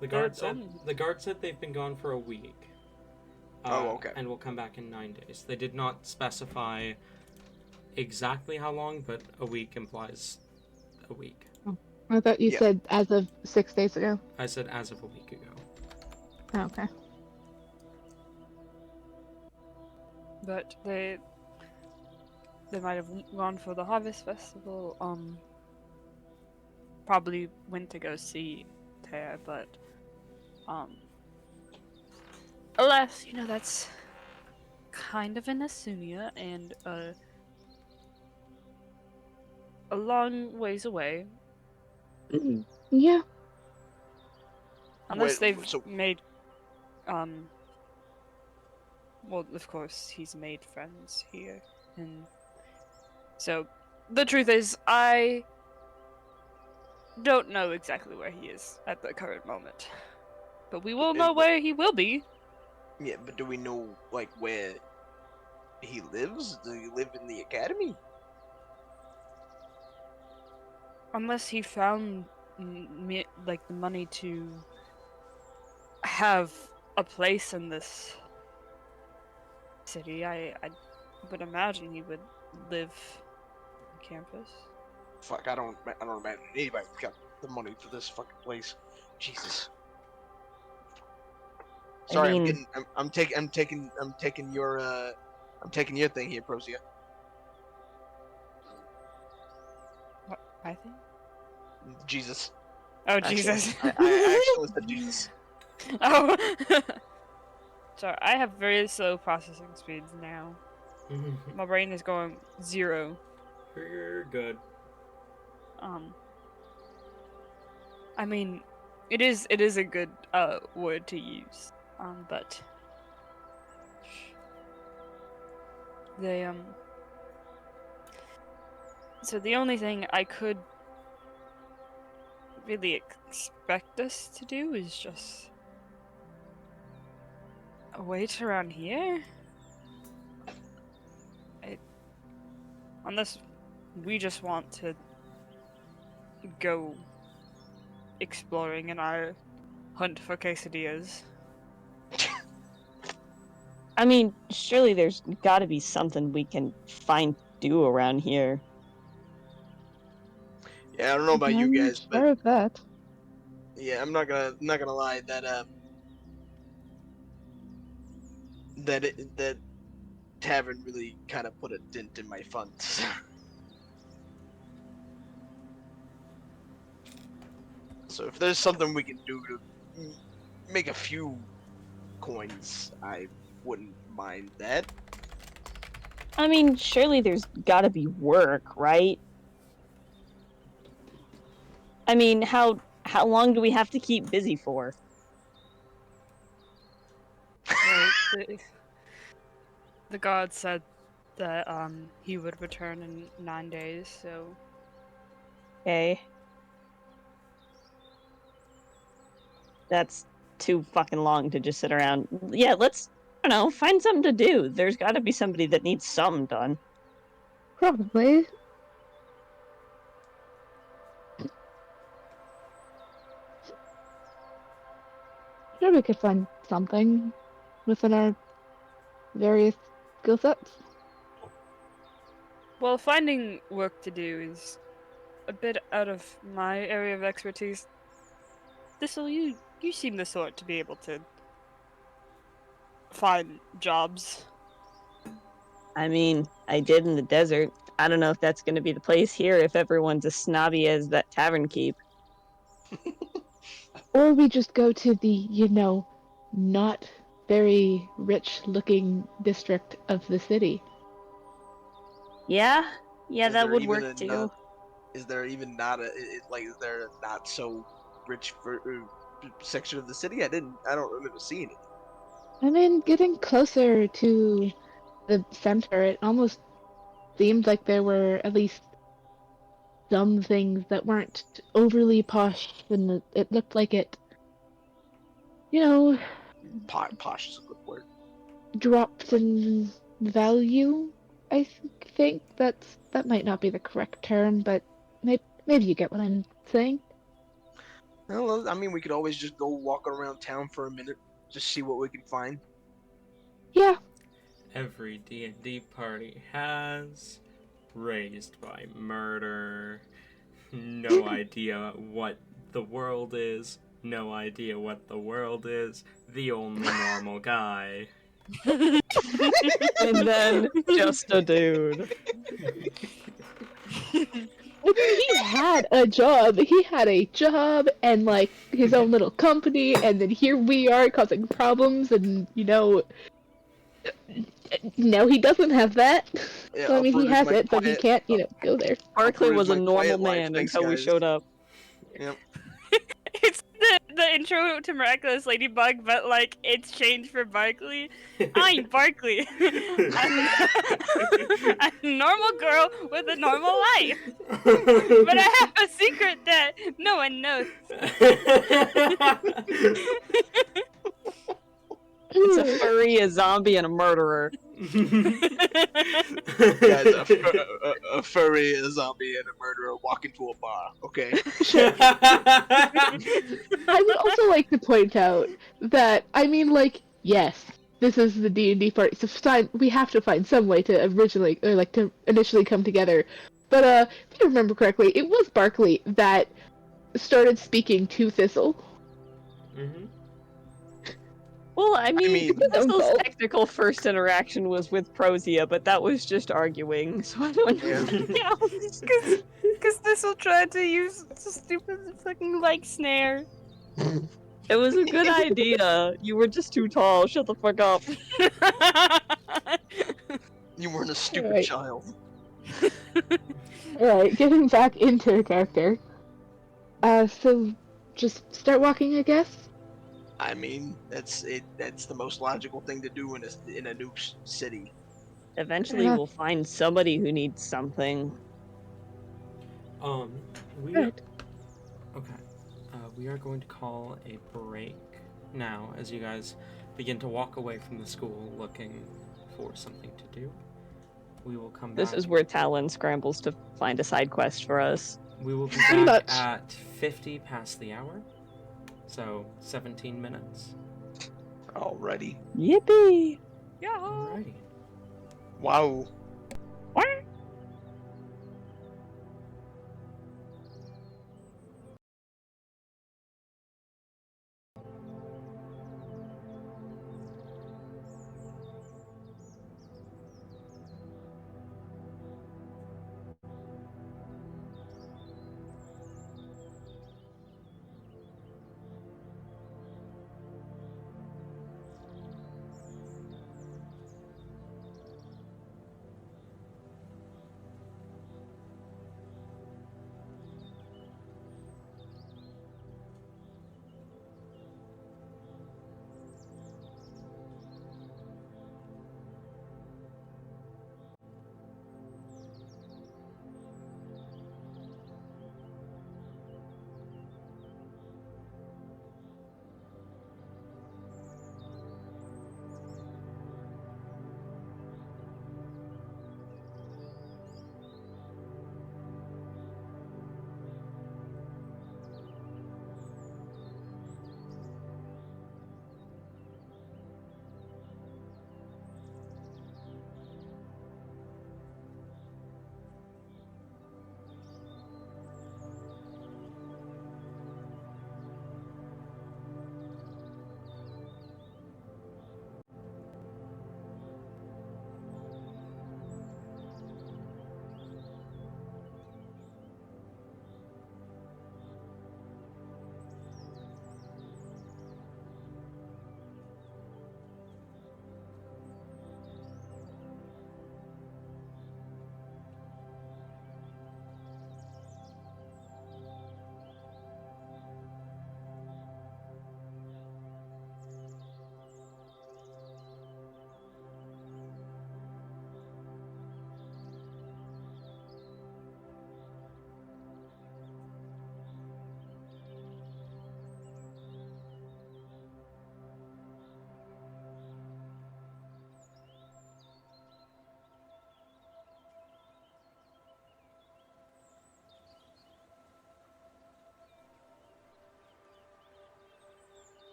The They're guard said they've been gone for a week. Oh, okay. And will come back in 9 days. They did not specify exactly how long, but a week implies a week. I thought you Yeah. said as of 6 days ago. I said as of a week ago. Oh, okay. But they might have gone for the harvest festival. Probably went to go see Tara, but alas, that's kind of in Asunia and a long ways away. Yeah. Unless Wait, they've so- made well, of course he's made friends here, and so the truth is I don't know exactly where he is at the current moment, but we will know where he will be. Yeah, but do we know like where he lives? Do he live in the academy? Unless he found like the money to have a place in this city, I would imagine he would live on campus. Fuck, I don't imagine anybody's got the money for this fucking place. Jesus. Sorry, mean- I'm taking your thing here, Prosia. What I think? Jesus. Oh Actually, Jesus! I actually said Jesus. Oh. Sorry, I have very slow processing speeds now. My brain is going 0. You're good. I mean, it is a good word to use. But they so the only thing I could really expect us to do is just wait around here. Unless we just want to go exploring in our hunt for quesadillas. I mean, surely there's got to be something we can find to do around here. Yeah, I don't know about you I'm guys, sure but of that. yeah, I'm not gonna lie that tavern really kind of put a dent in my funds. So if there's something we can do to make a few coins, I wouldn't mind that. I mean, surely there's got to be work, right? I mean, how long do we have to keep busy for? Well, the god said that he would return in 9 days, so Okay. That's too fucking long to just sit around. Yeah, let's, I don't know, find something to do. There's got to be somebody that needs something done. Probably. Sure, we could find something within our various skill sets. well, finding work to do is a bit out of my area of expertise. Thistle, you seem the sort to be able to find jobs. I mean, I did in the desert. I don't know if that's going to be the place here if everyone's as snobby as that tavern keep. Or we just go to the, not very rich looking district of the city. Yeah, Is that there would even work a too. is there even not a like is there a not so rich section of the city? I don't remember seeing it. I mean, getting closer to the center, it almost seemed like there were at least some things that weren't overly posh, and it looked like it, you know, Posh is a good word. dropped in value. I think that might not be the correct term, but maybe you get what I'm saying. Well, I mean, we could always just go walk around town for a minute, just see what we can find. Yeah, Every D&D party has raised by murder. No idea what the world is. No idea what the world is. The only normal guy. And then just a dude. I mean, he had a job. He had a job and like his own little company, and then here we are causing problems, and now he doesn't have that. Yeah, So I I'll mean, he furnish has my it, but he quiet. can't, go there. I'll Barkley furnish was a my normal quiet life. man Thanks, until we guys. showed up. Yep. It's the intro to Miraculous Ladybug, but like it's changed for Barkley. I'm Barkley. I'm a normal girl with a normal life, but I have a secret that no one knows. It's a furry, a zombie, and a murderer. Guys, a furry, a zombie, and a murderer walk into a bar. Okay. Sure. I would also like to point out that I mean, like, yes, this is the D&D party, so we have to find some way to originally, or like to initially come together. But if I remember correctly, it was Barkley that started speaking to Thistle. Mm-hmm. Well, I mean, mean- His own Thistle's fault. technical first interaction was with Prosia, but that was just arguing, so I don't know. Yeah. if it counts. Because this will try to use the stupid fucking like snare. It was a good idea. You were just too tall. Shut the fuck up. You weren't a stupid Right. child. Alright, getting back into character. So just start walking, I guess? I mean, that's it. That's the most logical thing to do in a new city. Eventually, enough. we'll find somebody who needs something. We Right. okay. We are going to call a break now as you guys begin to walk away from the school looking for something to do. We will come This back. is where Talon scrambles to find a side quest for us. We will be Pretty back much. at 50 past the hour. So 17 minutes. Alrighty. Yippee! Yeah. Alrighty. Wow.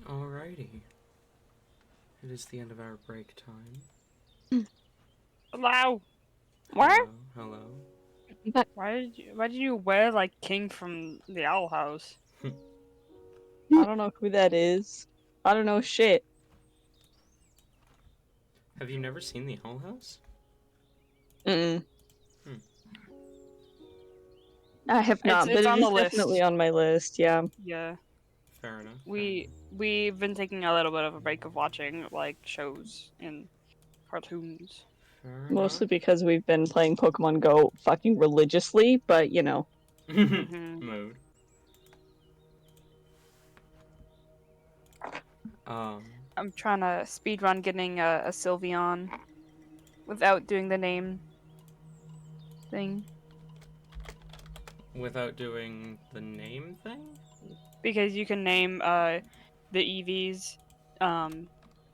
Alrighty. It is the end of our break time. Hello. What? Hello. Why did you wear like King from the Owl House? I don't know who that is. I don't know shit. Have you never seen the Owl House? Mm. Hmm. I have not, but It's it on is the list. definitely on my list. Yeah. Yeah. Fair enough. We've been taking a little bit of a break of watching like shows and cartoons. Fair Mostly because we've been playing Pokemon Go fucking religiously, but you know. enough. Mhm. Mode. I'm trying to speedrun getting a Sylveon without doing the name thing Without doing the name thing? because you can name the EVs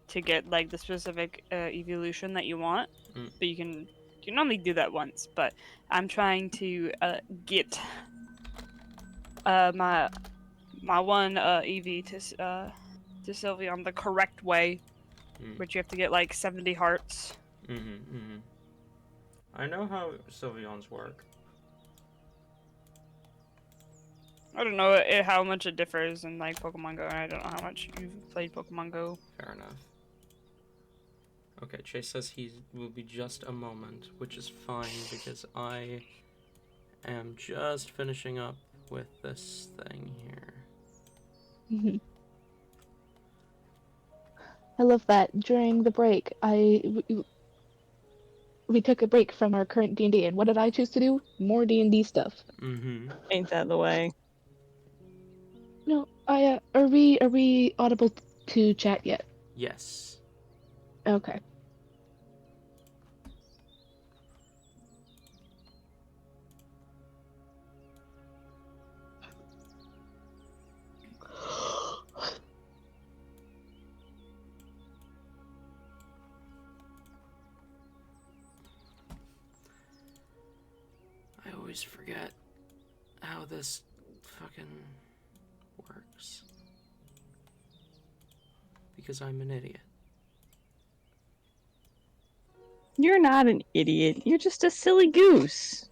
to get like the specific evolution that you want, Mm. but you can only do that once. But I'm trying to get my one EV to Sylveon the correct way, Mm. which you have to get like 70 hearts. I know how Sylveons work. I don't know how much it differs in like Pokemon Go, and I don't know how much you've played Pokemon Go. Fair enough. Okay, Chase says he will be just a moment, which is fine because I am just finishing up with this thing here. I love that. During the break, we took a break from our current D&D, and what did I choose to do? More D&D stuff. Ain't that the way? No, are we audible to chat yet? Yes. Okay. I always forget how this fucking works. Because I'm an idiot. You're not an idiot. You're just a silly goose.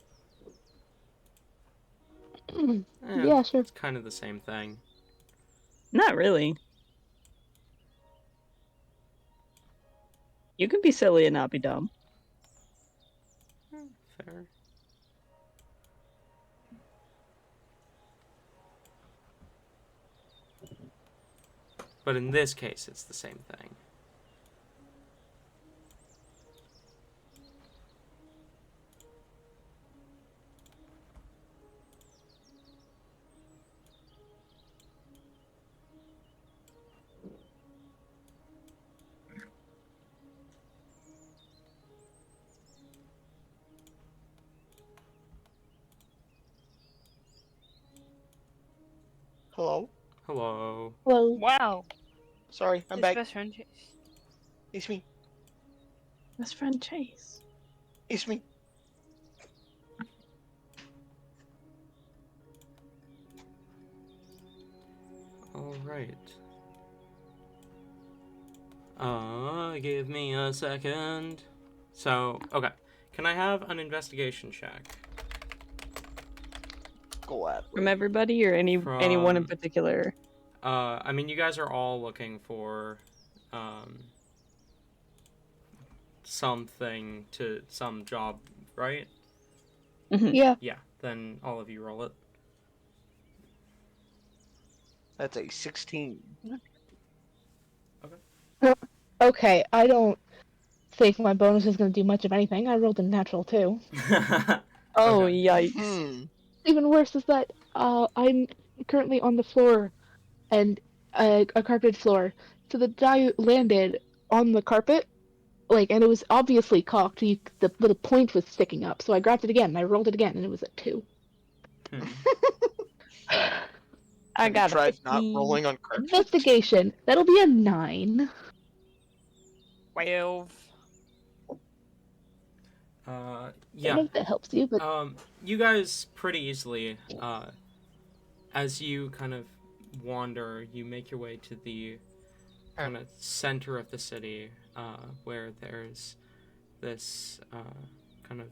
Yeah, sure. It's kind of the same thing. Not really. You can be silly and not be dumb. Fair. But in this case, it's the same thing. Hello? Hello. Well, Wow, Sorry, I'm his back. best friend. It's me. Best friend Chase. It's me. Alright. Give me a second. So, okay. Can I have an investigation check? Gladly. From everybody or anyone in From- particular? I mean, you guys are all looking for, something to some job, right? yeah. Yeah, then all of you roll it. That's a 16. Okay, I don't think my bonus is going to do much of anything. I rolled a natural 2. Oh, Okay. yikes. Even worse is that I'm currently on the floor, and a carpeted floor. So the die landed on the carpet, and it was obviously cocked. The little point was sticking up. So I grabbed it again, and I rolled it again, and it was a 2. Hmm. I Have you got a tried not 15. rolling on carpet? Investigation. That'll be a 9. 12. I Yeah. don't know if that helps you, but You guys pretty easily, as you kind of wander, you make your way to the kind of center of the city, where there's this kind of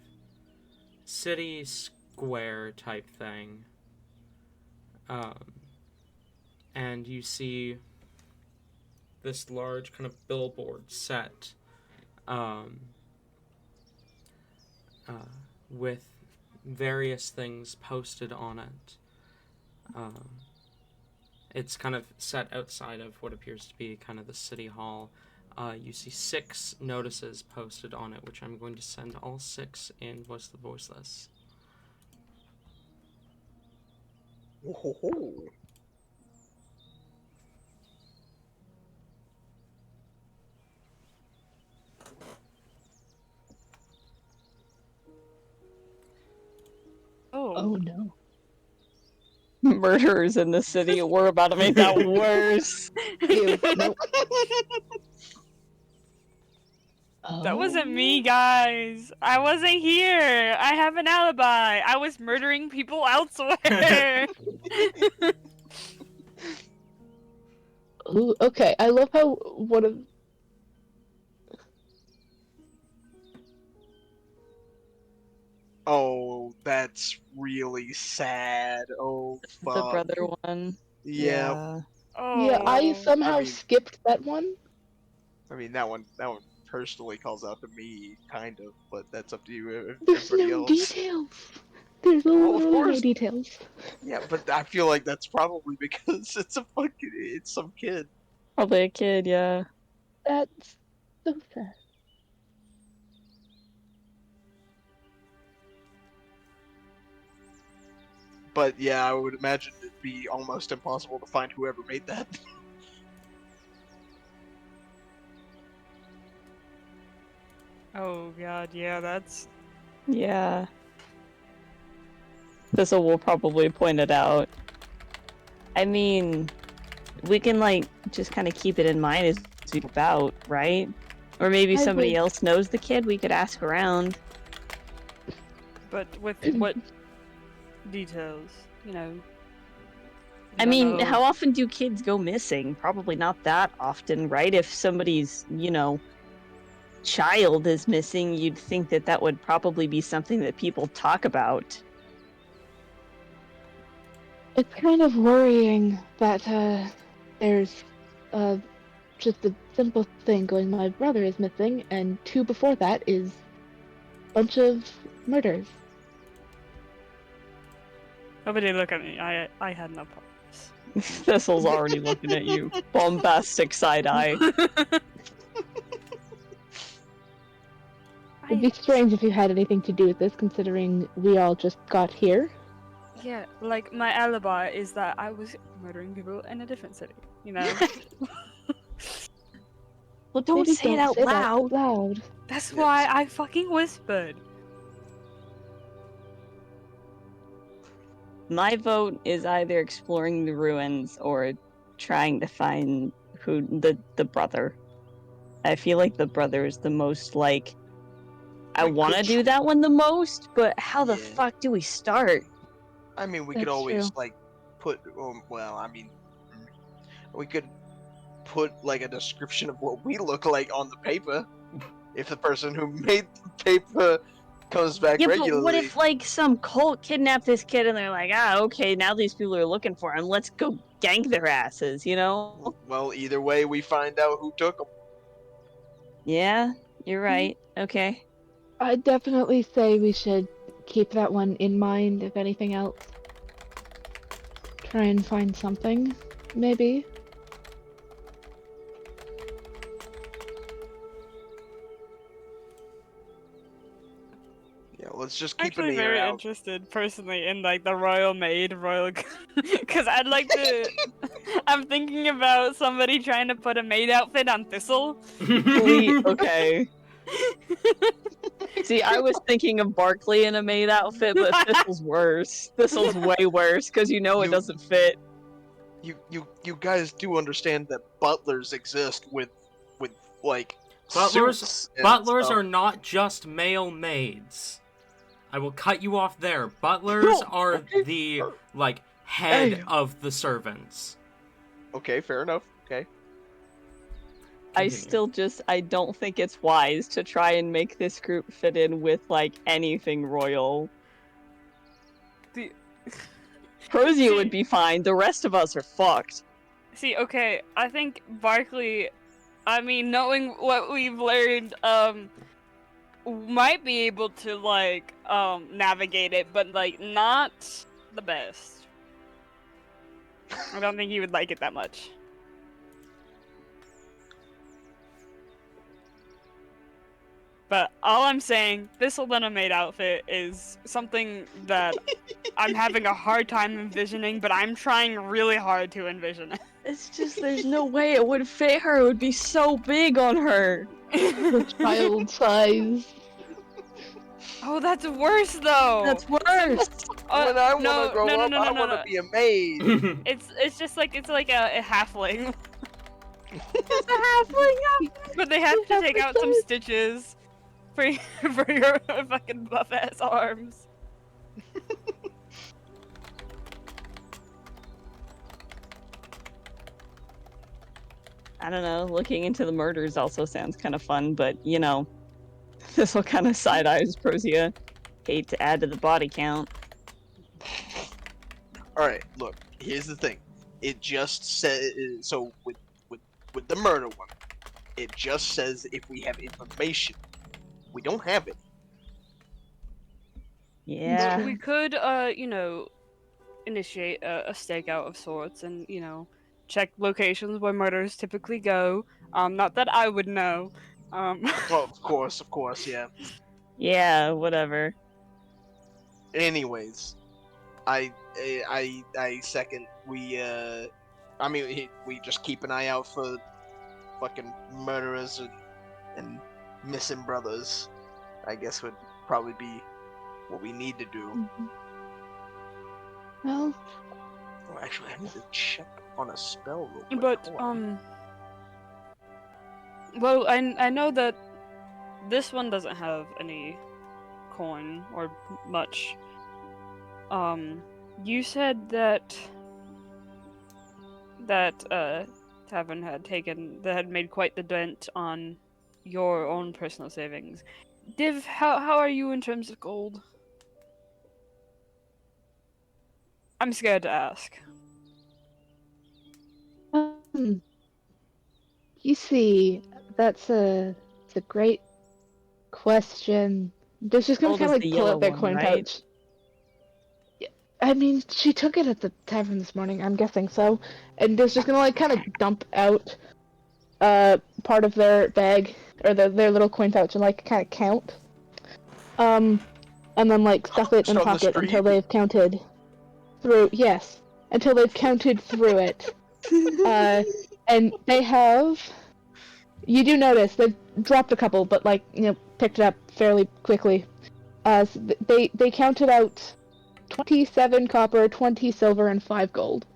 city square type thing. And you see this large kind of billboard set with various things posted on it. It's kind of set outside of what appears to be kind of the city hall. You see 6 notices posted on it, which I'm going to send all 6 in Voice the Voiceless. Whoa. Oh no. Murderers in the city. We're about to make that worse. Ew, nope. Oh. That wasn't me, guys. I wasn't here. I have an alibi. I was murdering people elsewhere. Ooh, okay, I love how one of... Oh, that's really sad. Oh, fuck. The brother one. Yeah. Oh. Yeah, I somehow I mean- skipped that one. I mean, that one personally calls out to me, kind of, but that's up to you. There's Everybody no else. details. There's Well, of literally no course. details. Yeah, but I feel like that's probably because it's some kid. Probably a kid, yeah. That's so sad. But yeah, I would imagine it'd be almost impossible to find whoever made that. Oh god, yeah, that's. Yeah. Thistle will probably point it out. I mean, we can, like, just kind of keep it in mind as we go about, right? Or maybe I somebody would- else knows the kid, we could ask around. But with what details? You know. I don't mean, know. how often do kids go missing? Probably not that often, right? If somebody's, child is missing, you'd think that that would probably be something that people talk about. It's kind of worrying that there's just a simple thing going, my brother is missing, and 2 before that is a bunch of murders. Nobody look at me. I had no problems. Thistle's already looking at you. Bombastic side eye. It'd be strange if you had anything to do with this, considering we all just got here. Yeah, like my alibi is that I was murdering people in a different city. You know. Well, don't Maybe say it out say that loud. loud. That's why I fucking whispered. My vote is either exploring the ruins or trying to find who the brother. I feel like the brother is the most like. I We want to could do that one the most, but how the Yeah. fuck do we start? I mean, we could That's always true. like put. We could put like a description of what we look like on the paper. If the person who made the paper comes back Yeah, regularly. but what if like some cult kidnapped this kid and they're like, okay, now these people are looking for him. Let's go gank their asses, you know? Well, either way, we find out who took them. Yeah, you're right. Okay. I'd definitely say we should keep that one in mind, if anything else. Try and find something, maybe. Yeah, let's just I'm keep an actually ear very out. interested personally in like the royal maid, because I'd like to. I'm thinking about somebody trying to put a maid outfit on Thistle. Okay. See, I was thinking of Barkley in a maid outfit, but Thistle's worse. Thistle's way worse, because it You- doesn't fit. You guys do understand that butlers exist with like Butlers- suits and Butlers stuff. are not just male maids. I will cut you off there. Butlers are the, like, head Hey. of the servants. Okay, fair enough. Okay. Continue. I don't think it's wise to try and make this group fit in with, like, anything royal. The- Prozia would be fine, the rest of us are fucked. See, okay, I think Barkley, I mean, knowing what we've learned, might be able to, like, navigate it, but, like, not the best. I don't think he would like it that much. But all I'm saying, this Elena Maid outfit is something that I'm having a hard time envisioning, but I'm trying really hard to envision it. It's just, there's no way it would fit her, it would be so big on her. The child size. Oh, that's worse though. That's worse! When I want to grow up, I want to be a maid. It's just like a halfling, It's a halfling! but they have to take out some stitches for your fucking buff ass arms. I don't know, looking into the murders also sounds kind of fun, but, you know, this will kind of side eyes Prozia. Hate to add to the body count. Alright, look, here's the thing. It just says, so with the murder one, it just says if we have information. We don't have it. Yeah. But we could, you know, initiate a stakeout of sorts and, you know, check locations where murders typically go. Not that I would know. Oh, of course, yeah. Yeah, whatever. Anyways, I second we we just keep an eye out for fucking murderers and missing brothers. I guess would probably be what we need to do. Well, Oh, actually, I need to check on a spell real quick. But Hold on. well, I know that this one doesn't have any coin or much. You said that tavern had made quite the dent on your own personal savings. Div, how are you in terms of gold? I'm scared to ask. you see, it's a great question. They're just gonna Gold kind is of the like pull yellow out their one, coin right? pouch. Yeah, I mean, she took it at the tavern this morning. I'm guessing so, and they're just gonna like kind of dump out part of their bag or their little coin pouch and like kind of count. And then like stuff it in Just the on the pocket until street? they've counted through. Yes, until they've counted through it. And they have. You do notice they've dropped a couple, but like picked it up fairly quickly. So they counted out 27 copper, 20 silver, and 5 gold.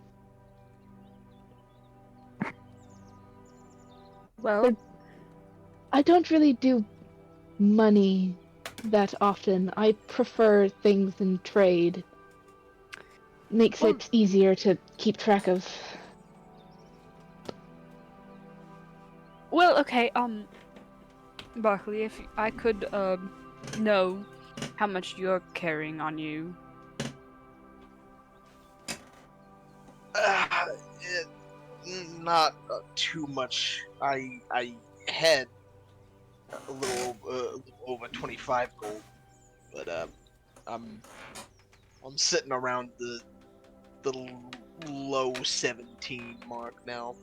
Well, I don't really do money that often. I prefer things in trade. Makes Well- it easier to keep track of. well, okay. Barkley, if I could know how much you're carrying on you. Not too much. I had a little over 25 gold, but I'm sitting around the low 17 mark now.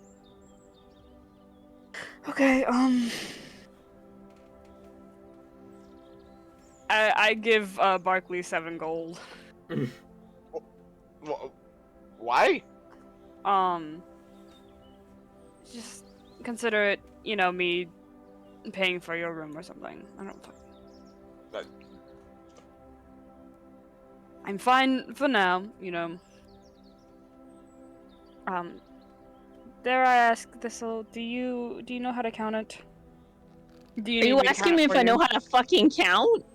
Okay, I give Barkley 7 gold. Why? Just consider it, me paying for your room or something. I don't fucking. But- I'm fine for now, Dare I ask, Thistle, do you know how to count it? Do Are you need to asking count me it if for I you? know how to fucking count?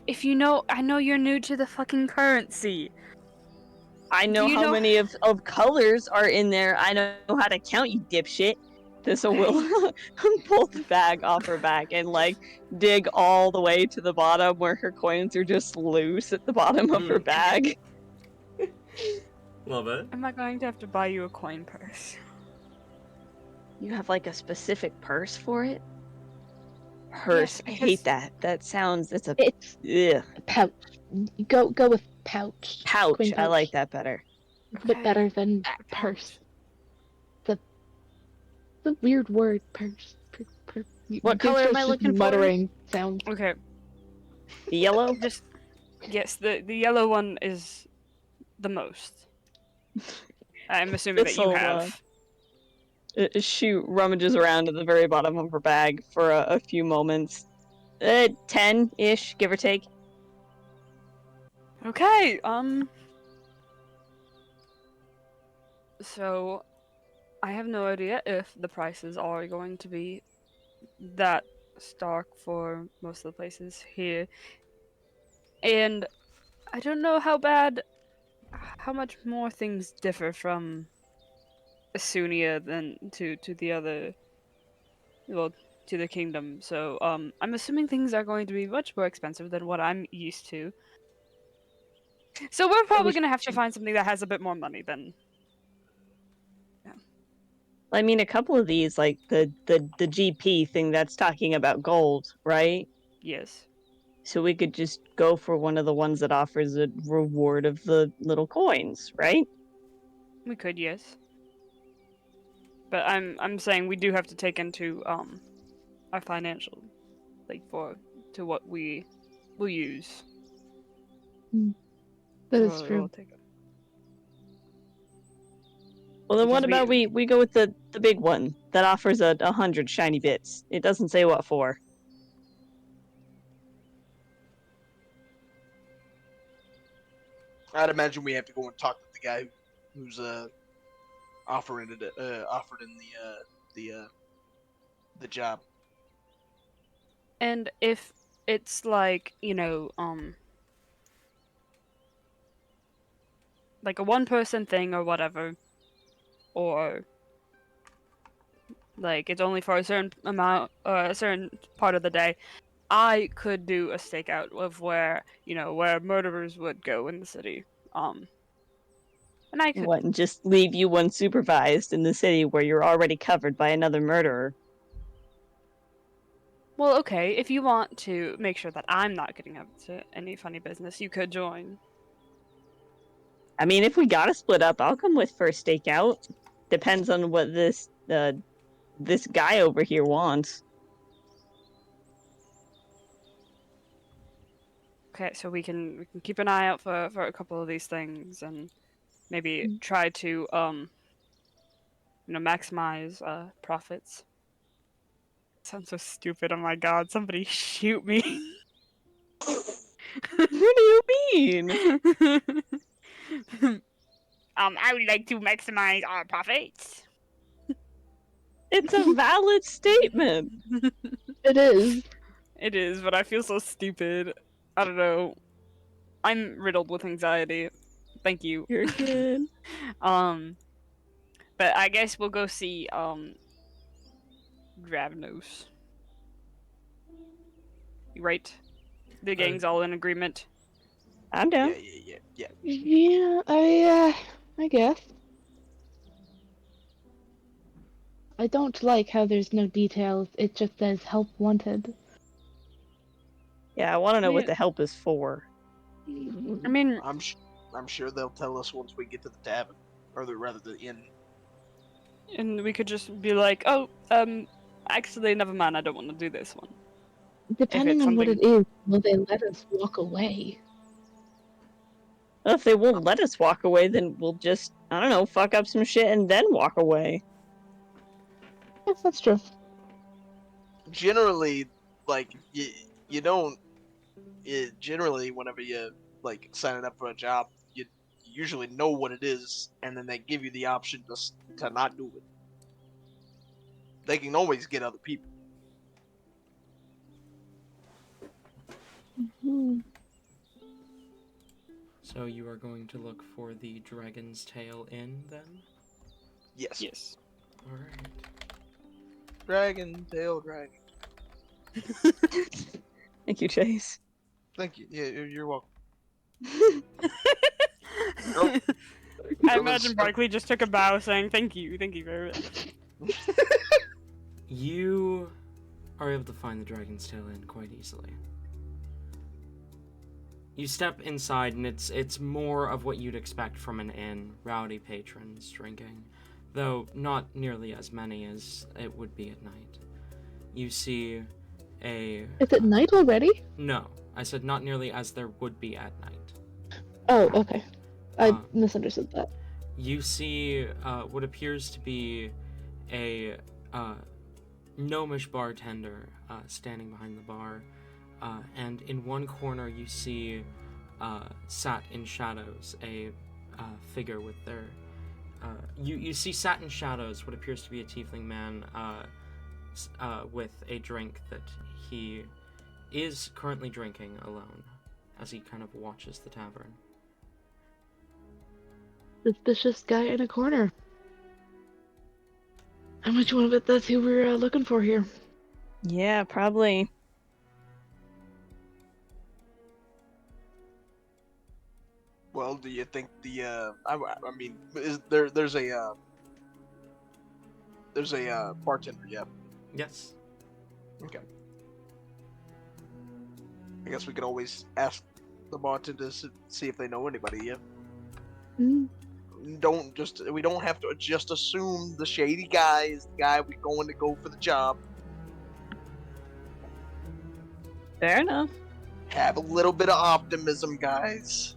If you know, I know you're new to the fucking currency. I know you how know- many of colors are in there. I know how to count, you dipshit. So we'll pull the bag off her back and like dig all the way to the bottom where her coins are just loose at the bottom of her bag. Love it. Am I going to have to buy you a coin purse? You have like a specific purse for it? Purse. I hate because- that. That sounds. It's a It's ugh. a pouch. Go with pouch. Pouch. Coin I like that better. It's a bit better than purse. It's a weird word, purse. What color am I looking for? Muttering sounds. Okay, The yellow. just yes, the yellow one is the most. I'm assuming that you This'll, have. She rummages around at the very bottom of her bag for a few moments. 10-ish, give or take. Okay, so I have no idea if the prices are going to be that stark for most of the places here. And I don't know how much more things differ from Asunia than to the other, well, to the kingdom. So, I'm assuming things are going to be much more expensive than what I'm used to. So we're probably gonna have to find something that has a bit more money than. I mean, a couple of these, like the GP thing that's talking about gold, right? Yes. So we could just go for one of the ones that offers a reward of the little coins, right? We could, yes. But I'm saying we do have to take into our financial, like to what we will use. That is We'll true. take it. Well, then what Because about we go with the big one that offers 100 shiny bits? It doesn't say what for. I'd imagine we have to go and talk to the guy who's offered in the job. And if it's like, like a one person thing or whatever, or like it's only for a certain amount or a certain part of the day, I could do a stakeout of where murderers would go in the city. And I could. What, and just leave you unsupervised in the city where you're already covered by another murderer? Well, okay, if you want to make sure that I'm not getting up to any funny business, you could join. I mean, if we gotta split up, I'll come with first stakeout. Depends on what this guy over here wants. Okay, so we can keep an eye out for a couple of these things and maybe try to maximize profits. Sounds so stupid. Oh my god, somebody shoot me. What do you mean? I would like to maximize our profits. It's a valid statement. It is. It is, but I feel so stupid. I don't know. I'm riddled with anxiety. Thank you. You're good. But I guess we'll go see Dravnos. Right? The gang's all in agreement. I'm down. Yeah. Yeah, I guess. I don't like how there's no details. It just says help wanted. Yeah, I want to know what Yeah. the help is for. I mean, I'm sure they'll tell us once we get to the tavern, or rather the inn. and we could just be like, oh, actually, never mind. I don't want to do this one. Depending it's on what it something- is, will they let us walk away? Well, if they won't let us walk away, then we'll just, I don't know, fuck up some shit and then walk away. Yes, that's true. Generally, like you don't. Generally, whenever you like signing up for a job, you usually know what it is, and then they give you the option to not do it. They can always get other people. So you are going to look for the Dragon's Tail Inn, then? Yes. Yes. Alright. Dragon, tail dragon. Thank you, Chase. Thank you. Yeah, you're welcome. I It imagine was- Barkley just took a bow saying thank you very much. You are able to find the Dragon's Tail Inn quite easily. You step inside, and it's more of what you'd expect from an inn. Rowdy patrons drinking, though not nearly as many as it would be at night. You see a... Is it night already? No, I said not nearly as there would be at night. Oh, okay. I Uh, misunderstood that. You see what appears to be a gnomish bartender standing behind the bar, and in one corner you see, sat in shadows, a figure with their... You see sat in shadows what appears to be a tiefling man with a drink that he is currently drinking alone as he kind of watches the tavern. Suspicious guy in a corner. How much you want to bet that's who we're looking for here? Yeah, probably. Well, do you think the I mean, is there's a bartender? Yeah. Yes. Okay. I guess we could always ask the bartender to see if they know anybody. Yeah. Hmm. We don't have to just assume the shady guy is the guy we're going to go for the job. Fair enough. Have a little bit of optimism, guys.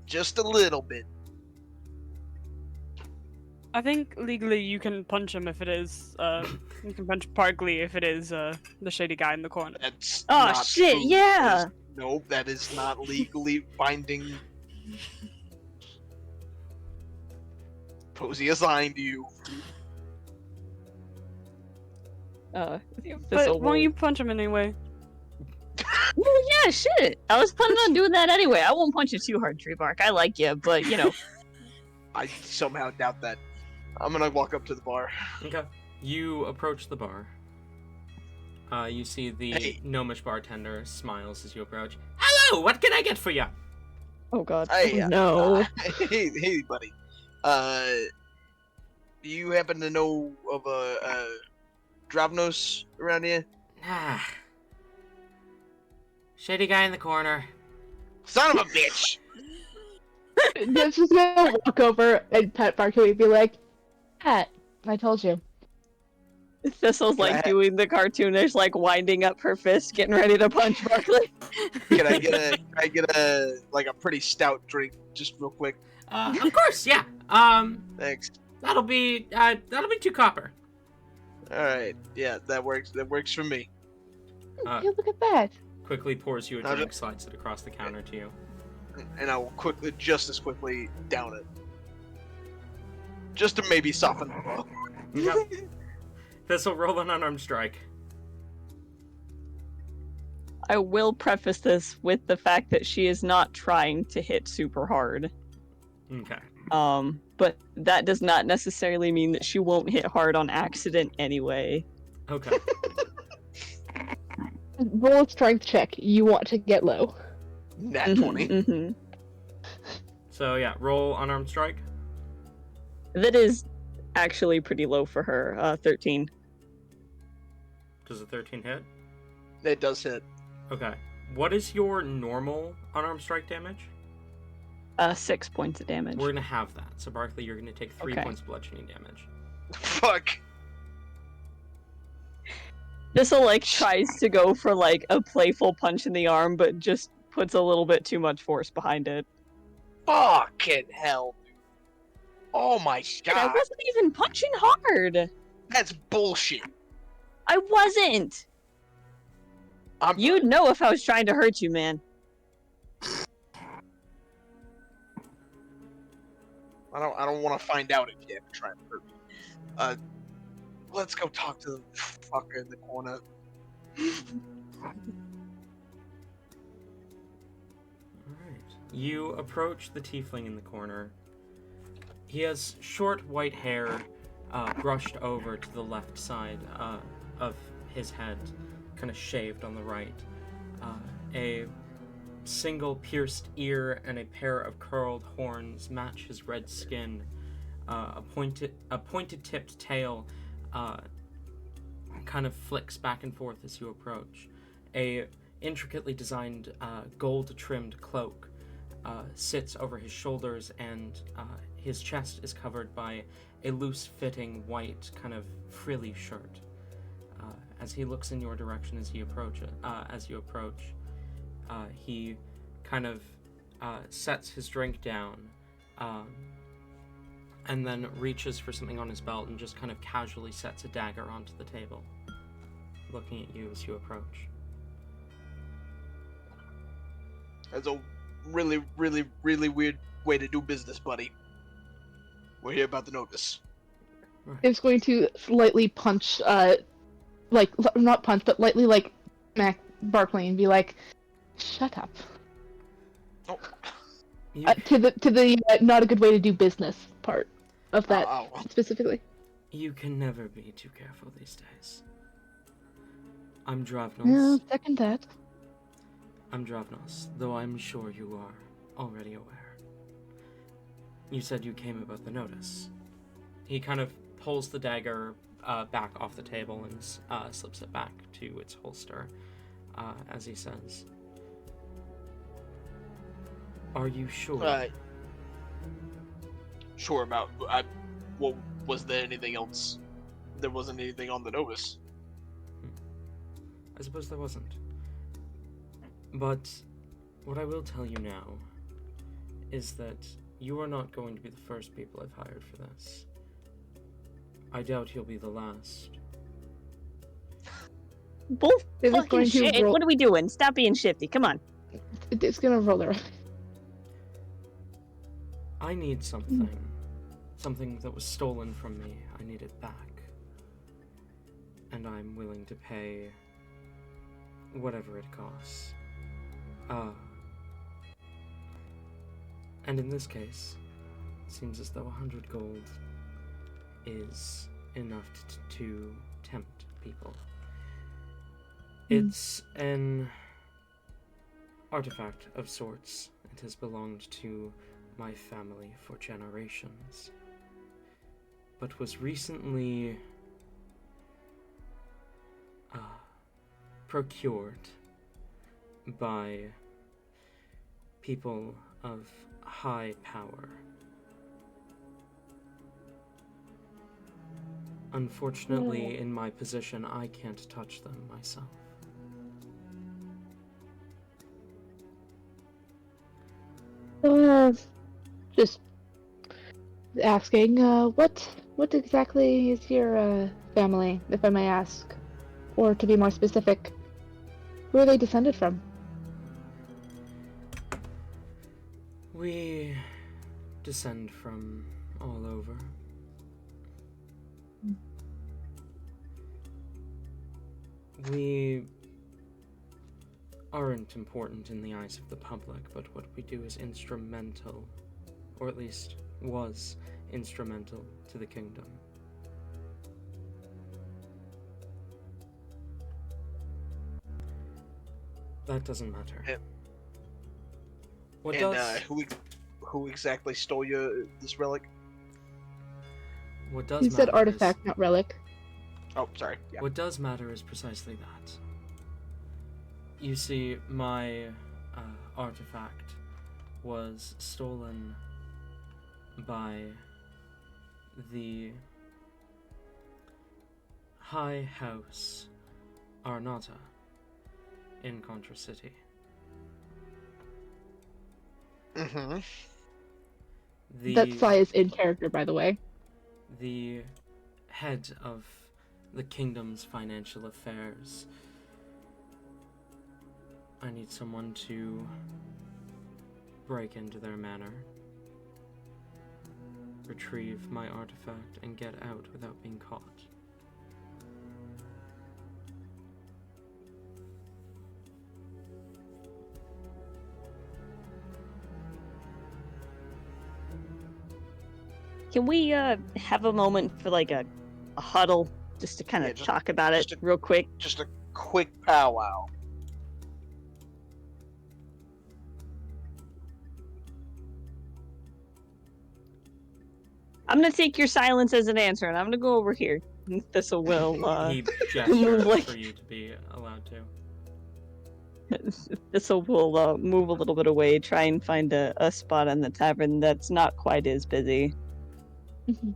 Just a little bit. I think legally you can punch him if it is, you can punch Barkley if it is, the shady guy in the corner. That's Oh not shit, true. yeah! Nope, that is not legally binding. Posey assigned you. This'll But won't roll. you punch him anyway? Well, yeah, shit. I was planning on doing that anyway. I won't punch you too hard, Tree Bark. I like you, but you know. I somehow doubt that. I'm gonna walk up to the bar. Okay. You approach the bar. You see the Hey. gnomish bartender smiles as you approach. Hello, what can I get for you? Oh god. Hey, No. hey, buddy. Do you happen to know of a Dravnos around here? Ah. Shady guy in the corner. Son of a bitch! Just gonna walk over and pet Barkley and be like, Pat, I told you. Thistle's like I- doing the cartoonish, like winding up her fist, getting ready to punch Barkley. Can I get a like a pretty stout drink, just real quick? Of course, yeah. Thanks. That'll be 2 copper. All right, yeah, that works. That works for me. Uh, Hey, look at that. Quickly pours you a I'll drink, slides it across the counter to you. And I will just as quickly down it, just to maybe soften the blow. Okay. This'll roll an unarmed strike. I will preface this with the fact that she is not trying to hit super hard. Okay. But that does not necessarily mean that she won't hit hard on accident anyway. Okay. Roll a strength check. You want to get low. Nat 20. Mhm. So yeah, roll unarmed strike. That is actually pretty low for her. 13. Does a 13 hit? It does hit. Okay. What is your normal unarmed strike damage? 6 points of damage. We're gonna have that. So Barkley, you're gonna take 3 Okay. points of bludgeoning damage. Fuck. This'll like tries to go for like a playful punch in the arm, but just puts a little bit too much force behind it. Fucking hell. Oh my I god. wasn't even punching hard. That's bullshit. I wasn't. You'd know if I was trying to hurt you, man. I don't want to find out if you ever try to hurt me. Let's go talk to the fucker in the corner. Alright. You approach the tiefling in the corner. He has short white hair brushed over to the left side of his head, kind of shaved on the right. A single pierced ear and a pair of curled horns match his red skin. A pointed tipped tail kind of flicks back and forth as you approach. A intricately designed gold trimmed cloak sits over his shoulders, and his chest is covered by a loose fitting white kind of frilly shirt. As he looks in your direction as you approach, he kind of sets his drink down, and then reaches for something on his belt and just kind of casually sets a dagger onto the table, looking at you as you approach. That's a really, really, really weird way to do business, buddy. We're here about the notice. It's going to slightly punch, like, not punch, but lightly, like, smack Barkley and be like, shut up. Oh. To the not a good way to do business part of that specifically. You can never be too careful these days. I'm Dravnos. Yeah, second that. I'm Dravnos, though I'm sure you are already aware. You said you came about the notice. He kind of pulls the dagger back off the table and slips it back to its holster as he says, "Are you sure?" Sure about. Well, was there anything else? There wasn't anything on the notice. I suppose there wasn't. But what I will tell you now is that you are not going to be the first people I've hired for this. I doubt you'll be the last. Both Is it fucking going to shit. roll- What are we doing? Stop being shifty. Come on. It's gonna roll around. I need something. Something that was stolen from me. I need it back. And I'm willing to pay whatever it costs. And in this case, it seems as though 100 gold is enough to tempt people. It's an artifact of sorts. It has belonged to my family for generations, but was recently procured by people of high power. Unfortunately, in my position, I can't touch them myself. Just asking, what exactly is your family, if I may ask? Or to be more specific, who are they descended from? We descend from all over. We aren't important in the eyes of the public, but what we do is instrumental, or at least was instrumental to the kingdom. That doesn't matter. What does? Who exactly stole this relic? What does You matter said artifact, not relic. Oh, sorry. Yeah. What does matter is precisely that. You see, my artifact was stolen by the High House Arnata in Contra City. Mm-hmm. That Sai is in character, by the way. The head of the kingdom's financial affairs. I need someone to break into their manor, retrieve my artifact, and get out without being caught. Can we have a moment for like a huddle just to kind of Yeah, just- talk about it just a- real quick? Just a quick powwow. I'm gonna take your silence as an answer, and I'm gonna go over here. This'll will He gestures move like for you to be allowed to. This'll will move a little bit away, try and find a spot in the tavern that's not quite as busy. Mhm.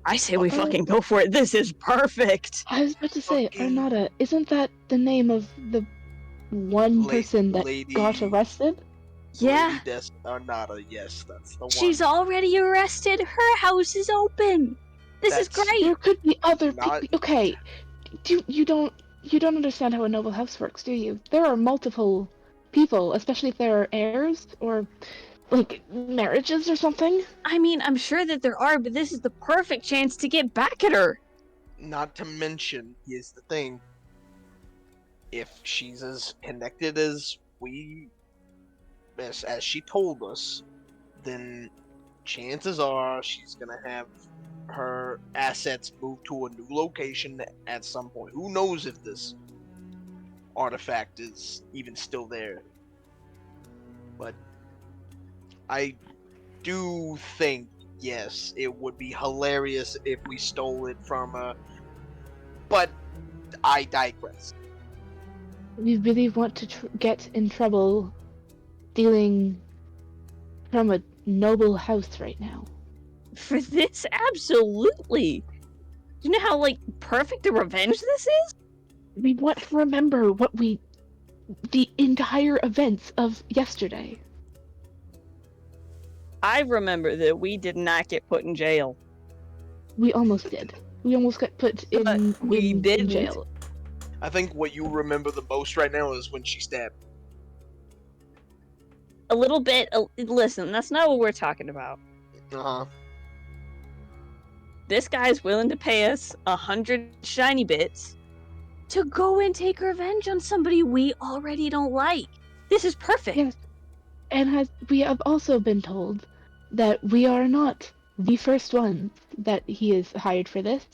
I say we Oh. fucking go for it. This is perfect. I was about to say, Fucking- Arnada, isn't that the name of the one person that Lady- got arrested? Yeah, Lady Arnada, yes, that's the one. she's already arrested. Her house is open. This is That's- great. There could be other Not- people. Okay, you don't understand how a noble house works, do you? There are multiple people, especially if there are heirs or like marriages or something. I mean, I'm sure that there are, but this is the perfect chance to get back at her. Not to mention, here's the thing. If she's as connected as as she told us, then chances are she's gonna have her assets moved to a new location at some point. Who knows if this artifact is even still there? But I do think, yes, it would be hilarious if we stole it from a. But I digress. We really want to get in trouble stealing from a noble house right now. For this, absolutely. You know how like perfect a revenge this is? We want to remember the entire events of yesterday. I remember that we did not get put in jail. We almost did. We almost got put in, But we in didn't. jail. I think what you remember the most right now is when she stabbed. A little bit. Listen, that's not what we're talking about. Uh huh. This guy's willing to pay us 100 shiny bits to go and take revenge on somebody we already don't like. This is perfect. Yes. And we have also been told that we are not the first ones that he is hired for this.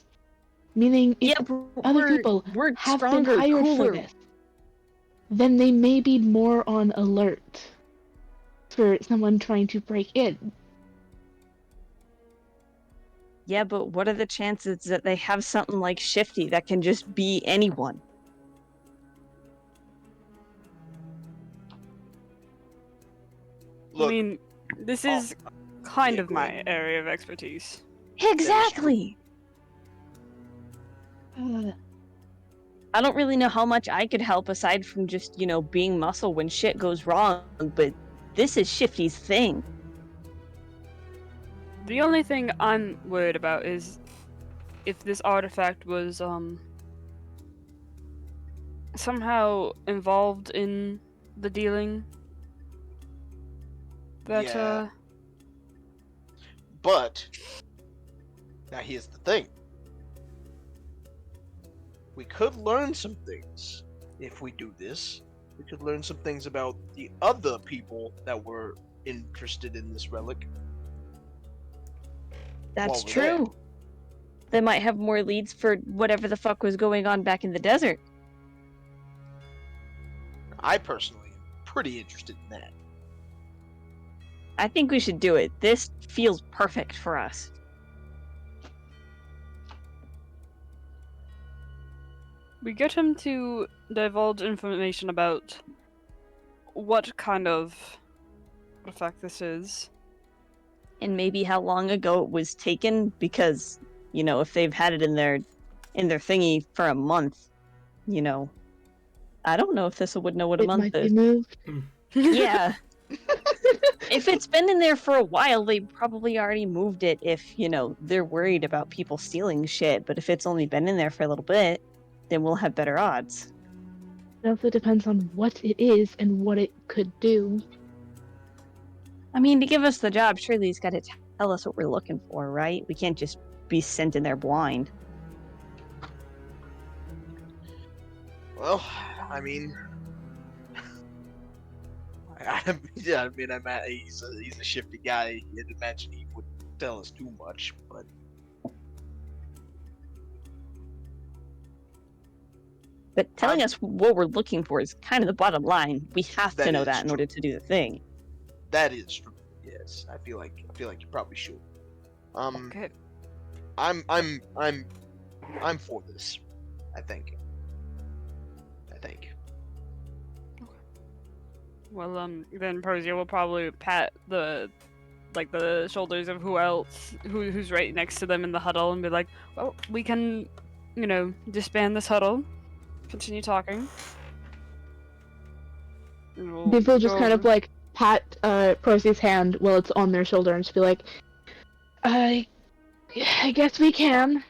Meaning, if Yeah, but other people we're have stronger, been hired cooler. for this, then they may be more on alert for someone trying to break in. Yeah, but what are the chances that they have something like Shifty that can just be anyone? Look, I mean, this oh, is kind yeah, of go my ahead. area of expertise. Exactly. Uh, I don't really know how much I could help aside from just, being muscle when shit goes wrong, but this is Shifty's thing. The only thing I'm worried about is if this artifact was somehow involved in the dealing. That Yeah. But now here's the thing. We could learn some things if we do this. We could learn some things about the other people that were interested in this relic. That's While we're there. true. They might have more leads for whatever the fuck was going on back in the desert. I personally am pretty interested in that. I think we should do it. This feels perfect for us. we get him to divulge information about what kind of artifact this is. And maybe how long ago it was taken, because, if they've had it in their thingy for a month, I don't know if this would know what a it month might be is. moved. Yeah. If it's been in there for a while, they probably already moved it if, they're worried about people stealing shit. But if it's only been in there for a little bit, then we'll have better odds. It also depends on what it is and what it could do. I mean, to give us the job, surely he's got to tell us what we're looking for, right? We can't just be sent in there blind. Well, I mean, Yeah, I mean, he's a shifty guy. I'd imagine he wouldn't tell us too much, but But telling us what we're looking for is kind of the bottom line. We have to That know is that in true. order to do the thing. that is true. Yes, I feel like you probably should. Okay. I'm for this. I think. Well, then Persia will probably pat the shoulders of who's right next to them in the huddle and be like, well, we can, disband this huddle, continue talking. And we'll Div will just go kind of over- like pat Percy's hand while it's on their shoulder and just be like, I guess we can.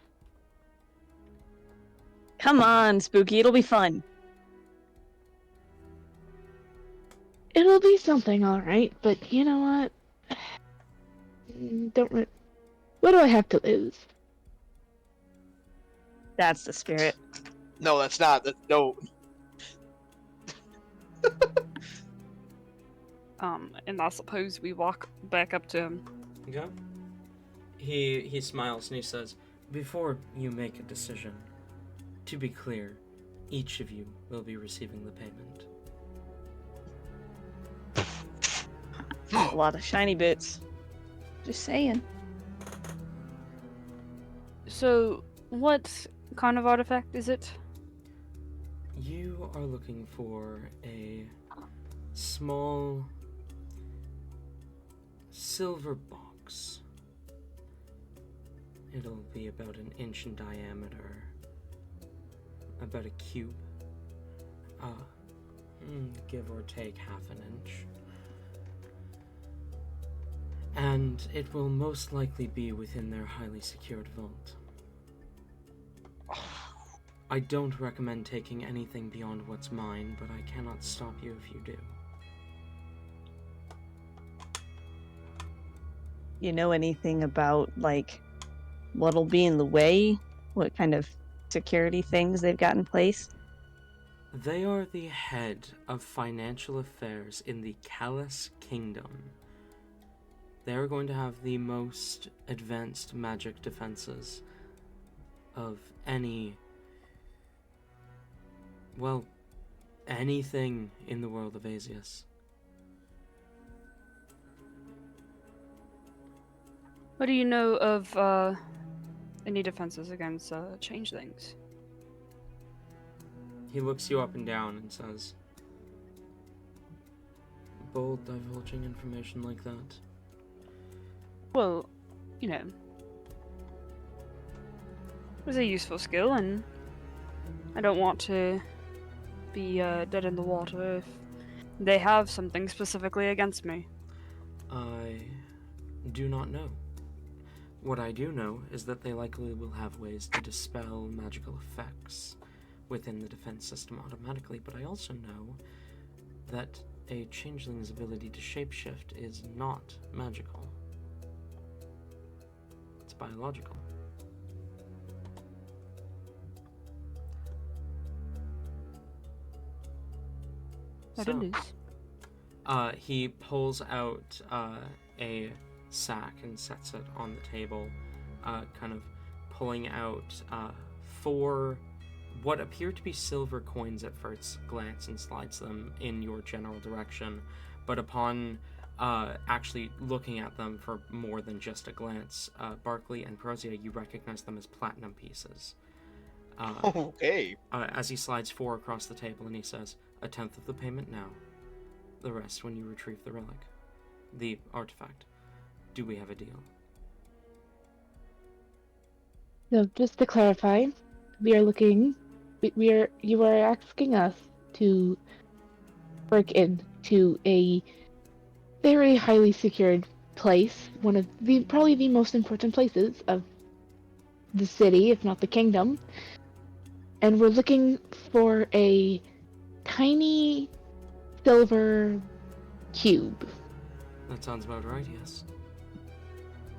Come on, Spooky, it'll be fun. It'll be something, all right. But you know what? What do I have to lose? That's the spirit. No, that's not. No. And I suppose we walk back up to him. Okay. He smiles and he says, "Before you make a decision, to be clear, each of you will be receiving the payment." A lot of shiny bits. Just saying. So, what kind of artifact is it? You are looking for a small silver box. It'll be about an inch in diameter, about a cube, give or take half an inch. And it will most likely be within their highly secured vault. I don't recommend taking anything beyond what's mine, but I cannot stop you if you do. You know anything about, like, what'll be in the way? What kind of security things they've got in place? They are the head of financial affairs in the Calus kingdom. They're going to have the most advanced magic defenses of anything in the world of Azius. What do you know of any defenses against changelings? He looks you up and down and says, "Bold, divulging information like that." Well, it was a useful skill, and I don't want to be dead in the water if they have something specifically against me. I do not know. What I do know is that they likely will have ways to dispel magical effects within the defense system automatically, but I also know that a changeling's ability to shapeshift is not magical. It's biological. What it is. He pulls out a sack and sets it on the table, kind of pulling out 4 what appear to be silver coins at first glance and slides them in your general direction, but upon actually looking at them for more than just a glance, Barkley and Persia, you recognize them as platinum pieces. Okay. As he slides 4 across the table and he says, "A tenth of the payment now, the rest when you retrieve the relic, the artifact. Do we have a deal?" So just to clarify, you are asking us to break into a very highly secured place, one of probably the most important places of the city, if not the kingdom. And we're looking for a tiny silver cube. That sounds about right, yes.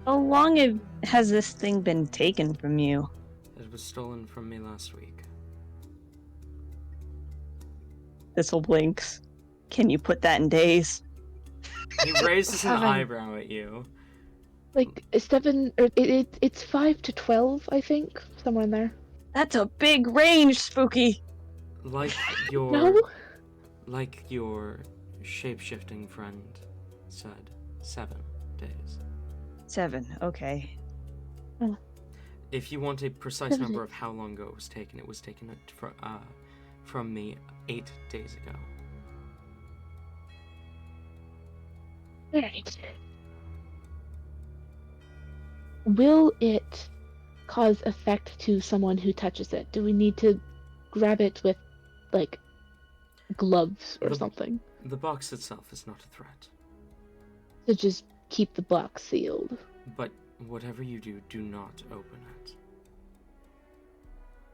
How long has this thing been taken from you? It was stolen from me last week. Thistle blinks. Can you put that in days? He raises an 7. eyebrow at you. Like 7, or it's 5 to 12, I think, somewhere in there. That's a big range, Spooky. Like No. your shape-shifting friend said, 7 days. 7, okay. If you want a precise 7 number days. of how long ago it was taken from me 8 days ago. Alright. Will it cause effect to someone who touches it? Do we need to grab it with, like, gloves or The- something? The box itself is not a threat, To just keep the box sealed? but whatever you do, do not open it.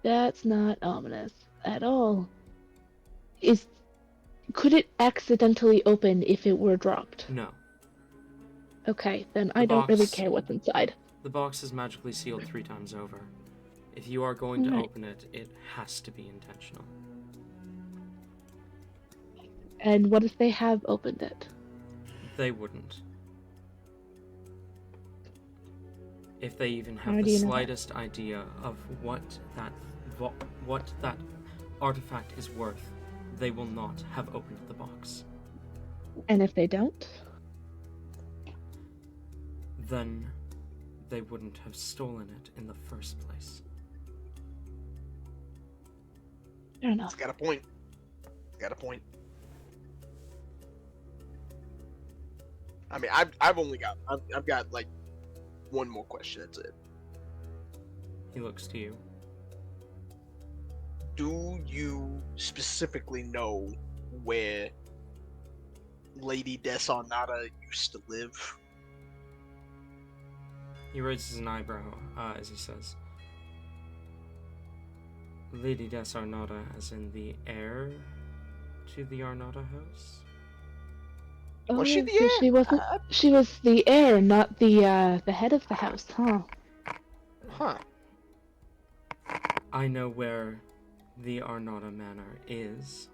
That's not ominous at all. Could it accidentally open if it were dropped? No. Okay, then The I don't really box- care what's inside. The box is magically sealed 3 times over. If you are going to Right. open it, it has to be intentional. And what if they have opened it? They wouldn't. If they even How have do the you know that? slightest idea of what that artifact is worth, they will not have opened the box. And if they don't? Then they wouldn't have stolen it in the first place. Fair enough. It's got a point. It's got a point. I mean, I've got like one more question. That's it. He looks to you. Do you specifically know where Lady Desornata used to live? He raises an eyebrow as he says, Lady Desarnata, as in the heir to the Arnata house? Was she Oh, the so heir? She wasn't. She was the heir, not the head of the house, huh? Huh. I know where the Arnata Manor is.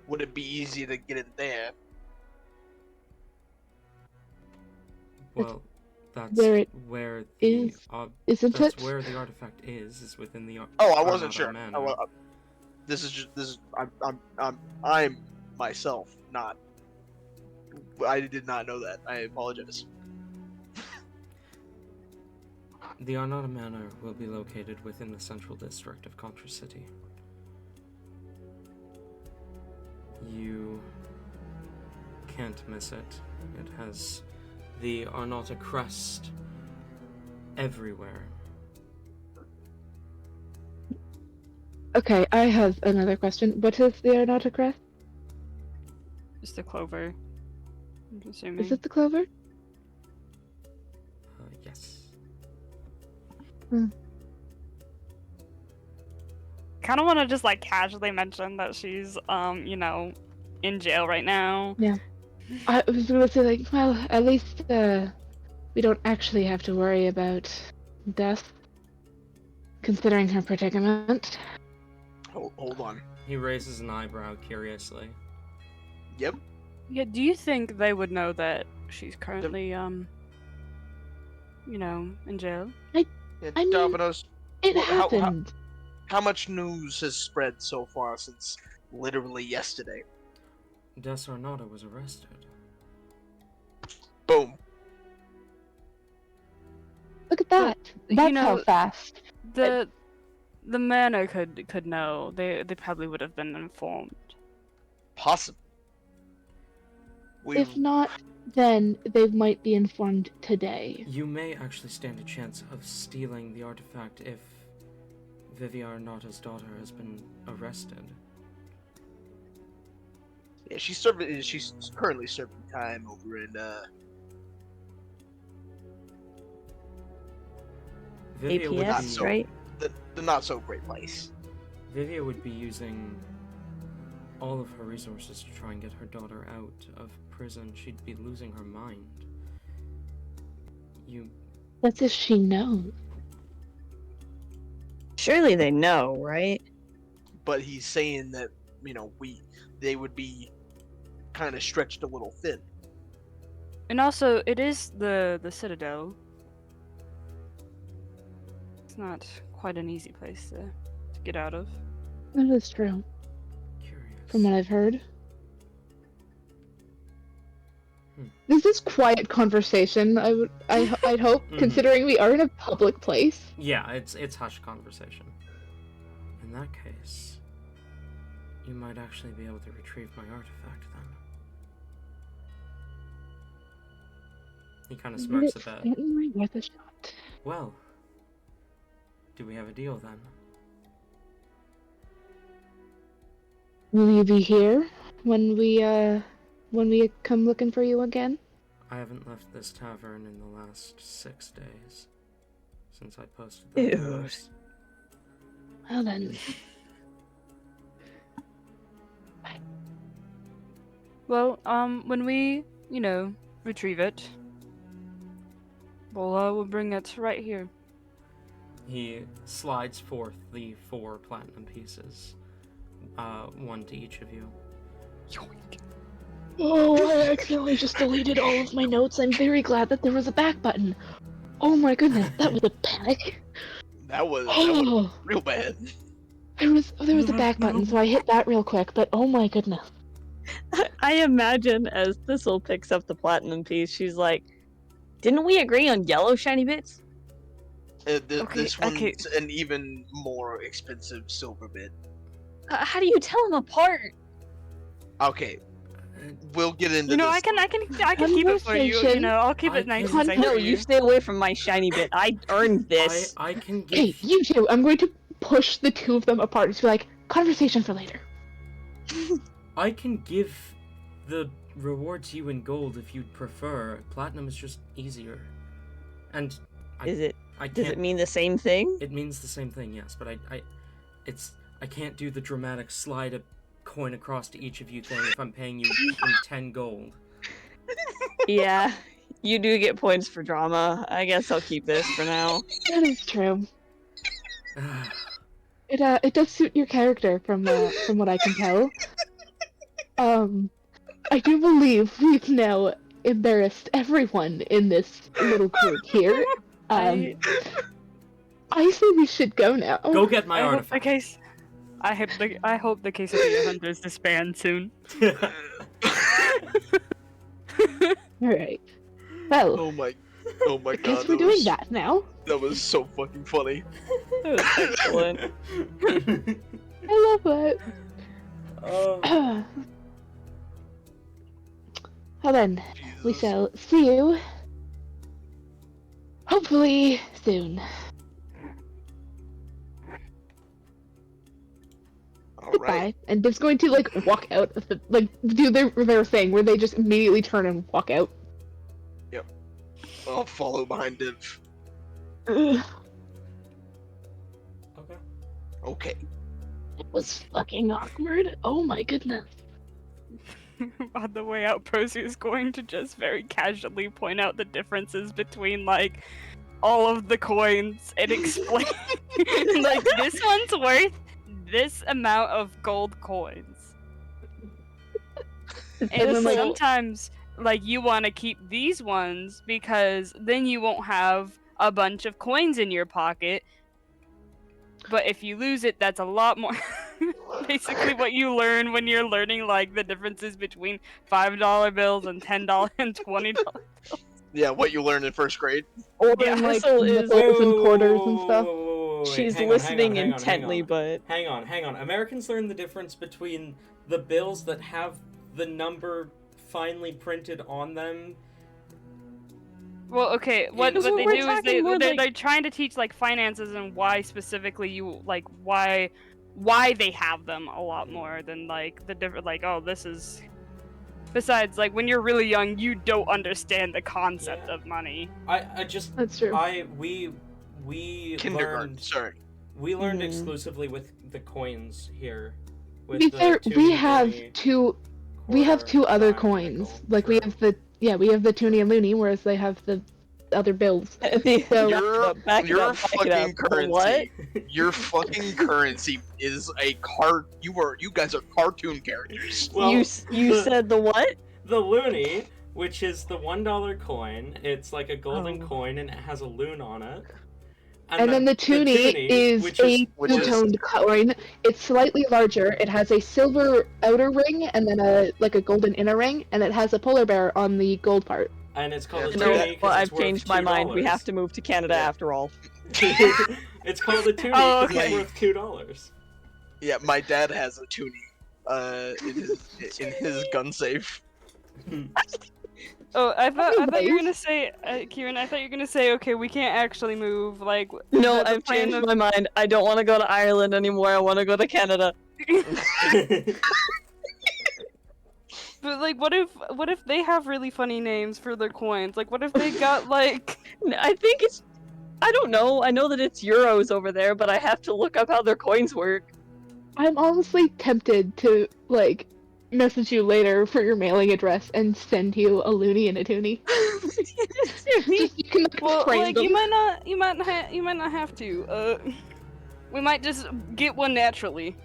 Would it be easy to get it there? Well, that's where it where the is, Isn't that's it? where the artifact is within the Oh, I wasn't Arnata sure. Manor. I'm myself not. I did not know that. I apologize. The Arnata Manor will be located within the central district of Contra City. You can't miss it. It has the Arnata crest everywhere. Okay, I have another question. What is the Arnata crest? Just the clover. I'm assuming. Is it the clover? Yes. Kind of want to just like casually mention that she's in jail right now. I was gonna say, like, well, at least we don't actually have to worry about death, considering her predicament. Hold on. He raises an eyebrow curiously. Yep. Yeah, do you think they would know that she's currently in jail? Yeah, I mean, Domino's. It How- happened. How much news has spread so far since literally yesterday? Desarnata was arrested. Boom. Look at that. You That's know, how fast. The manor could know. They probably would have been informed. Possible. If not, then they might be informed today. You may actually stand a chance of stealing the artifact if Vivi Arnata's daughter has been arrested. Yeah, she's currently serving time over in Vivia would not APS, so- right? the not so great place. Vivia would be using all of her resources to try and get her daughter out of prison. She'd be losing her mind. That's if she knows. Surely they know, right? But he's saying that they would be kind of stretched a little thin. And also, it is the Citadel. It's not quite an easy place to get out of. That is true, Curious. from what I've heard. Hmm. This is quiet conversation. I'd hope, Mhm. considering we are in a public place. Yeah, it's hushed conversation. In that case, you might actually be able to retrieve my artifact then. He kind of smirks at that. Certainly worth a shot. Well, do we have a deal then? Will you be here when we come looking for you again? I haven't left this tavern in the last 6 days since I posted that Ew. post. Well then, Well, when we, retrieve it, we'll bring it right here. He slides forth the 4 platinum pieces, one to each of you. oh, I accidentally just deleted all of my notes. I'm very glad that there was a back button. Oh my goodness, that was a panic. That was Oh, real bad. there was a back button, so I hit that real quick. But oh my goodness. I imagine as Thistle picks up the platinum piece, she's like, "Didn't we agree on yellow shiny bits?" Okay, This one's okay. an even more expensive silver bit. How do you tell them apart? Okay, we'll get into I this. can keep it for you. Conversation. I'll keep I it nice can- and safe No, for you stay away from my shiny bit. I earned this. I can Hey, give you two! I'm going to push the two of them apart. Just be like, conversation for later. I can give the rewards you in gold if you'd prefer. Platinum is just easier. And I Is it? I Does can't it mean the same thing? It means the same thing, yes, but I can't do the dramatic slide a coin across to each of you thing if I'm paying you in 10 gold. Yeah, you do get points for drama. I guess I'll keep this for now. That is true. It does suit your character from what I can tell. I do believe we've now embarrassed everyone in this little group here. I say we should go now. Go get my I hope the artifact. case. I hope the case of the hunters disband soon. Alright. Well, Oh my I god. guess we're doing that now. That was so fucking funny. That was excellent. I love it. Oh. Well then, we Jesus. shall see you. Hopefully soon. Alright. Bye. And Div's going to walk out of the do their thing where they just immediately turn and walk out. I'll follow behind Div. Ugh, Okay. Okay. it was fucking awkward. Oh my goodness. On the way out, Prosy is going to just very casually point out the differences between all of the coins and explain this one's worth this amount of gold coins. And And then, sometimes you want to keep these ones because then you won't have a bunch of coins in your pocket. But if you lose it, that's a lot more. Basically, what you learn when you're learning the differences between $5 bills and $10 and $20. Yeah, what you learned in first grade. or Yeah, in Thistle is- nickels and quarters and stuff. Wait, She's hang on, listening hang on, intently, but Hang on. Americans learn the difference between the bills that have the number finely printed on them. Well, okay, what Because they we're do is talking more they're trying to teach finances and why specifically why they have them a lot more than the different oh, this is. Besides, when you're really young, you don't understand the concept Yeah. of money. I just That's true. we Kindergarten. Sorry. learned Mhm. exclusively with the coins here. To With be the fair, two we have penny, two quarter, other dime, coins. nickel, We sure. have the we have the toonie and loony, whereas they have the other bills. So Back it Your up, back it up. fucking currency. What? Your fucking currency is a You guys are cartoon characters. Well, you said the what? the loonie, which is the $1 coin. It's like a golden Oh. coin, and it has a loon on it. and then the toonie is which a which is- two-toned coin. It's slightly larger. It has a silver outer ring and then a golden inner ring, and it has a polar bear on the gold part. and it's called a Yeah, No, toonie. 'cause well, it's I've changed my worth mind. We $2. have to move to Canada Yeah. after all. It's called a toonie Oh, because okay. it's worth $2. Yeah, my dad has a toonie in his gun safe. Oh, I thought you were Anyways. gonna say, Kieran. I thought you were gonna say, okay, we can't actually move. Like, No, the I've plan changed of- my mind. I don't want to go to Ireland anymore. I want to go to Canada. But like, what if they have really funny names for their coins? Like, what if they got like? I think it's. I don't know. I know that it's euros over there, but I have to look up how their coins work. I'm honestly tempted to message you later for your mailing address and send you a loony and a toonie. Just, you can Well, frame like them. you might not have to. We might just get one naturally.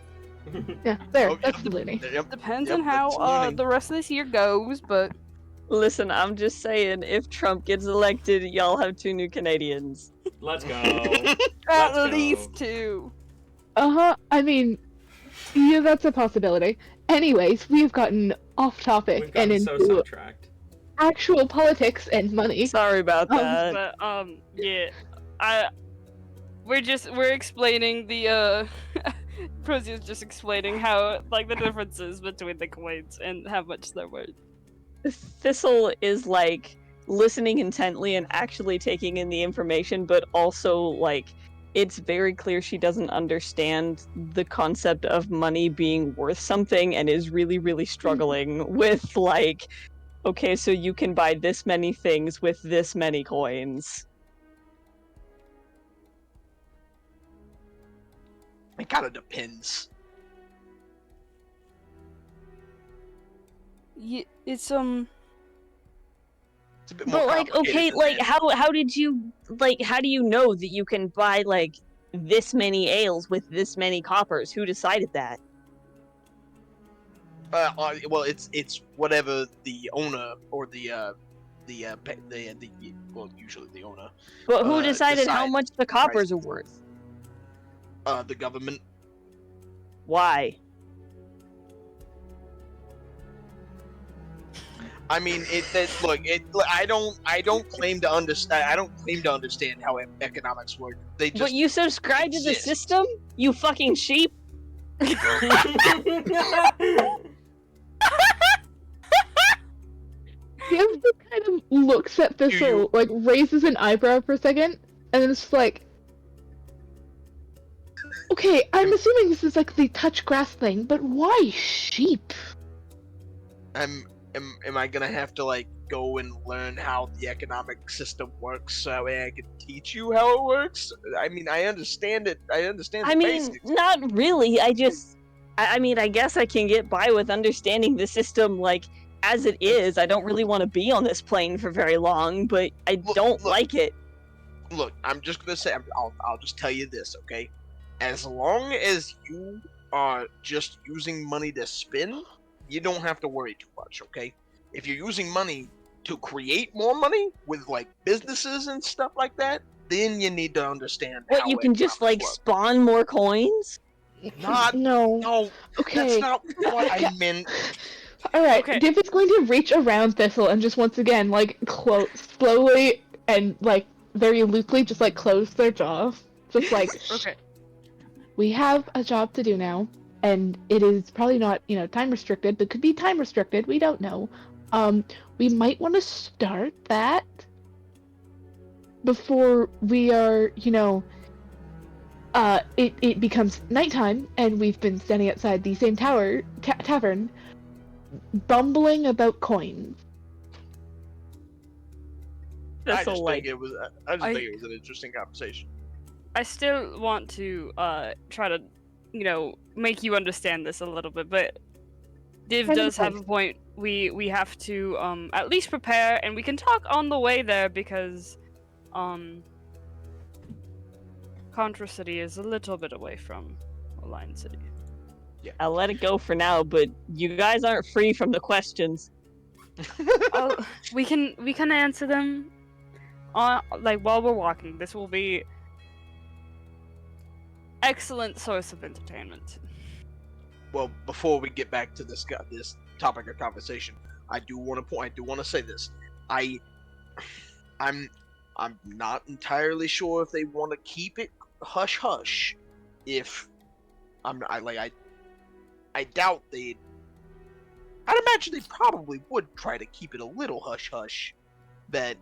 Yeah, there. Oh, That's yep. the loony. Yep. Depends Yep, on how that's loony. the rest of this year goes, but Listen, I'm just saying, if Trump gets elected, y'all have 2 new Canadians. Let's go. at Let's go. least two. I mean, yeah, that's a possibility. Anyways, we've gotten off topic We've and gotten so into sidetracked. actual politics and money. Sorry about that. But yeah, we're explaining the Prozio's just explaining how like the differences between the coins and how much they're worth. Thistle is like listening intently and actually taking in the information, but also like it's very clear she doesn't understand the concept of money being worth something and is really, really struggling with like, okay, so you can buy this many things with this many coins. It kind of depends. Yeah, it's It's a bit more But like, complicated okay, than like that. how did you like how do you know that you can buy like this many ales with this many coppers? Who decided that? Well, it's whatever the owner or well, usually the owner, But who decided how decide much the coppers are worth? the government. Why? I mean, I don't claim to understand. I don't claim to understand how economics work. They just But you subscribe to the exist. system? You fucking sheep? Gibbs kind of looks at Thistle, like raises an eyebrow for a second, and then it's just like, okay, I'm assuming this is like the touch grass thing, but why sheep? am I gonna have to like go and learn how the economic system works so that way I can teach you how it works? I mean, I understand it. I understand the I mean, basics. not really. I mean, I guess I can get by with understanding the system like as it is. I don't really want to be on this plane for very long, but I don't like it. Look, I'm just gonna say, I'll just tell you this, okay? As long as you are just using money to spend, you don't have to worry too much, okay? If you're using money to create more money with like businesses and stuff like that, then you need to understand. What, how you can just like economics spawn more coins? Not- No. work. No, Okay. that's not what I meant. Alright, Okay. Div is going to reach around Thistle and just once again, like, slowly and, like, very loosely just, like, close their jaw. Just like, Okay. we have a job to do now, and it is probably not, time restricted, but could be time restricted, we don't know. We might want to start that before we are, it becomes nighttime, and we've been standing outside the same tavern, bumbling about coins. I Thistle just like think it was. I just think it was an interesting conversation. I still want to try to, make you understand this a little bit, but Div Kind of does have a point. We have to at least prepare, and we can talk on the way there because Contra City is a little bit away from Lion City. I'll let it go for now, but you guys aren't free from the questions. Oh, we can answer them on like while we're walking. This will be excellent source of entertainment. Well, before we get back to this topic of conversation, I do want to say this. I'm not entirely sure if they want to keep it hush hush. If I doubt they'd. I'd imagine they probably would try to keep it a little hush hush. That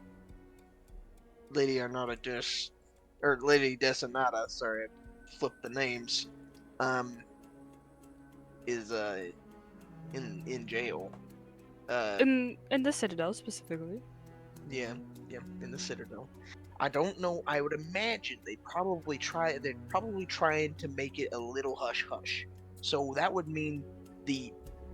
Lady Desanata, sorry, I flipped the names. Is in jail. In the Citadel specifically. Yeah, in the Citadel. I don't know. I would imagine they're probably trying to make it a little hush hush. So that would mean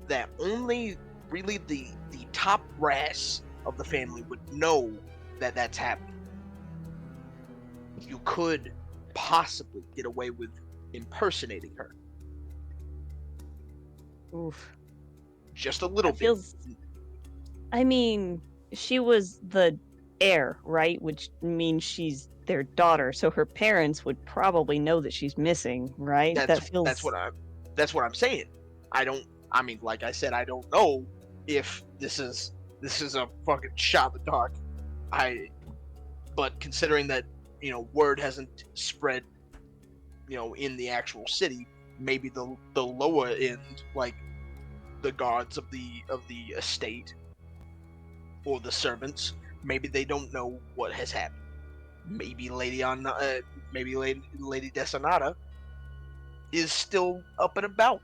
that only really the top brass of the family would know that that's happening. You could possibly get away with impersonating her. Oof. Just a little That bit. feels. I mean, she was the heir, right? Which means she's their daughter, so her parents would probably know that she's missing, right? That's what I'm saying. Like I said, I don't know if this is a fucking shot in the dark. But considering that, word hasn't spread, in the actual city, maybe the lower end, like the guards of the estate or the servants, maybe they don't know what has happened. Maybe Lady Desanata is still up and about.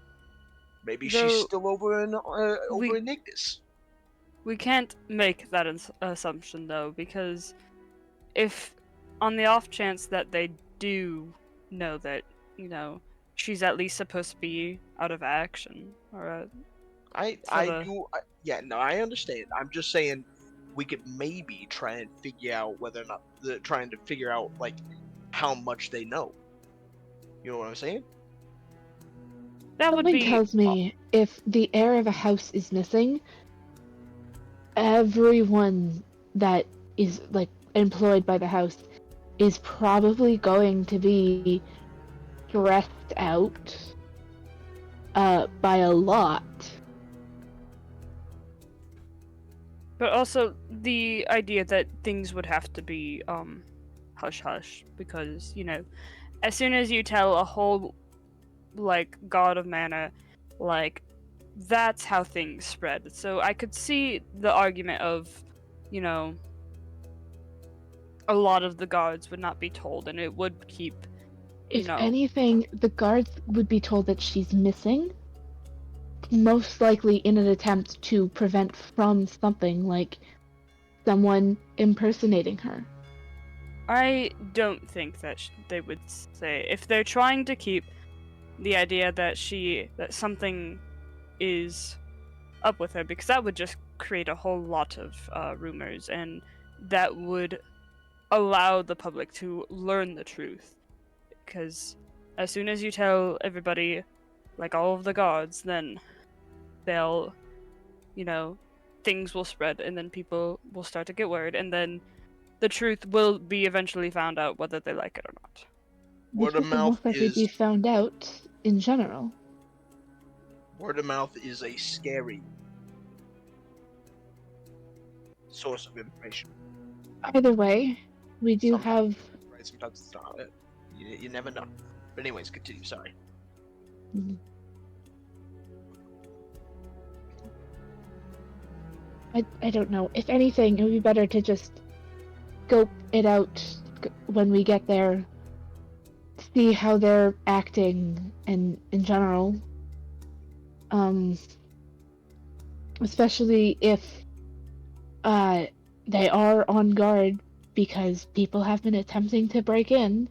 Maybe she's Though still over in we- Ignis. We can't make that assumption though, because if on the off chance that they do know that, she's at least supposed to be out of action, or I understand. I'm just saying we could maybe try and figure out whether or not like how much they know. You know what I'm saying? that would Something be tells me if the heir of a house is missing, everyone that is like employed by the house is probably going to be stressed out by a lot. But also the idea that things would have to be hush hush, because as soon as you tell a whole god of mana, that's how things spread. So I could see the argument of a lot of the guards would not be told, and it would keep If anything, the guards would be told that she's missing, most likely in an attempt to prevent from something like someone impersonating her. I don't think that they would say, if they're trying to keep the idea that something is up with her, because that would just create a whole lot of rumors, and that would allow the public to learn the truth. Because as soon as you tell everybody, all of the gods, then they'll, things will spread, and then people will start to get word, and then the truth will be eventually found out, whether they like it or not. Word of This would mouth most likely be found out in general. Word of mouth is a scary source of information. Either way, we do Sometimes, have. right? Sometimes it's not. You never know. But anyways, continue. Sorry. I don't know. If anything, it would be better to just scope it out when we get there, see how they're acting and in general. Especially if they are on guard because people have been attempting to break in.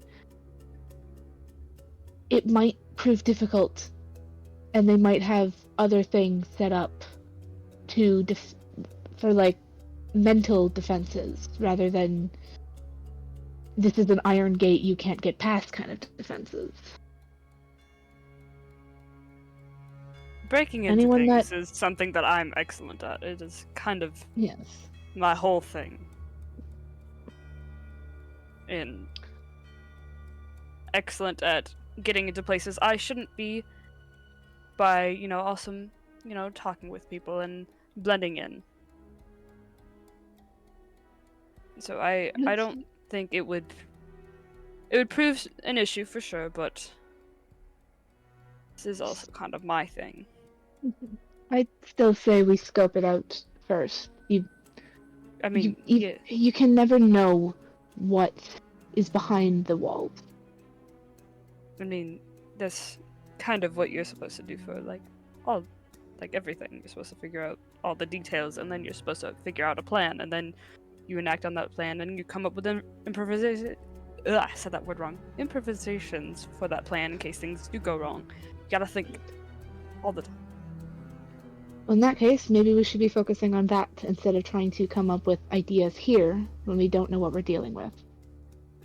It might prove difficult, and they might have other things set up for mental defenses rather than this is an iron gate you can't get past kind of defenses. Breaking into Anyone things that- is something that I'm excellent at. It is kind of Yes. my whole thing. And excellent at getting into places I shouldn't be by, also, talking with people and blending in. So I don't think it would prove an issue for sure, but this is also kind of my thing. I'd still say we scope it out first. I mean, You can never know what is behind the walls. I mean, that's kind of what you're supposed to do for everything. You're supposed to figure out all the details, and then you're supposed to figure out a plan, and then you enact on that plan, and you come up with an improvisation. I said that word wrong. Improvisations for that plan in case things do go wrong. You gotta think all the time. Well, in that case, maybe we should be focusing on that instead of trying to come up with ideas here when we don't know what we're dealing with.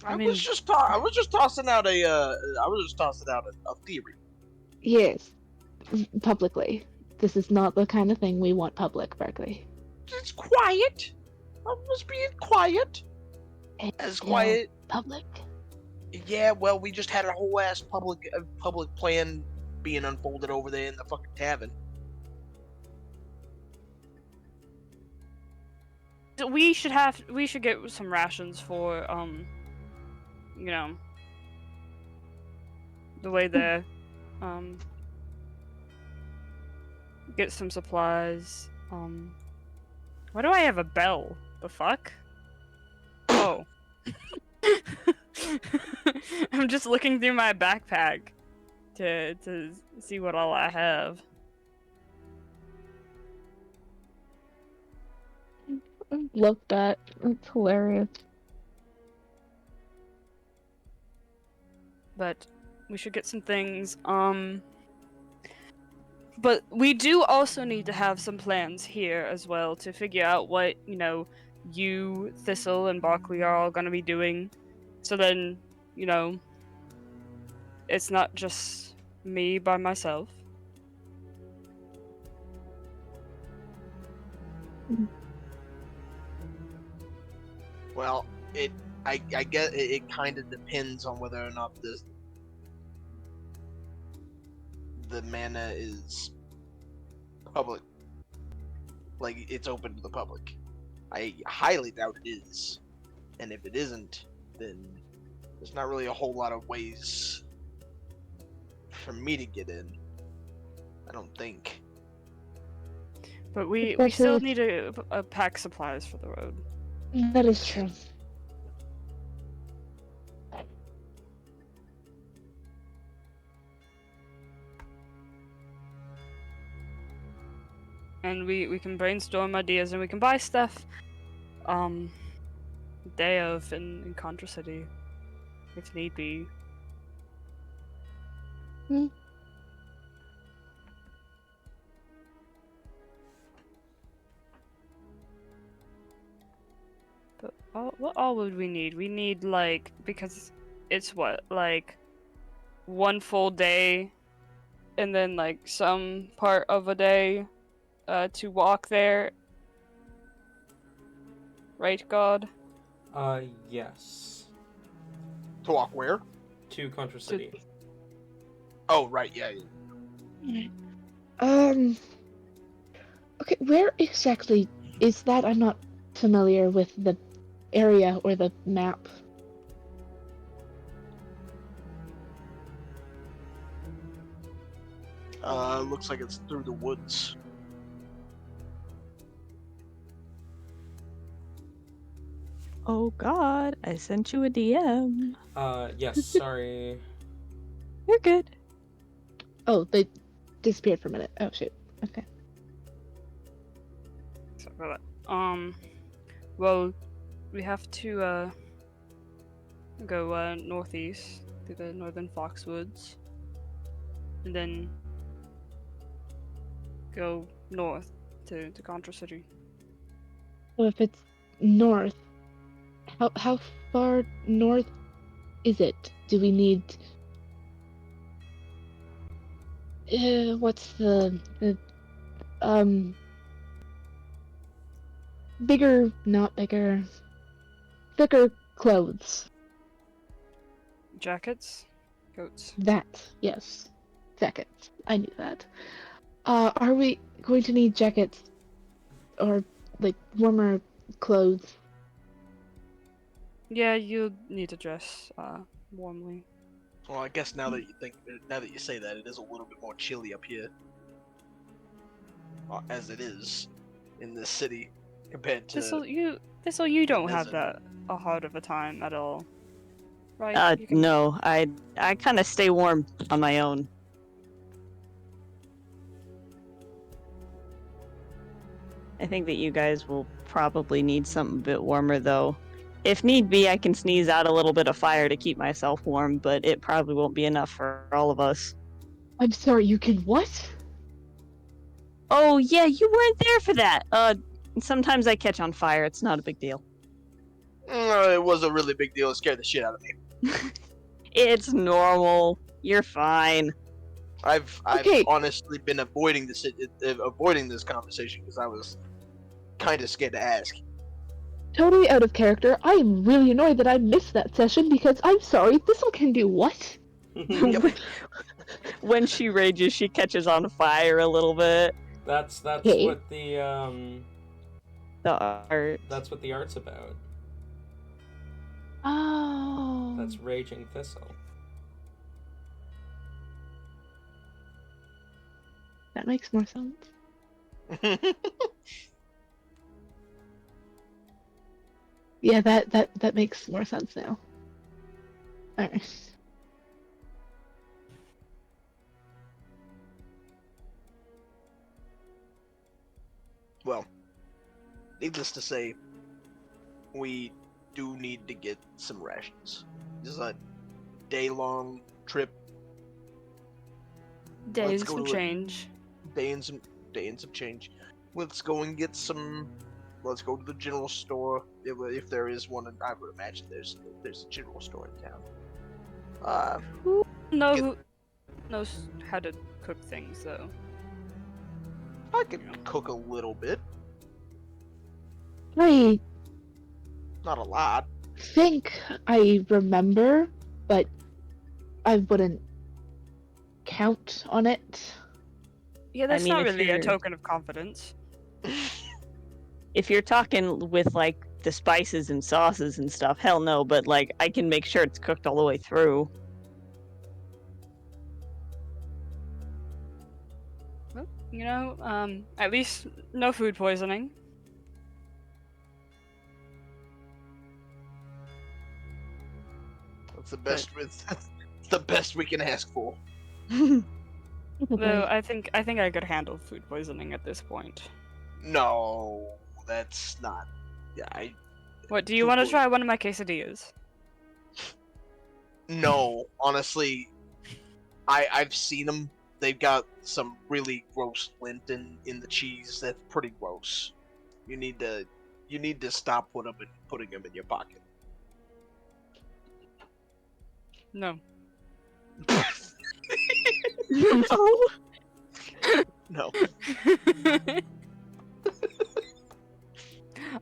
I mean- was just tossing out a theory. Yes, publicly. This is not the kind of thing we want public, Berkeley. It's quiet. I was being quiet. As quiet. Public. Yeah, well, we just had a whole ass public plan being unfolded over there in the fucking tavern. We should get some rations for the way there. Get some supplies. Why do I have a bell? The fuck? Oh. I'm just looking through my backpack to see what all I have. Love that. It's hilarious. But we should get some things. But we do also need to have some plans here as well to figure out what, you, Thistle, and Barkley are all going to be doing. So then, it's not just me by myself. Well, I guess it kind of depends on whether or not the mana is public, like it's open to the public. I highly doubt it is, and if it isn't, then there's not really a whole lot of ways for me to get in. I don't think. But we Especially still with- need to pack supplies for the road. That is true. And we can brainstorm ideas and we can buy stuff day of in Contra City if need be. But what all would we need? We need because it's one full day and then some part of a day to walk there. Right, God? Yes. To walk where? To Contra City. Oh, right, yeah. Okay, where exactly is that? I'm not familiar with the area or the map. Looks like it's through the woods. Oh God, I sent you a DM. Yes, sorry. You're good. Oh, they disappeared for a minute. Oh shoot. Okay. Sorry about that. Well, we have to go northeast through the northern Foxwoods, and then go north to Contra City. So if it's north, How far north is it? Do we need? What's the bigger, not bigger, thicker clothes? Jackets, coats. That, yes, jackets. I knew that. Are we going to need jackets or like warmer clothes? Yeah, you need to dress warmly. Well, I guess now that you say that, it is a little bit more chilly up here, as it is in this city compared to. This'll you don't have desert. that a hard of a time at all, right? You can- No, I kind of stay warm on my own. I think that you guys will probably need something a bit warmer, though. If need be, I can sneeze out a little bit of fire to keep myself warm, but it probably won't be enough for all of us. I'm sorry, you can what? Oh, yeah, you weren't there for that. Sometimes I catch on fire. It's not a big deal. It was a really big deal. It scared the shit out of me. It's normal. You're fine. I've Okay. honestly been avoiding this conversation because I was kind of scared to ask. Totally out of character. I am really annoyed that I missed that session because I'm sorry, Thistle can do what? When she rages, she catches on fire a little bit. That's Okay. what the art. that's what the art's about. Oh. That's Raging Thistle. That makes more sense. Yeah, that makes more sense now. Alright. Well, needless to say, we do need to get some rations. This is a day-long trip. Days go will to it. change. Day and some change. Let's go and get some. Let's go to the general store if there is one. And I would imagine there's a general store in town. Who Get- who knows how to cook things though? I can cook a little bit, I not a lot. think I remember, but I wouldn't count on it. Yeah, that's mean, not if really a you're- token of confidence. If you're talking with, like, the spices and sauces and stuff, hell no, but, like, I can make sure it's cooked all the way through. Well, you know, at least no food poisoning. That's the best. That's the best we can ask for. Though I think I could handle food poisoning at this point. No, that's not. Yeah, What, do you Food want to poisoning. try one of my quesadillas? No, honestly, I've seen them. They've got some really gross lint in the cheese. That's pretty gross. You need to stop putting them in your pocket. No. No.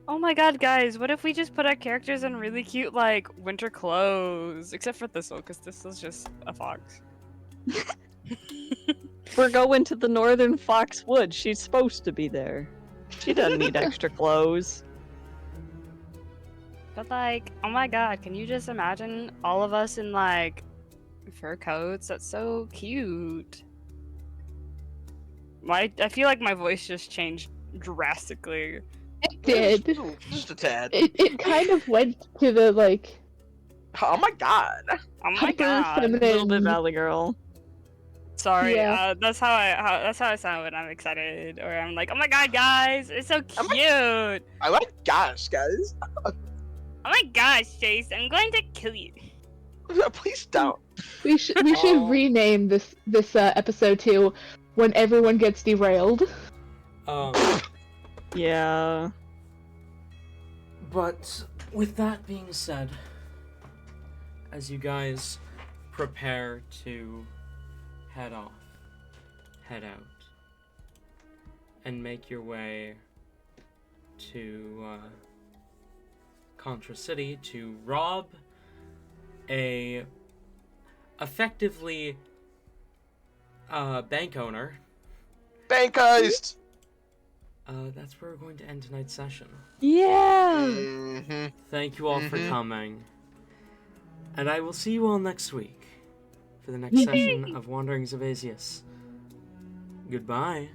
Oh my god, guys, what if we just put our characters in really cute, like, winter clothes? Except for Thistle, because Thistle's just a fox. We're going to the northern Foxwood. She's supposed to be there. She doesn't need extra clothes. But, like, oh my god, can you just imagine all of us in, like, fur coats? That's so cute. I feel like my voice just changed drastically. It did. Just a tad. It kind of went to the like Oh my god. Oh my hyper god. A little bit feminine. Valley Girl. Sorry, Yeah. that's how I sound when I'm excited, or I'm like, oh my god, guys, it's so Oh cute. I like gosh, guys. Oh my gosh, Chase, I'm going to kill you. Please don't. We should Oh. rename this episode to "When Everyone Gets Derailed." Um, Yeah. but With that being said, as you guys prepare to head out, and make your way to Contra City to rob a effectively bank owner. Bank heist! That's where we're going to end tonight's session. Yeah. Mm-hmm. Thank you all for Mhm. coming. And I will see you all next week for the next session of Wanderings of Azius. Goodbye.